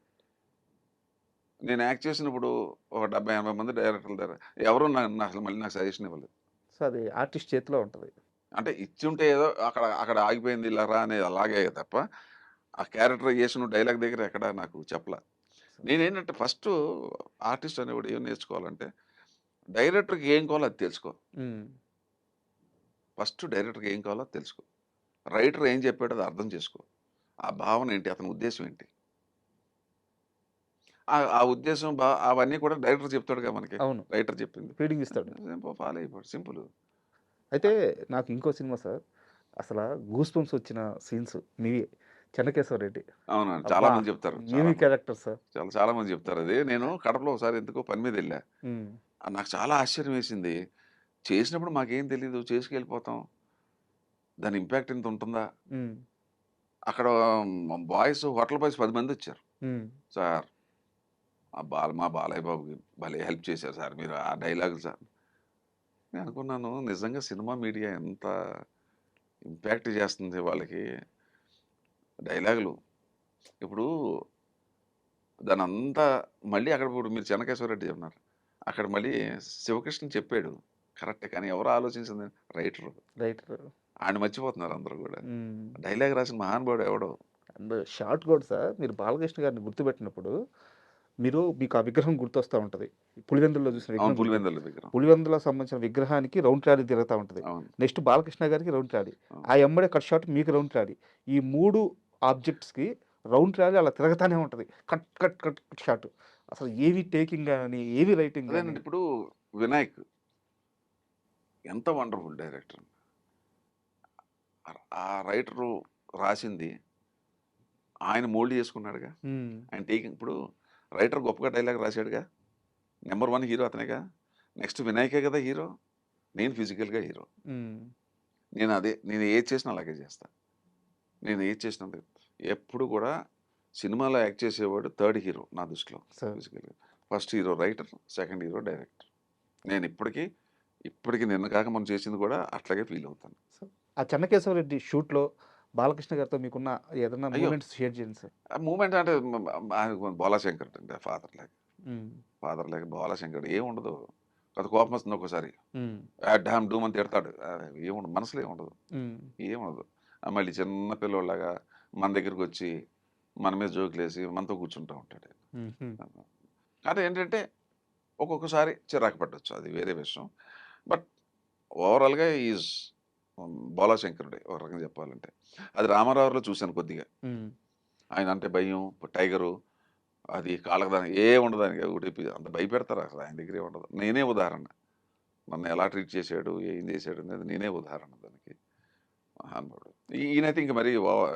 నేను యాక్ట్ చేసినప్పుడు ఒక 70, 80 మంది డైరెక్టర్ల దగ్గర ఎవరు అసలు మళ్ళీ నాకు సజెషన్ ఇవ్వలేదు. సో, అది ఆర్టిస్ట్ చేతిలో ఉంటది. అంటే ఇచ్చుంటే ఏదో అక్కడ అక్కడ ఆగిపోయింది ఇలా రా అనేది అలాగే తప్ప ఆ క్యారెక్టరైజేషన్ డైలాగ్ దగ్గర ఎక్కడ నాకు చెప్పలా. నేనేంటంటే ఫస్ట్ ఆర్టిస్ట్ అనేవాడు ఏం నేర్చుకోవాలంటే డైరెక్టర్కి ఏం కావాలో అది తెలుసుకో. హ్మ్. ఫస్ట్ డైరెక్టర్కి ఏం కావాలో అది తెలుసుకో. రైటర్ ఏం చెప్పాడో అది అర్థం చేసుకో. ఆ భావన ఏంటి, అతని ఉద్దేశం ఏంటి, ఆ ఉద్దేశం అవన్నీ కూడా డైరెక్టర్ చెప్తాడుగా మనకి. అవును. రైటర్ చెప్పింది ఫీడింగ్ ఇస్తాడు. Follow అయిపోడు, simple. అయితే నాకు ఇంకో సినిమా సార్, అసల గూస్ బంప్స్ వచ్చిన సీన్స్ మీవి. 'చెన్నకేశవరెడ్డి'. అవునండి, చాలా అబ్బా! మంది చెప్తారు, ఏమి క్యారెక్టర్ సార్. చాలా చాలా మంది చెప్తారు అది. నేను కడపలో ఒకసారి ఎందుకో పని మీద వెళ్ళా. హ్మ్. నాకు చాలా ఆశ్చర్యం వేసింది. చేసినప్పుడు మాకేం తెలీదు, చేసుకెళ్ళిపోతాం. దాని ఇంపాక్ట్ ఇంత ఉంటుందా? హ్మ్. అక్కడ బాయ్స్, హోటల్ బాయ్స్ 10 మంది వచ్చారు. హ్మ్. సార్ మా బాలయ్య బాబుకి భలే హెల్ప్ చేశారు సార్ మీరు ఆ డైలాగులు సార్. నేను అనుకున్నాను నిజంగా సినిమా మీడియా ఎంత ఇంపాక్ట్ చేస్తుంది వాళ్ళకి డైలాగులు. ఇప్పుడు దానంతా మళ్ళీ అక్కడ ఇప్పుడు మీరు చెన్నకేశవరెడ్డి చెప్పినారు. అక్కడ మళ్ళీ శివకృష్ణ చెప్పాడు. కరెక్టే, కానీ ఎవరు ఆలోచించింది? రైటరు. రైటర్. ఆడిని మర్చిపోతున్నారు అందరూ గూడా. హ్మ్. డైలాగ్ రాసిన మహానుభావుడు ఎవడో. అండ్ షార్ట్ కూడా సార్, మీరు బాలకృష్ణ గారిని గుర్తుపెట్టినప్పుడు మీకు ఆ విగ్రహం గుర్తొస్తా ఉంటది. పులివెందుల్లో చూసిన అవును, విగ్రహం గుర్తు. పులివెందుల విగ్రహం. పులివెందులకు సంబంధించిన విగ్రహానికి రౌండ్ ట్రాలీ తిరుగుతా ఉంటది. అవును. నెక్స్ట్ బాలకృష్ణ గారికి రౌండ్ ట్రాలీ. అవును. ఆ ఎమ్మడే కట్ షాట్ మీకు రౌండ్ ట్రాలీ. ఈ 3 ఆబ్జెక్ట్స్‌కి రౌండ్ ట్రాలీ అలా తిరగతానే ఉంటది. Cut, cut, cut, cut shot. అసలు ఏవి టేకింగ్ గాని, ఏవి రైటింగ్ గాని. అదేనండి, ఇప్పుడు వినాయక్ ఎంత వండర్‌ఫుల్ డైరెక్టర్. ఆ రైటరు రాసింది ఆయన మోల్డ్ చేసుకున్నాడుగా. హ్మ్. ఆయన టేకింగ్ ఇప్పుడు రైటర్ గొప్పగా డైలాగ్ రాసాడుగా. నంబర్ 1 హీరో అతనేగా. నెక్స్ట్ వినాయకే కదా హీరో. నేను ఫిజికల్‌గా హీరో. హ్మ్. నేను ఏది చేసినా అలాగే చేస్తా. నేను ఏది చేసినా ఎప్పుడు కూడా సినిమాలో యాక్ట్ చేసేవాడు థర్డ్ హీరో నా దృష్టిలో సార్. ఫిజికల్‌గా. First hero writer, second hero director. నేను ఇప్పటికి నిన్న కాక మనం చేసింది కూడా అట్లాగే ఫీల్ అవుతాను. సో, ఆ చెన్నకేశవరెడ్డి షూట్‌లో బాలకృష్ణ గారితో మీకున్న ఏదన్నా అయ్యో! మూమెంట్స్ షేర్ చేయండి సార్. ఆ మూమెంట్ అంటే బోలాశంకర్ అండి ఫాదర్ లాగా. హ్మ్. ఫాదర్ లాగా బోలాశంకర్ ఏముండదు. కొద్ది కోపం వస్తుంది ఒక్కోసారి. హ్మ్. డామ్ డూమ్ అని తిడతాడు. ఏముండదు, మనసులో ఏముండదు. హ్మ్. ఏముండదు. మళ్ళీ చిన్న పిల్లోడిలాగా మన దగ్గరికి వచ్చి మన మీద జోకులేసి మనతో కూర్చుంటూ ఉంటాడు. హుహు. అంటే ఏంటంటే ఒక్కొక్కసారి చిరాకు పట్టొచ్చు, అది వేరే విషయం. బట్ ఓవరాల్‌గా ఈజ్ బోలాశంకరుడే ఒక రకంగా చెప్పాలంటే. అది రామారావులో చూశాను కొద్దిగా. హ్మ్. ఆయన అంటే భయం, టైగరు అది కాళ్ళకి ఏముండదు ఆయనకి. ఒకటి అంత భయపెడతారు అసలు, ఆయన దగ్గర ఏముండదు. నేనే ఉదాహరణ. నన్ను ఎలా ట్రీట్ చేశాడు, ఏం చేశాడు అనేది నేనే ఉదాహరణ దానికి. మహానుభావుడు. ఈయనైతే ఇంక మరీ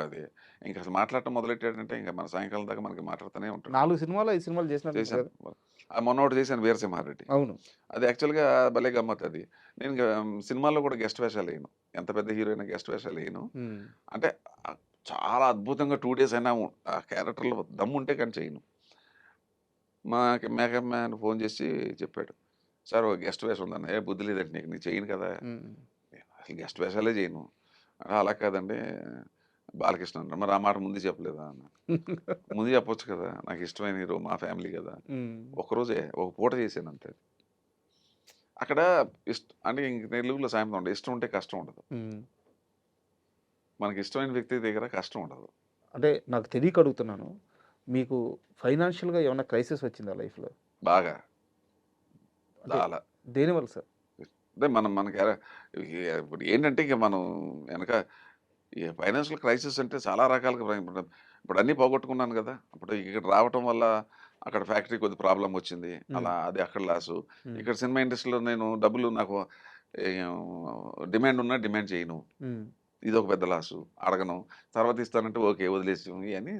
అది ఇంక అసలు మాట్లాడటం మొదలెట్టాడంటే ఇంక మన సాయంకాలం దాకా మనకి మాట్లాడుతూనే ఉంటాడు. 4 సినిమాలో, 5 సినిమాలు చేసినట్టు చేశాను. కదా! మొన్న ఒకటి చేశాను, వీరసింహారెడ్డి. అవును. అది యాక్చువల్‌గా భలే గమ్మత్తు అది. నేను సినిమాల్లో కూడా గెస్ట్ వేషాలు వేయను. ఎంత పెద్ద హీరో అయినా గెస్ట్ వేషాలు వేయను. హ్మ్. అంటే చాలా అద్భుతంగా 2 డేస్ అయినా ఆ క్యారెక్టర్‌లో దమ్ముంటే కానీ చేయను. మేకప్ మ్యాన్ ఫోన్ చేసి చెప్పాడు. సార్ ఒక గెస్ట్ వేషం ఉందన్న. ఏ బుద్ధి లేదండి నీకు, నేను చేయను కదా. హ్మ్. నేను అసలు గెస్ట్ వేషాలే చేయను. అలా కాదండి బాలకృష్ణ అన్నాడు. మరి ఆ మాట ముందు చెప్పలేదా అన్న. ముందు చెప్పొచ్చు కదా, నాకు ఇష్టమైన హీరో మా ఫ్యామిలీ కదా. హ్మ్. ఒకరోజే ఒక పూట చేశాను అంతే. అక్కడ అంటే ఇంక తెలుగులో సామెత ఉండదు, ఇష్టం ఉంటే కష్టం ఉండదు. హ్మ్. మనకి మనకి ఇష్టమైన వ్యక్తి దగ్గర కష్టం ఉండదు. అంటే నాకు తెలియక అడుగుతున్నాను. మీకు ఫైనాన్షియల్‌గా ఏమన్నా క్రైసిస్ వచ్చిందా లైఫ్‌లో? బాగా అంటే చాలా. దేనివల్ల సార్? అంటే మనకి ఇప్పుడు ఏంటంటే ఇక మనం వెనక ఈ ఫైనాన్షియల్ క్రైసిస్ అంటే చాలా రకాలుగా ఇప్పుడు అన్నీ పోగొట్టుకున్నాను కదా. ఇప్పుడు ఇక్కడ రావటం వల్ల అక్కడ ఫ్యాక్టరీ కొద్ది ప్రాబ్లం వచ్చింది. హ్మ్. అలా అది అక్కడ లాసు. హ్మ్. ఇక్కడ సినిమా ఇండస్ట్రీలో నేను డబ్బులు నాకు డిమాండ్ ఉన్నా డిమాండ్ చేయను. హ్మ్. ఇది ఒక పెద్ద లాసు. అడగను. తర్వాత ఇస్తానంటే ఓకే వదిలేసి ఇవన్నీ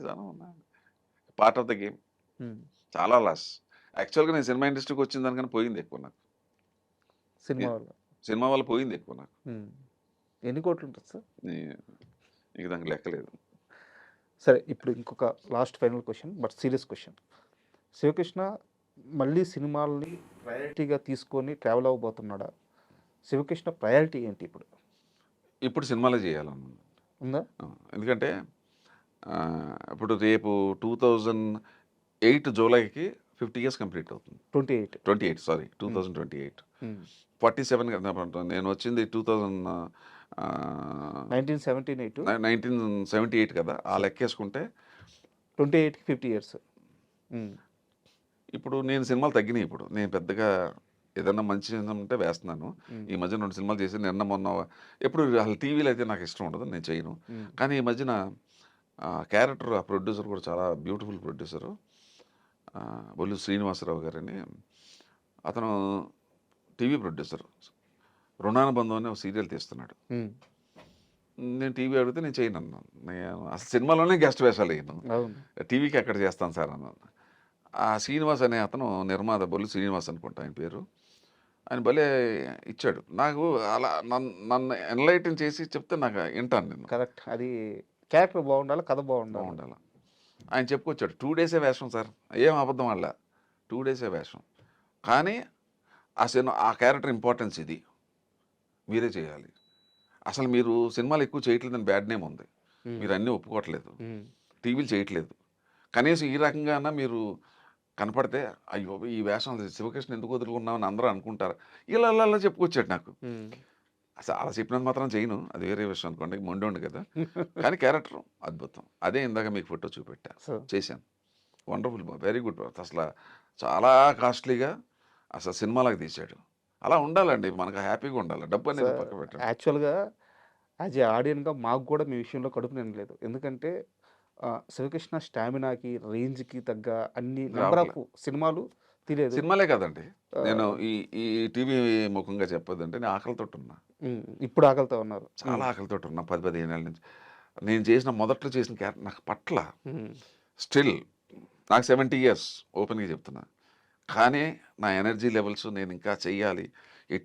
పార్ట్ ఆఫ్ ద గేమ్. హ్మ్. చాలా లాస్. యాక్చువల్‌గా నేను సినిమా ఇండస్ట్రీకి వచ్చిన దానికన్నా పోయింది ఎక్కువ నాకు. సినిమా వల్ల. సినిమా వల్ల పోయింది ఎక్కువ నాకు. హ్మ్. ఎన్ని కోట్లుంటది సార్? ఇక దానికి లెక్కలేదు. సరే, ఇప్పుడు ఇంకొక last final question, but serious question. Sivakrishna మళ్ళీ సినిమాల్ని ప్రయారిటీగా తీసుకొని ట్రావెల్ అవ్వబోతున్నాడా? శివకృష్ణ ప్రయారిటీ ఏంటి ఇప్పుడు? ఇప్పుడు సినిమాలే చేయాలనుంది. ఉందా? ఎందుకంటే ఇప్పుడు రేపు 2008 జూలైకి 50 ఇయర్స్ కంప్లీట్ అవుతుంది. 28. 28 సారీ 2028. హ్మ్. 47 కదా. నేను వచ్చింది 1978 1978 కదా, ఆ లెక్కేసుకుంటే 28కి 50 ఇయర్స్. ఇప్పుడు నేను సినిమాలు తగ్గినాయి. ఇప్పుడు నేను పెద్దగా ఏదన్నా మంచి సినిమా ఉంటే వేస్తున్నాను. ఈ మధ్య 2 సినిమాలు చేసి నిన్న మొన్న ఎప్పుడు అసలు టీవీలో అయితే నాకు ఇష్టం ఉండదు, నేను చేయను. కానీ ఈ మధ్యన క్యారెక్టర్ ఆ ప్రొడ్యూసర్ కూడా చాలా బ్యూటిఫుల్ ప్రొడ్యూసరు, బొల్లు శ్రీనివాసరావు గారని. అతను టీవీ ప్రొడ్యూసర్. రుణానుబంధం అనే ఒక సీరియల్ తీస్తున్నాడు. నేను టీవీ అడిగితే నేను చేయను అన్నాను. నేను అసలు సినిమాలోనే గెస్ట్ వేషాలు వేయను, టీవీకి ఎక్కడ చేస్తాను సార్ అన్నాను. ఆ శ్రీనివాస్ అనే అతను నిర్మాత, బొల్లు శ్రీనివాస్ అనుకుంటా ఆయన పేరు. ఆయన భలే ఇచ్చాడు నాకు. అలా నన్ను ఎన్లైటన్ చేసి చెప్తే నాకు వింటాను నేను. కరెక్ట్. అది క్యారెక్టర్ బాగుండాలి, కథ బాగుండాలి. ఆయన చెప్పుకొచ్చాడు 2 డేసే వేషం సార్, ఏం అబద్ధం వల్ల 2 డేసే వేషం, కానీ ఆ క్యారెక్టర్ ఇంపార్టెన్స్ ఇది, మీరే చేయాలి. అసలు మీరు సినిమాలు ఎక్కువ చేయట్లేదని బ్యాడ్ నేమ్ ఉంది, మీరు అన్నీ ఒప్పుకోవట్లేదు, టీవీలు చేయట్లేదు, కనీసం ఈ రకంగా మీరు కనపడితే అయ్యో ఈ వేషం శివకృష్ణ ఎందుకు వదులుకున్నామని అందరూ అనుకుంటారు. ఇలా చెప్పుకొచ్చాడు నాకు. అసలు అలా చెప్పినంత మాత్రం చేయను, అది వేరే విషయం అనుకోండి, మొండి కదా. కానీ క్యారెక్టర్ అద్భుతం. అదే ఇందాక మీకు ఫోటో చూపెట్టా, చేశాను. Wonderful, very good. అసలు చాలా కాస్ట్లీగా అసలు సినిమాలకు తీశాడు. అలా ఉండాలండి, మనకు హ్యాపీగా ఉండాలి, డబ్బు అనేది పక్క పెట్టండి. యాక్చువల్గా యాజ్ ఏ ఆడియన్గా మాకు కూడా మీ విషయంలో కడుపు నిండలేదు. ఎందుకంటే శివకృష్ణ స్టామినాకి, రేంజ్కి తగ్గ అన్ని నెంబర్ ఆఫ్ సినిమాలు తెలియదు. సినిమాలే కదండి, నేను ఈ టీవీ ముఖంగా చెప్పొద్దంటే నేను ఆకలితో ఉన్నా. ఇప్పుడు ఆకలితో ఉన్నారు, చాలా ఆకలితో ఉన్నా. 10-15 ఏళ్ళ నుంచి నేను చేసిన మొదట్లో చేసిన క్యారెక్టర్ నాకు పట్ల స్టిల్ నాకు 70 ఇయర్స్ ఓపెన్గా చెప్తున్నా. కానీ నా ఎనర్జీ లెవెల్స్ నేను ఇంకా చెయ్యాలి. ఈ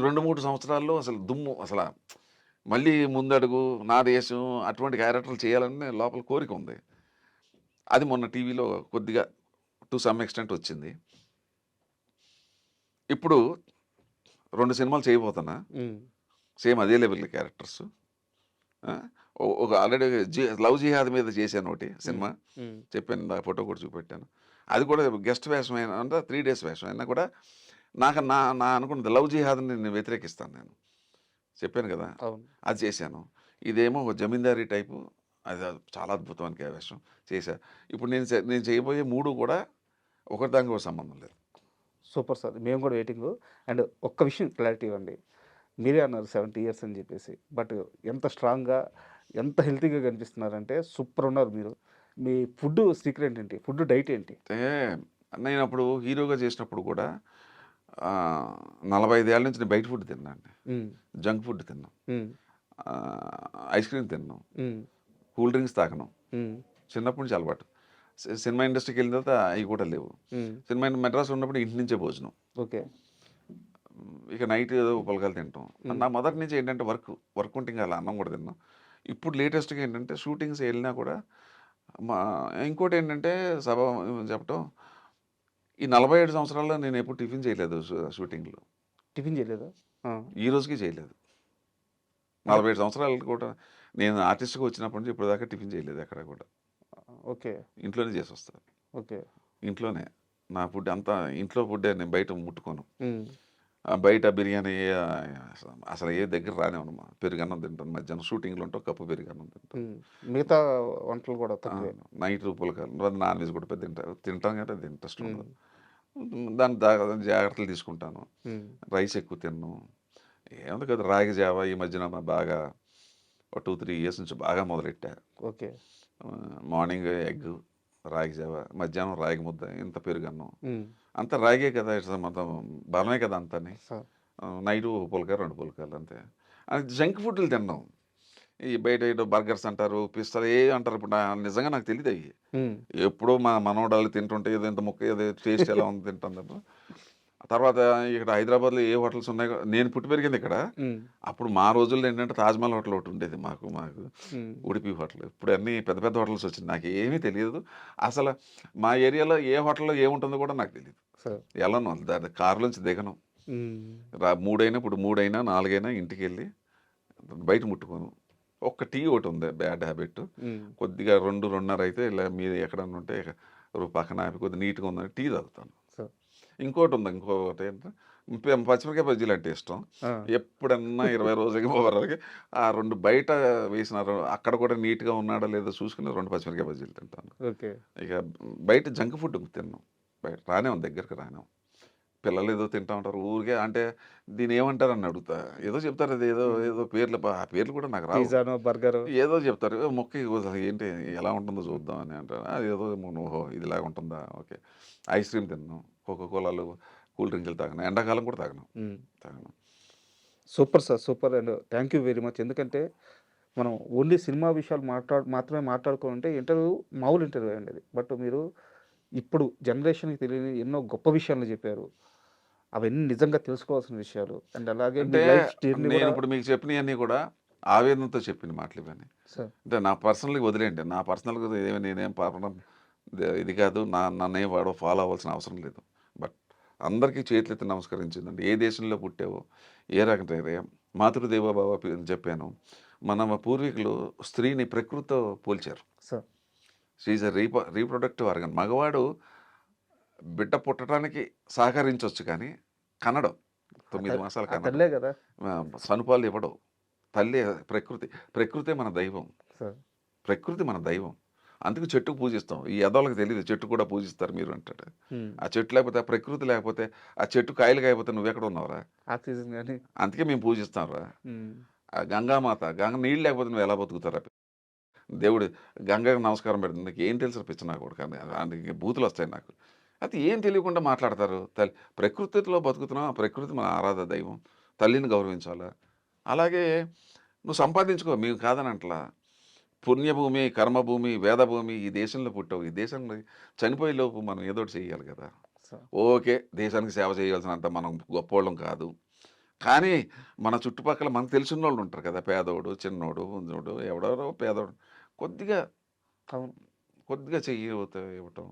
2-3 సంవత్సరాల్లో అసలు దుమ్ము, అసలు మళ్ళీ ముందడుగు, నా దేశం, అటువంటి క్యారెక్టర్లు చేయాలని లోపల కోరిక ఉంది. అది మొన్న టీవీలో కొద్దిగా టు సమ్ ఎక్స్టెంట్ వచ్చింది. ఇప్పుడు 2 సినిమాలు చేయబోతున్నా, సేమ్ అదే లెవెల్ క్యారెక్టర్స్. ఒక ఆల్రెడీ లవ్ జిహాద్ మీద చేశాను ఒకటి సినిమా, చెప్పాను, నా ఫోటో కూడా చూపెట్టాను. అది కూడా గెస్ట్ వేషం అయినా అంటే 3 డేస్ వేషం అయినా కూడా నాకు నా అనుకున్నది లవ్ జిహాద్ని నేను వ్యతిరేకిస్తాను, నేను చెప్పాను కదా, అది చేశాను. ఇదేమో ఒక జమీందారీ టైపు, అది చాలా అద్భుతమైన వేషం చేశా. ఇప్పుడు నేను చేయబోయే 3 కూడా ఒకరిదానికి ఒక సంబంధం లేదు. సూపర్ సార్, మేము కూడా వెయిటింగ్. అండ్ ఒక్క విషయం క్లారిటీ ఇవ్వండి, మీరే అన్నారు 70 ఇయర్స్ అని చెప్పేసి, బట్ ఎంత స్ట్రాంగ్గా, ఎంత హెల్తీగా కనిపిస్తున్నారంటే సూపర్ ఉన్నారు మీరు. మీ ఫుడ్ సీక్రెట్ ఏంటి, ఫుడ్ డైట్ ఏంటి? నేను అప్పుడు హీరోగా చేసినప్పుడు కూడా 45 ఏళ్ళ నుంచి నేను బయట ఫుడ్ తిన్నాను, జంక్ ఫుడ్ తిన్నాం, ఐస్ క్రీమ్ తిన్నాం, కూల్ డ్రింక్స్ తాగను, చిన్నప్పటి నుంచి అలవాటు. సినిమా ఇండస్ట్రీకి వెళ్ళిన తర్వాత అవి కూడా లేవు. సినిమా మెడ్రాస్ ఉన్నప్పుడు ఇంటి నుంచే భోజనం, ఓకే. ఇక నైట్ ఏదో పొలకాలు తింటాం. నా మొదటి నుంచి ఏంటంటే వర్క్ ఉంటే ఇంకా అలా అన్నం కూడా తిన్నాం. ఇప్పుడు లేటెస్ట్గా ఏంటంటే షూటింగ్స్ వెళ్ళినా కూడా ఇంకోటి ఏంటంటే సభ చెప్పటం, ఈ 47 సంవత్సరాల్లో నేను ఎప్పుడు టిఫిన్ చేయలేదు షూటింగ్లో. టిఫిన్ చేయలేదు, ఈ రోజుకి చేయలేదు. 47 సంవత్సరాలు కూడా నేను ఆర్టిస్ట్గా వచ్చినప్పటి నుంచి ఇప్పుడు దాకా టిఫిన్ చేయలేదు ఎక్కడ కూడా. ఓకే. ఇంట్లోనే చేసి వస్తాను. ఓకే. ఇంట్లోనే నా ఫుడ్ అంతా ఇంట్లో ఫుడ్డే, నేను బయట ముట్టుకోను. బయట బిర్యానీ అసలు ఏ దగ్గర రానివ్వను. పెరుగన్నం తింటాను, మధ్యాహ్నం షూటింగ్లో ఉంటే కప్పు పెరుగన్నం తింటాను. మిగతా వంటలు కూడా నైట్ పులకాలు, నాన్ వెజ్ కూడా పెద్ద తింటాను కానీ అది ఇంట్రెస్ట్ ఉండదు. దాని జాగ్రత్తలు తీసుకుంటాను. రైస్ ఎక్కువ తిన్నాను. ఏముంది కదా, రాగి జావా ఈ మధ్యన బాగా 2-3 ఇయర్స్ నుంచి బాగా మొదలెట్టా. ఓకే. మార్నింగ్ ఎగ్, రాగి జావా, మధ్యాహ్నం రాగి ముద్ద, ఇంత పెరుగన్నం, అంత రాగే కదా, మొత్తం బలమే కదా అంతని. నైటు పులక 2 పులకాలు అంతే. జంక్ ఫుడ్లు తిన్నాం. ఈ బయట ఏదో బర్గర్స్ అంటారు, పిస్తాలు ఏ అంటారు. ఇప్పుడు నిజంగా నాకు తెలియదు అవి. ఎప్పుడో మా మనవడాలు తింటుంటే ఏదో ఇంత ముక్క ఏదో టేస్ట్ ఎలా ఉంది తింటాను తప్ప. తర్వాత ఇక్కడ హైదరాబాద్లో ఏ హోటల్స్ ఉన్నాయో, నేను పుట్టి పెరిగింది ఇక్కడ. అప్పుడు మా రోజుల్లో ఏంటంటే తాజ్మహల్ హోటల్ ఒకటి ఉండేది మాకు ఉడిపి హోటల్. ఇప్పుడు అన్నీ పెద్ద పెద్ద హోటల్స్ వచ్చింది, నాకు ఏమీ తెలియదు. అసలు మా ఏరియాలో ఏ హోటల్లో ఏముంటుందో కూడా నాకు తెలియదు. వెళ్ళను, దాని కారులోంచి దిగను. 3 అయినా, ఇప్పుడు 3 అయినా 4 అయినా ఇంటికి వెళ్ళి బయట ముట్టుకోను. ఒక్క టీ ఒకటి ఉంది బ్యాడ్ హ్యాబిట్, కొద్దిగా 2-2:30 అయితే ఇలా మీరు ఎక్కడన్నా ఉంటే పక్కన ఆపి కొద్దిగా నీట్గా ఉందని టీ తాగుతాను. ఇంకోటి ఉంది, ఇంకోటి ఏంటంటే పచ్చిమిరకాయ బజ్జీలు అంటే ఇష్టం. ఆ, ఎప్పుడన్నా 20 రోజులకి 30 రోజులకి ఆ 2 బయట వేసినారు అక్కడ కూడా నీట్గా ఉన్నాడో లేదో చూసుకుని 2 పచ్చిమిరకాయ బజ్జీలు తింటాను. ఓకే. ఇక బయట జంక్ ఫుడ్ తిన్నాం, బయట రానేం దగ్గరికి రానేం. పిల్లలు ఏదో తింటా ఉంటారు ఊరికే, అంటే దీని ఏమంటారు అని అడుగుతా, ఏదో చెప్తారు, అది ఏదో ఏదో పేర్లు, ఆ పేర్లు కూడా నాకు రావు, పిజ్జానో బర్గర్. ఏదో చెప్తారు, మొక్క అసలు ఏంటి ఎలా ఉంటుందో చూద్దాం అని అంటారు. అది ఏదో ఓహో ఇదిలాగా ఉంటుందా, ఓకే. ఐస్ క్రీమ్ తిన్నాం, కోకోకోలాలు, కూల్ డ్రింకులు తాగను, ఎండాకాలం కూడా తాగను. Super sir, super. And thank you very much. ఎందుకంటే మనం ఓన్లీ సినిమా విషయాలు మాత్రమే మాట్లాడుకోవాలంటే ఇంటర్వ్యూ మామూలు ఇంటర్వ్యూ అండి అది. బట్ మీరు ఇప్పుడు జనరేషన్కి తెలియని ఎన్నో గొప్ప విషయాలు చెప్పారు. అవన్నీ నిజంగా తెలుసుకోవాల్సిన విషయాలు. అండ్ అలాగే అంటే మీ లైఫ్ స్టైల్ని నేను కూడా. ఇప్పుడు మీకు చెప్పినవన్నీ కూడా ఆవేదనతో చెప్పిన మాటలు ఇవన్నీ. సార్ అంటే నా పర్సనల్గా వదిలేండి, నా పర్సనల్గా ఏమి నేనేం పాపడం ఇది కాదు, నన్నేం వాడో ఫాలో అవ్వాల్సిన అవసరం లేదు. బట్ అందరికీ చేతులెత్తి నమస్కరించిందండి. ఏ దేశంలో పుట్టావో, ఏ రకంగా మాతృదేవోభవ అని చెప్పాను. మన పూర్వీకులు స్త్రీని ప్రకృతితో పోల్చారు. Sir she's a reproductive organ. మగవాడు బిడ్డ పుట్టడానికి సహకరించవచ్చు కానీ కనడం 9 మాసాలు కనడం, తల్లే కదా సనుపాలు ఇవ్వడం. తల్లి ప్రకృతే మన దైవం. సార్. ప్రకృతి మన దైవం. అందుకు చెట్టుకు పూజిస్తాం. ఈ ఎదోళ్ళకి తెలియదు చెట్టు కూడా పూజిస్తారు మీరు అంటాడు. ఆ చెట్టు లేకపోతే, ఆ ప్రకృతి లేకపోతే, ఆ చెట్టు కాయలు కాయకపోతే నువ్వెక్కడ ఉన్నావురా? ఆక్సిజన్ కానీ. అందుకే మేము పూజిస్తాం రా. ఆ గంగామాత, గంగ నీళ్ళు లేకపోతే నువ్వు ఎలా బతుకుతారా? దేవుడు గంగకు నమస్కారం పెడుతుంది. నీకు ఏం తెలుసు పిచ్చ నాకు కూడా, కానీ అందుకే బూతులు వస్తాయి నాకు. అది ఏం తెలియకుండా మాట్లాడతారు. ప్రకృతిలో బతుకుతున్నాం, ఆ ప్రకృతి మన ఆరాధ దైవం, తల్లిని గౌరవించాలా. అలాగే నువ్వు సంపాదించుకో, మేము కాదని అంటలా. పుణ్యభూమి, కర్మభూమి, వేదభూమి, ఈ దేశంలో పుట్టావు, ఈ దేశంలో చనిపోయే లోపు మనం ఏదో ఒకటి చేయాలి కదా. ఓకే, దేశానికి సేవ చేయాల్సినంత మనం గొప్పోళ్ళం కాదు, కానీ మన చుట్టుపక్కల మనకు తెలిసిన వాళ్ళు ఉంటారు కదా, పేదోడు, చిన్నోడు, ఉంజోడు, ఎవడెవరో పేదోడు, కొద్దిగా చెయ్యి ఇవ్వటం.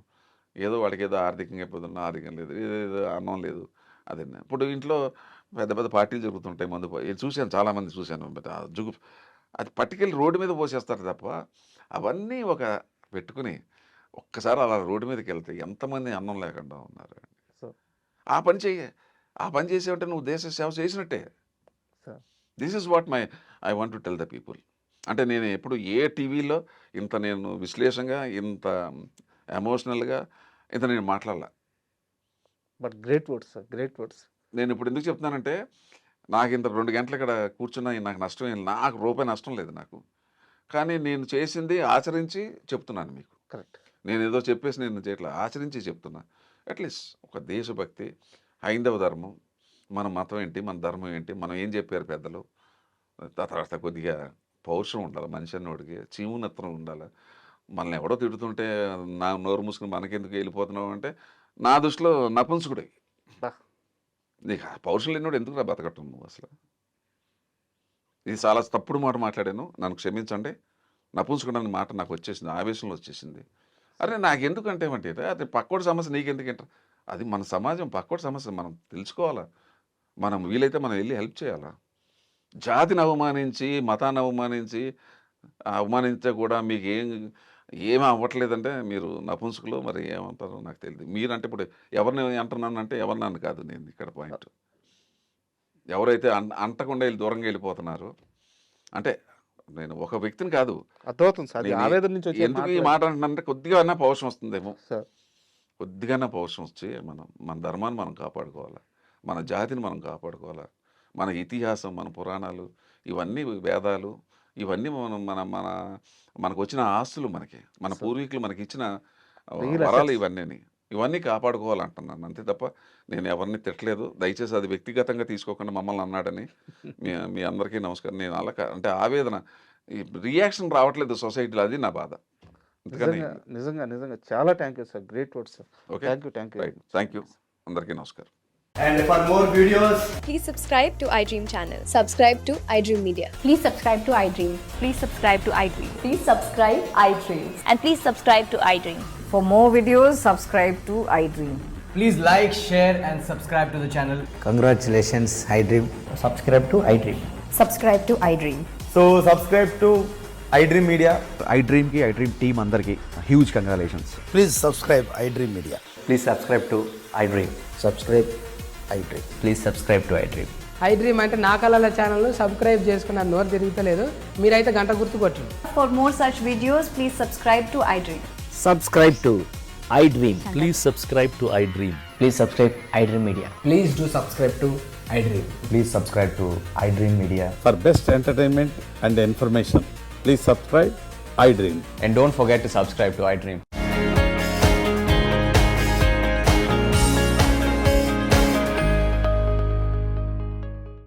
ఏదో వాడికి ఏదో ఆర్థికంగా ఇబ్బంది ఉన్నా, ఆర్థికం లేదు, ఏదో అన్నం లేదు, అదే. ఇప్పుడు ఇంట్లో పెద్ద పెద్ద పార్టీలు జరుగుతుంటాయి, మందు చూశాను, చాలామంది చూశాను. అది పట్టుకెళ్ళి రోడ్డు మీద పోసేస్తారు తప్ప, అవన్నీ ఒక పెట్టుకుని ఒక్కసారి అలా రోడ్డు మీదకి వెళ్తే ఎంతమంది అన్నం లేకుండా ఉన్నారు. ఆ పని చేసేవంటే నువ్వు దేశ సేవ చేసినట్టే. This is what I want to tell the people. అంటే నేను ఎప్పుడు ఏ టీవీలో ఇంత నేను విశ్లేషంగా, ఇంత ఎమోషనల్గా ఇంత నేను మాట్లాడాల. But great words sir, great words. నేను ఇప్పుడు ఎందుకు చెప్తున్నానంటే, నాకు ఇంత 2 గంటలు ఇక్కడ కూర్చున్నా నాకు నష్టం ఏం, నాకు రూపాయి నష్టం లేదు నాకు. కానీ నేను చేసింది ఆచరించి చెప్తున్నాను మీకు. కరెక్ట్. నేను ఏదో చెప్పేసి నేను చేయట్లా, ఆచరించి చెప్తున్నా. అట్లీస్ట్ ఒక దేశభక్తి, హైందవ ధర్మం, మన మతం ఏంటి, మన ధర్మం ఏంటి, మనం ఏం చెప్పారు పెద్దలు, తర్వాత కొద్దిగా పౌరుషం ఉండాలి మనిషి అన్నోడికి, చీమునత్వం ఉండాలి. మనల్ని ఎవడో తిడుతుంటే నా నోరు మూసుకుని మనకెందుకు వెళ్ళిపోతున్నావు అంటే, నా దృష్టిలో నపుంసకుడే. నీకు పౌరుషం లేనివాడు ఎందుకు రా బతకటం నువ్వు అసలు? ఇది చాలా తప్పుడు మాట మాట్లాడాను, నన్ను క్షమించండి. నపుంసకుడని మాట నాకు వచ్చేసింది, ఆవేశంలో వచ్చేసింది. అరే నాకు ఎందుకంటే ఏమంటే, అది పక్కోడి సమస్య నీకెందుకంట? అది మన సమాజం పక్కోడి సమస్య, మనం తెలుసుకోవాలా. మనం వీలైతే మనం వెళ్ళి హెల్ప్ చేయాలా. జాతిని అవమానించి, మతాన్ని అవమానించే కూడా మీకు ఏమీ అవ్వట్లేదంటే మీరు నపుంసకులు, మరి ఏమంటారో నాకు తెలియదు. మీరంటే ఇప్పుడు ఎవరిని అంటున్నాను అంటే ఎవరినన్ను కాదు, నేను ఇక్కడ పాయింట్. ఎవరైతే అంటకుండా వెళ్ళి దూరంగా వెళ్ళిపోతున్నారు అంటే, నేను ఒక వ్యక్తిని కాదు, అర్థమవుతుంది సార్. ఆవేదన నుంచి వచ్చే ఎందుకు ఈ మాట అంటున్నానంటే, కొద్దిగా అన్నా పౌరుషం వస్తుందేమో, కొద్దిగా పౌరుషం వచ్చి మన ధర్మాన్ని మనం కాపాడుకోవాలి, మన జాతిని మనం కాపాడుకోవాలి. మన ఇతిహాసం, మన పురాణాలు, ఇవన్నీ వేదాలు, ఇవన్నీ మనకు వచ్చిన ఆస్తులు, మన పూర్వీకులు మనకి ఇచ్చిన వరాలు, ఇవన్నీ కాపాడుకోవాలంటున్నాను అంతే తప్ప నేను ఎవరిని తిట్టలేదు. దయచేసి అది వ్యక్తిగతంగా తీసుకోకుండా మమ్మల్ని అన్నాడని మీ అందరికీ నమస్కారం. నేను అలా అంటే ఆవేదన, రియాక్షన్ రావట్లేదు సొసైటీలో, అది నా బాధ. నిజంగా చాలా thank you sir, great words sir. Okay, thank you, అందరికీ నమస్కారం. And for more videos, please subscribe to iDream channel. Subscribe to iDream Media. Please subscribe to iDream. Please subscribe to iDream. Please subscribe iDream. And please subscribe to iDream. For more videos, subscribe to iDream. please like, share and subscribe to the channel. Congratulations, iDream. Subscribe to iDream. Subscribe to iDream. So subscribe to iDream Media. iDream ki iDream team andarki huge congratulations. Please subscribe iDream Media. Please subscribe to iDream. Subscribe iDream. Please subscribe to iDream. I dream అంటే నా కళల channel subscribe చేసుకున్న నోరు తిరుగుతలేదు, మీరైతే గంట గుర్తు కొట్టండి. For more such videos, please subscribe to iDream. Subscribe to iDream. Please subscribe to iDream. Please subscribe iDream Media. Please do subscribe to iDream. Please subscribe to iDream Media. For best entertainment and information, please subscribe iDream. And don't forget to subscribe to iDream.